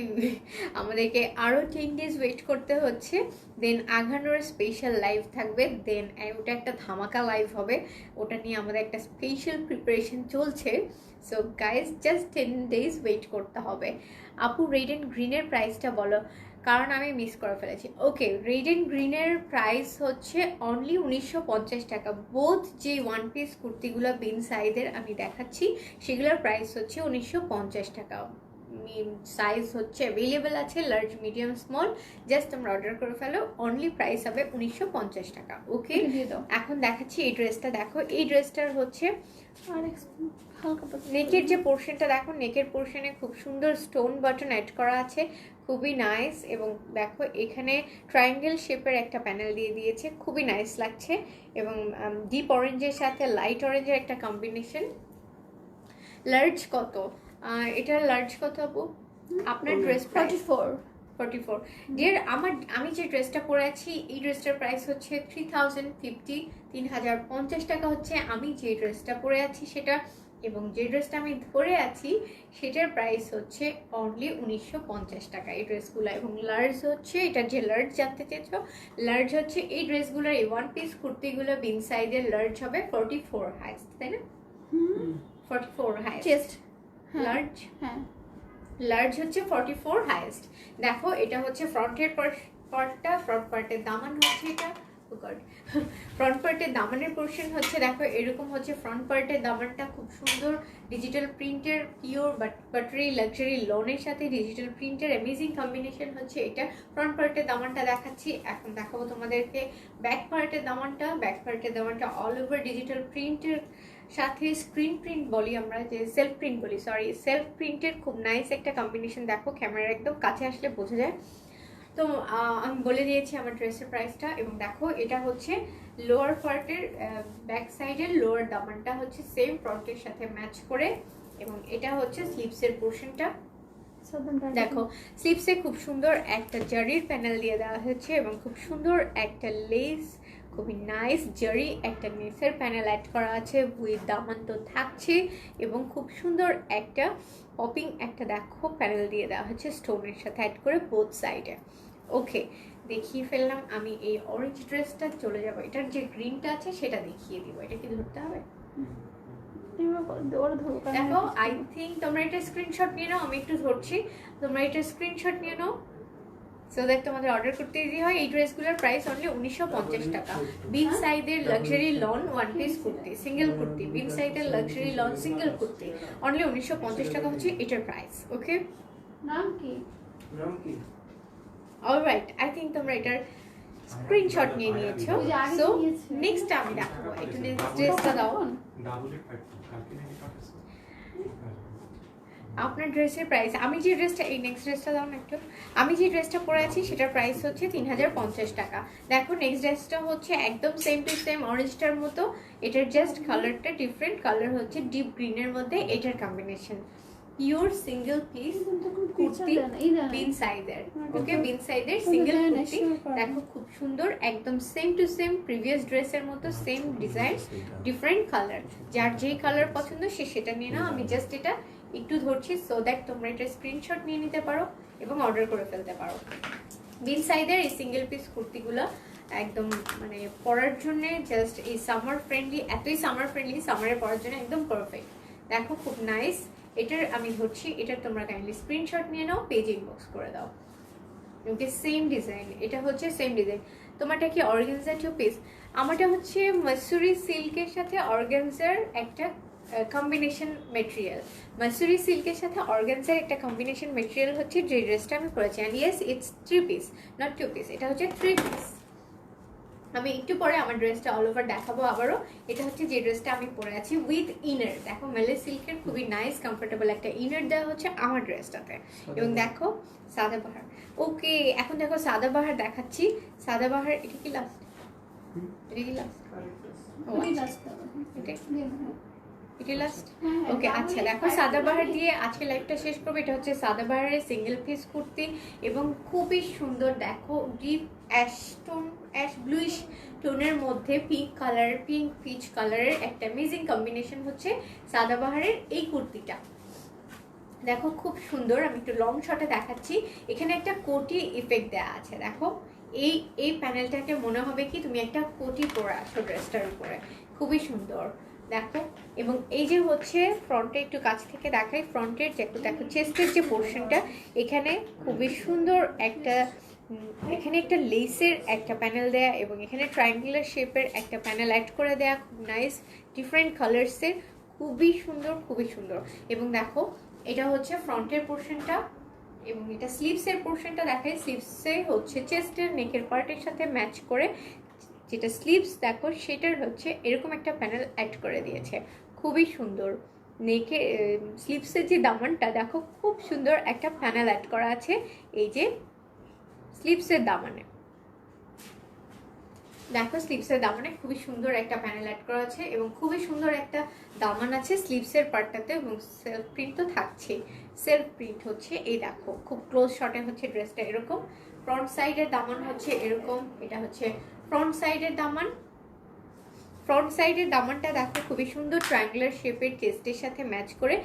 আমাদেরকে আরও 10 ডেজ ওয়েট করতে হচ্ছে। দেন আঘানোর স্পেশাল লাইভ থাকবে, দেন ওটা একটা ধামাকা লাইভ হবে, ওটা নিয়ে আমাদের একটা স্পেশাল প্রিপারেশন চলছে। So guys just 10 days wait করতে হবে। আপু রেড অ্যান্ড গ্রিনের প্রাইসটা বলো, কারণ আমি মিস করে ফেলেছি। ওকে, রেড অ্যান্ড গ্রিনের প্রাইস হচ্ছে অনলি 1950 টাকা। বোথ যে ওয়ান পিস কুর্তিগুলো বিন সাইজের আমি দেখাচ্ছি সেগুলোর প্রাইস হচ্ছে 1950 টাকা। সাইজ হচ্ছে অ্যাভেলেবেল আছে, লার্জ মিডিয়াম স্মল, জাস্ট তোমরা অর্ডার করে ফেলো, অনলি প্রাইস হবে 1950 টাকা। ওকে, এখন দেখাচ্ছি এই ড্রেসটা। দেখো এই ড্রেসটার হচ্ছে নেকের যে পোর্শনটা, দেখো নেকের পোর্শনে খুব সুন্দর স্টোন বাটন অ্যাড করা আছে, খুবই নাইস। এবং দেখো এখানে ট্রায়াঙ্গেল শেপের একটা প্যানেল দিয়ে দিয়েছে, খুবই নাইস লাগছে। এবং ডিপ অরেঞ্জের সাথে লাইট অরেঞ্জের একটা কম্বিনেশন। লার্জ কত? এটার লার্জ কত আপু আপনার ড্রেস? 44। ডিয়ার, আমি যে ড্রেসটা পরে আছি এই ড্রেসটার প্রাইস হচ্ছে 3050, 3050 টাকা হচ্ছে আমি যে ড্রেসটা পরে আছি সেটা। এবং যে ড্রেসটা আমি ধরে আছি সেটার প্রাইস হচ্ছে অনলি 1950 টাকা এই ড্রেসগুলো। এবং লার্জ হচ্ছে, এটার যে লার্জ জানতে চেয়েছো, লার্জ হচ্ছে এই ড্রেসগুলোর, এই ওয়ান পিস কুর্তিগুলো বিন সাইজের লার্জ হবে 44 হাইস্ট, তাই না? 44 হাইস্ট চেস্ট লার্জ, হ্যাঁ লার্জ হচ্ছে 44 হাইস্ট। দেখো এটা হচ্ছে ফ্রন্টের পার্টটা, ফ্রন্ট পার্টের দামান হচ্ছে এটা, ফ্রন্ট পার্টের দামানের পোর্শন হচ্ছে, দেখো এরকম হচ্ছে ফ্রন্ট পার্টের দামানটা, খুব সুন্দর ডিজিটাল প্রিন্টের, পিওর বাটারি লাক্সারি লোনের সাথে ডিজিটাল প্রিন্টের অ্যামেজিং কম্বিনেশন হচ্ছে এটা। ফ্রন্ট পার্টের দামানটা দেখাচ্ছি, এখন দেখাবো তোমাদেরকে ব্যাক পার্টের দামানটা। ব্যাক পার্টের দামানটা অল ওভার ডিজিটাল প্রিন্টের সাথে স্ক্রিন প্রিন্ট বলি আমরা, যে সেলফ প্রিন্ট বলি, সরি সেলফ প্রিন্টের খুব নাইস একটা কম্বিনেশন। দেখো ক্যামেরা একদম কাছে আসলে বোঝা যায়। তো আমি বলে দিয়েছি আমার ড্রেসের প্রাইসটা, এবং দেখো এটা হচ্ছে লোয়ার পার্টের ব্যাক সাইডের লোয়ার দামানটা হচ্ছে সেম ফ্রন্টের সাথে ম্যাচ করে, এবং এটা হচ্ছে স্লিভসের পোর্শনটা। দেখো স্লিভসে খুব সুন্দর একটা জারির প্যানেল দিয়ে দেওয়া হয়েছে এবং খুব সুন্দর একটা লেস, খুবই নাইস জারি একটা নেসের প্যানেল অ্যাড করা আছে, উইথ দামান তো থাকছে, এবং খুব সুন্দর একটা পপিং একটা দেখো প্যানেল দিয়ে দেওয়া হচ্ছে স্টোনের সাথে অ্যাড করে বোথ সাইডে। ওকে, দেখিয়ে ফেললাম আমি এই অরেঞ্জ ড্রেসটা। চলে যাবো এটার যে গ্রিনটা আছে সেটা দেখিয়ে দিব। এটা কি ধরতে হবে? দেখো আই থিঙ্ক তোমরা এটা স্ক্রিনশট নিয়ে নাও, আমি একটু ধরছি, তোমরা এটা স্ক্রিনশট নিয়ে নাও সো দ্যাট তোমাদের অর্ডার করতে ইজি হয়। এই ড্রেসগুলোর প্রাইস অনলি 1950 টাকা। বিগ সাইজের luxury lawn one piece kurti, single kurti, big সাইজের luxury lawn single kurti only 1950 টাকা হচ্ছে এটার প্রাইস। ওকে, নাম কি? অলরাইট, আই থিঙ্ক তোমরা এটার স্ক্রিনশট নিয়ে নিয়েছো। সো নেক্সট আমি দেখাবো, একটু নেক্সট ড্রেসটা দাও। আপনার ড্রেসের প্রাইস, আমি যে ড্রেসটা, এই নেক্সট ড্রেসটা দাও না একটু। আমি যে ড্রেসটা পরে আছি সেটার প্রাইস হচ্ছে 3050 টাকা। দেখো নেক্সট ড্রেসটা হচ্ছে একদম সেম টু সেম অরেঞ্জটার মতো, এটার জাস্ট কালারটা ডিফারেন্ট, কালার হচ্ছে ডিপ গ্রিনের মধ্যে এটার combination. Pure single piece kurti, big সাইজের। ওকে, বিন সাইজের সিঙ্গেল কুর্তি, দেখো খুব সুন্দর, একদম সেম টু সেম প্রিভিয়াস ড্রেসের মতো সেম ডিজাইন, ডিফারেন্ট কালার। যার যেই কালার পছন্দ সে সেটা নিয়ে নাও, আমি জাস্ট এটা একটু ধরছি সো দ্যাট তোমরা এটা স্ক্রিনশট নিয়ে নিতে পারো এবং অর্ডার করে ফেলতে পারো। বিন সাইজের এই সিঙ্গেল পিস কুর্তিগুলো একদম মানে পরার জন্য জাস্ট এই সামার ফ্রেন্ডলি, এতই সামার ফ্রেন্ডলি, সামারে পরার জন্য একদম পারফেক্ট। দেখো খুব নাইস, এটার আমি ধরছি, এটার তোমরা কাইন্ডলি স্ক্রিনশট নিয়ে নাও, পেজ ইনবক্স করে দাও। ওকে, সেম ডিজাইন, এটা হচ্ছে সেম ডিজাইন। তোমারটা কি অর্গানজা টু পিস? আমারটা হচ্ছে মাসুরি সিল্কের সাথে অর্গানজার একটা কম্বিনেশন মেটেরিয়াল। মাসুরি সিল্কের সাথে অর্গানজার একটা কম্বিনেশন মেটেরিয়াল হচ্ছে যে ড্রেসটা আমি পরেছি। And yes, it's 3 piece, not 2 piece, এটা হচ্ছে 3 পিস। আমি একটু পরে আমার ড্রেসটা অল ওভার দেখাবো আবারও। এটা হচ্ছে যে ড্রেসটা আমি পরে আছি উইথ ইনার। দেখো মেলে সিল্কের খুবই নাইস কমফোর্টেবল একটা ইনার দেওয়া হচ্ছে আমার ড্রেসটাতে। এবং দেখো সাদাবাহার। ওকে, এখন দেখো সাদাবাহার দেখাচ্ছি। সাদাবাহার, এটা কি লাস্ট? এটা কি লাস্ট? এটা লাস্ট। ওকে, আচ্ছা দেখো সাদাবাহার দিয়ে আজকে লাইভটা শেষ করবো। এটা হচ্ছে সাদাবাহারের সিঙ্গেল পিস কুর্তি এবং খুবই সুন্দর। দেখো deep ash tone, ash bluish টোনের মধ্যে পিঙ্ক কালারের, পিঙ্ক পিচ কালারের একটা অ্যামেজিং কম্বিনেশন হচ্ছে সাদাবাহারের এই কুর্তিটা। দেখো খুব সুন্দর, আমি একটু লং শটে দেখাচ্ছি। এখানে একটা কোটি ইফেক্ট দেওয়া আছে। দেখো এই প্যানেলটাকে মনে হবে কি তুমি একটা কোটি পরে আছো ড্রেসটার উপরে, খুবই সুন্দর। দেখো, এবং এই যে হচ্ছে ফ্রন্টে একটু কাছ থেকে দেখাই, ফ্রন্টের দেখো চেস্টের যে পোর্শনটা, এখানে খুবই সুন্দর একটা, এখানে একটা লেসের একটা প্যানেল দেয়া এবং এখানে ট্রায়াঙ্গুলার শেপের একটা প্যানেল অ্যাড করে দেয়া, খুব নাইস ডিফারেন্ট কালার্সের, খুবই সুন্দর খুবই সুন্দর। এবং দেখো এটা হচ্ছে ফ্রন্টের পোর্শনটা এবং এটা স্লিভসের পোর্শনটা দেখায়। স্লিভসে হচ্ছে চেস্টের নেকের পার্টের সাথে ম্যাচ করে যেটা স্লিভস দেখো সেটার হচ্ছে এরকম একটা প্যানেল অ্যাড করে দিয়েছে, খুবই সুন্দর। নেকে স্লিভসের যে দামানটা দেখো খুব সুন্দর একটা প্যানেল অ্যাড করা আছে এই যে স্লিভসের দামানে। দেখো স্লিভসের দামানে খুবই সুন্দর একটা প্যানেল অ্যাড করা আছে এবং খুবই সুন্দর একটা দামান আছে স্লিভসের পার্টটাতে এবং সেলফ প্রিন্ট তো থাকছেই। সেলফ প্রিন্ট হচ্ছে এই দেখো খুব ক্লোজ শটে হচ্ছে ড্রেসটা এরকম। ফ্রন্ট সাইডের দামান হচ্ছে এরকম, এটা হচ্ছে ফ্রন্ট সাইডের দামান। ফ্রন্ট সাইডের দামানটা দেখো খুবই সুন্দর ট্রায়াঙ্গুলার শেপের চেস্টের সাথে ম্যাচ করে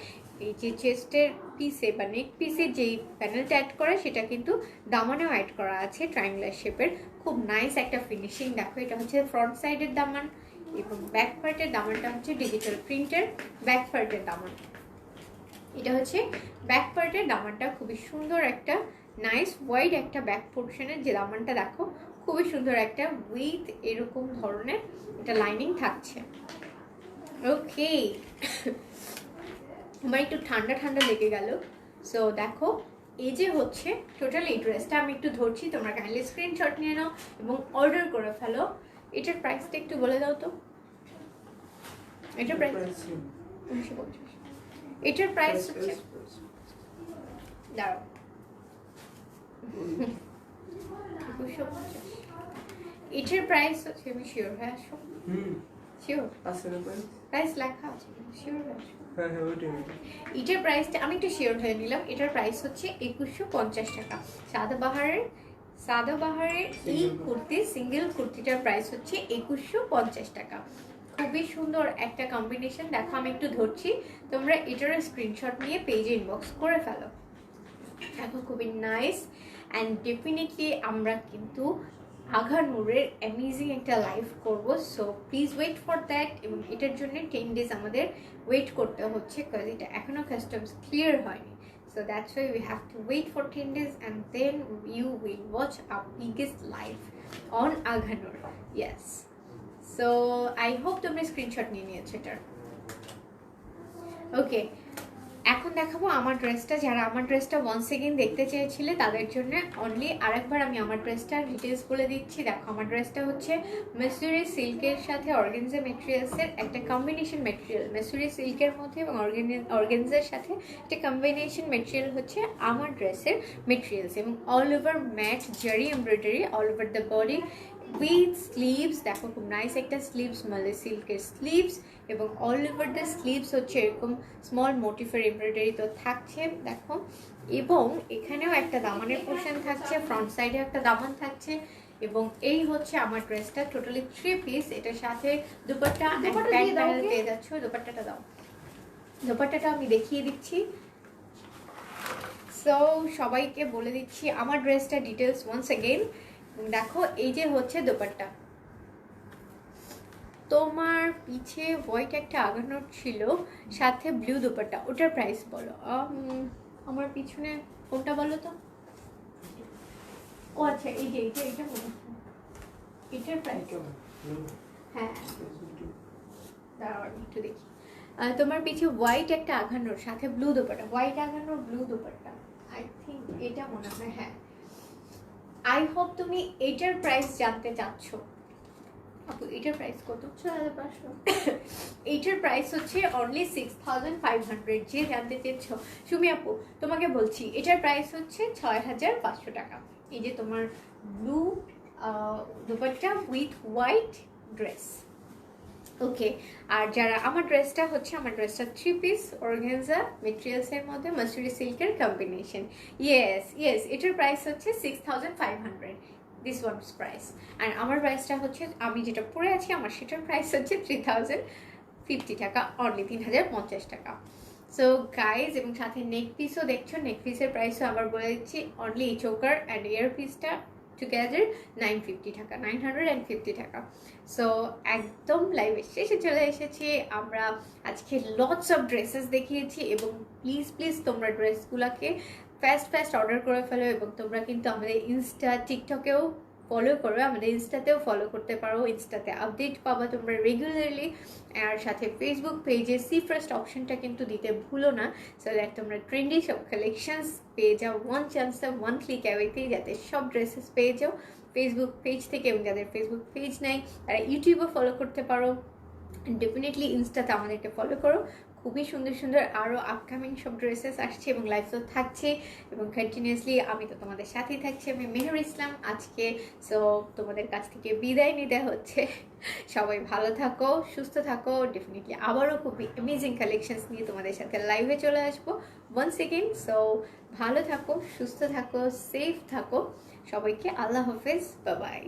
এই যে চেস্টের পিসে বা নেক পিসে যেই প্যানেলটা অ্যাড করা সেটা কিন্তু দামানেও অ্যাড করা আছে ট্রায়াঙ্গুলার শেপের, খুব নাইস একটা ফিনিশিং। দেখো এটা হচ্ছে ফ্রন্ট সাইডের দামান এবং ব্যাক পার্টের দামানটা হচ্ছে ডিজিটাল প্রিন্টের ব্যাক পার্টের দামান। এটা হচ্ছে ব্যাক পার্টের দামানটা, খুবই সুন্দর একটা নাইস ওয়াইড একটা ব্যাক পোর্শনের যে দামানটা দেখো খুবই সুন্দর একটা উইথ এরকম ধরনের একটা লাইনিং থাকছে। ওকে, আমার একটু ঠান্ডা ঠান্ডা লেগে গেল। সো দেখো এই যে হচ্ছে টোটাল এই ড্রেসটা আমি একটু ধরছি, তোমরা কাইন্ডলি স্ক্রিনশট নিয়ে নাও এবং অর্ডার করে ফেলো। এটার প্রাইসটা একটু বলে দাও তো। এটার প্রাইস 1950। এটার প্রাইস হচ্ছে দাঁড়াও 2150। এটার প্রাইস হচ্ছে, আমি শিওর হয়ে আসো, শিওর প্রাইস লেখা আছে, শিওর হয়ে আসো। এটার প্রাইসটা আমি একটু শিওর হয়ে নিলাম, এটার প্রাইস হচ্ছে 2150 টাকা। সাদাবাহারের এই কুর্তি, সিঙ্গেল কুর্তিটার প্রাইস হচ্ছে 2150 টাকা। খুবই সুন্দর একটা কম্বিনেশন। দেখো আমি একটু ধরছি, তোমরা এটার স্ক্রিনশট নিয়ে পেজে ইনবক্স করে ফেলো। দেখো খুবই নাইস অ্যান্ড ডেফিনেটলি আমরা কিন্তু আঘানুরের অ্যামেজিং একটা লাইভ করব, so please wait for that. এবং এটার জন্য 10 ডেজ আমাদের ওয়েট করতে হচ্ছে, বিকজ এটা এখনও কাস্টমস ক্লিয়ার হয়নি। So that's why we have to wait for 10 days and then you will watch our biggest live on Aghanur. Yes. So I hope তোমরা স্ক্রিনশট নিয়ে নিয়েছো এটার। ওকে, এখন দেখাবো আমার ড্রেসটা। যারা আমার ড্রেসটা ওয়ান্স এগেইন দেখতে চেয়েছিলে তাদের জন্য অনলি আরেকবার আমি আমার ড্রেসটার ডিটেলস বলে দিচ্ছি। দেখো আমার ড্রেসটা হচ্ছে মেসুরি সিল্কের সাথে অর্গানজা মেটেরিয়ালসের একটা কম্বিনেশন মেটেরিয়াল। মেসুরি সিল্কের মধ্যে এবং অর্গানজার সাথে একটা কম্বিনেশন মেটেরিয়াল হচ্ছে আমার ড্রেসের মেটেরিয়ালস, এবং অল ওভার ম্যাট জারি embroidery all over the body with sleeves. দেখো খুব নাইস একটা স্লিভস, মালে সিল্কের স্লিভস, এবং অল ওভার দ্য স্লিভস হচ্ছে এরকম স্মল মোটিফের এমব্রয়ডারি তো থাকছে দেখো। এবং এখানেও একটা দামানের পোর্শন থাকছে, ফ্রন্ট সাইডে একটা দামান থাকছে। এবং এই হচ্ছে আমার ড্রেসটা টোটালি 3 পিস। এটার সাথে দুপাট্টা এন্ড প্যান্ট প্যানেল পেয়ে যাচ্ছ। দুপাট্টাটা দাও, দুপাট্টাটা আমি দেখিয়ে দিচ্ছি। সো সবাইকে বলে দিচ্ছি আমার ড্রেসটা ডিটেলস ওয়ান্স এগেইন। দেখো এই যে হচ্ছে দুপাট্টা, তোমার পিছে হোয়াইট একটা আগানোর ছিল, সাথে ব্লু দুপাট্টা। ওটার প্রাইস বলো। আমার পিছনে কোনটা বলো তো? ও আচ্ছা, এই যে এইটা মনে হয় এটার প্রাইস। হ্যাঁ দাঁড়াও আমি একটু দেখি। তোমার পিছে হোয়াইট একটা আগানোর সাথে ব্লু দুপাট্টা, হোয়াইট আগানোর ব্লু দুপাট্টা, আই থিঙ্ক এটা মনে হয়। হ্যাঁ, আই হোপ তুমি এটার প্রাইস জানতে চাচ্ছ। আপু এটার প্রাইস কত? 6500। এইটার প্রাইস হচ্ছে অনলি 6500। যে জানতে চেয়েছ সুমি আপু, তোমাকে বলছি এটার প্রাইস হচ্ছে 6500 টাকা। এই যে তোমার blue dupatta with white dress. Okay, আর যারা আমার ড্রেসটা 3 পিস অর্গানজা মেটেরিয়ালসের মধ্যে মাসুরি সিল্কের কম্বিনেশন। ইয়েস এটার প্রাইস হচ্ছে 6500, দিস ওয়ানস প্রাইস। আর আমার প্রাইসটা হচ্ছে, আমি যেটা পরে আছি আমার সেটার প্রাইস হচ্ছে 3050 টাকা, অনলি 3050 টাকা। সো গাইজ, এবং সাথে নেক পিসও দেখছো, নেক পিসের প্রাইসও আবার বলে দিচ্ছি, অনলি এই চোকার অ্যান্ড ইয়ার পিসটা টুগেদার 950 টাকা, 950 টাকা। সো একদম লাইভে শেষে চলে এসেছি আমরা। আজকে লটস অফ ড্রেসেস দেখিয়েছি, এবং প্লিজ তোমরা ড্রেসগুলোকে ফাস্ট অর্ডার করে ফেলো। এবং তোমরা কিন্তু আমাদের ইনস্টা টিকটকেও ফলো করো, আমাদের ইনস্টাতেও ফলো করতে পারো। ইনস্টাতে আপডেট পাবা তোমরা রেগুলারলি। আর সাথে ফেসবুক পেজে সি ফার্স্ট অপশনটা কিন্তু দিতে ভুলো না, সো দ্যাট তোমরা ট্রেন্ডি সব কালেকশনস পেয়ে যাও ওয়ান চান্সে, ওয়ান ক্লিক অ্যাওয়েতেই, যাতে সব ড্রেসেস পেয়ে যাও ফেসবুক পেজ থেকে। এবং যাদের ফেসবুক পেজ নাই তারা ইউটিউবও ফলো করতে পারো। ডেফিনেটলি ইনস্টাতে আমাদেরকে ফলো করো। খুবই সুন্দর আরও আপকামিং সব ড্রেসেস আসছে এবং লাইভ তো থাকছে, এবং কন্টিনিউয়াসলি আমি তো তোমাদের সাথেই থাকছি। আমি মেহর ইসলাম আজকে। সো তোমাদের কাছ থেকে বিদায় নিতে হচ্ছে। সবাই ভালো থাকো, সুস্থ থাকো। ডেফিনেটলি আবারও খুবই অ্যামেজিং কালেকশনস নিয়ে তোমাদের সাথে লাইভে চলে আসবো ওয়ান্স এগেইন। সো ভালো থাকো, সুস্থ থাকো, সেফ থাকো। সবাইকে আল্লাহ হাফেজ, বাই বাই।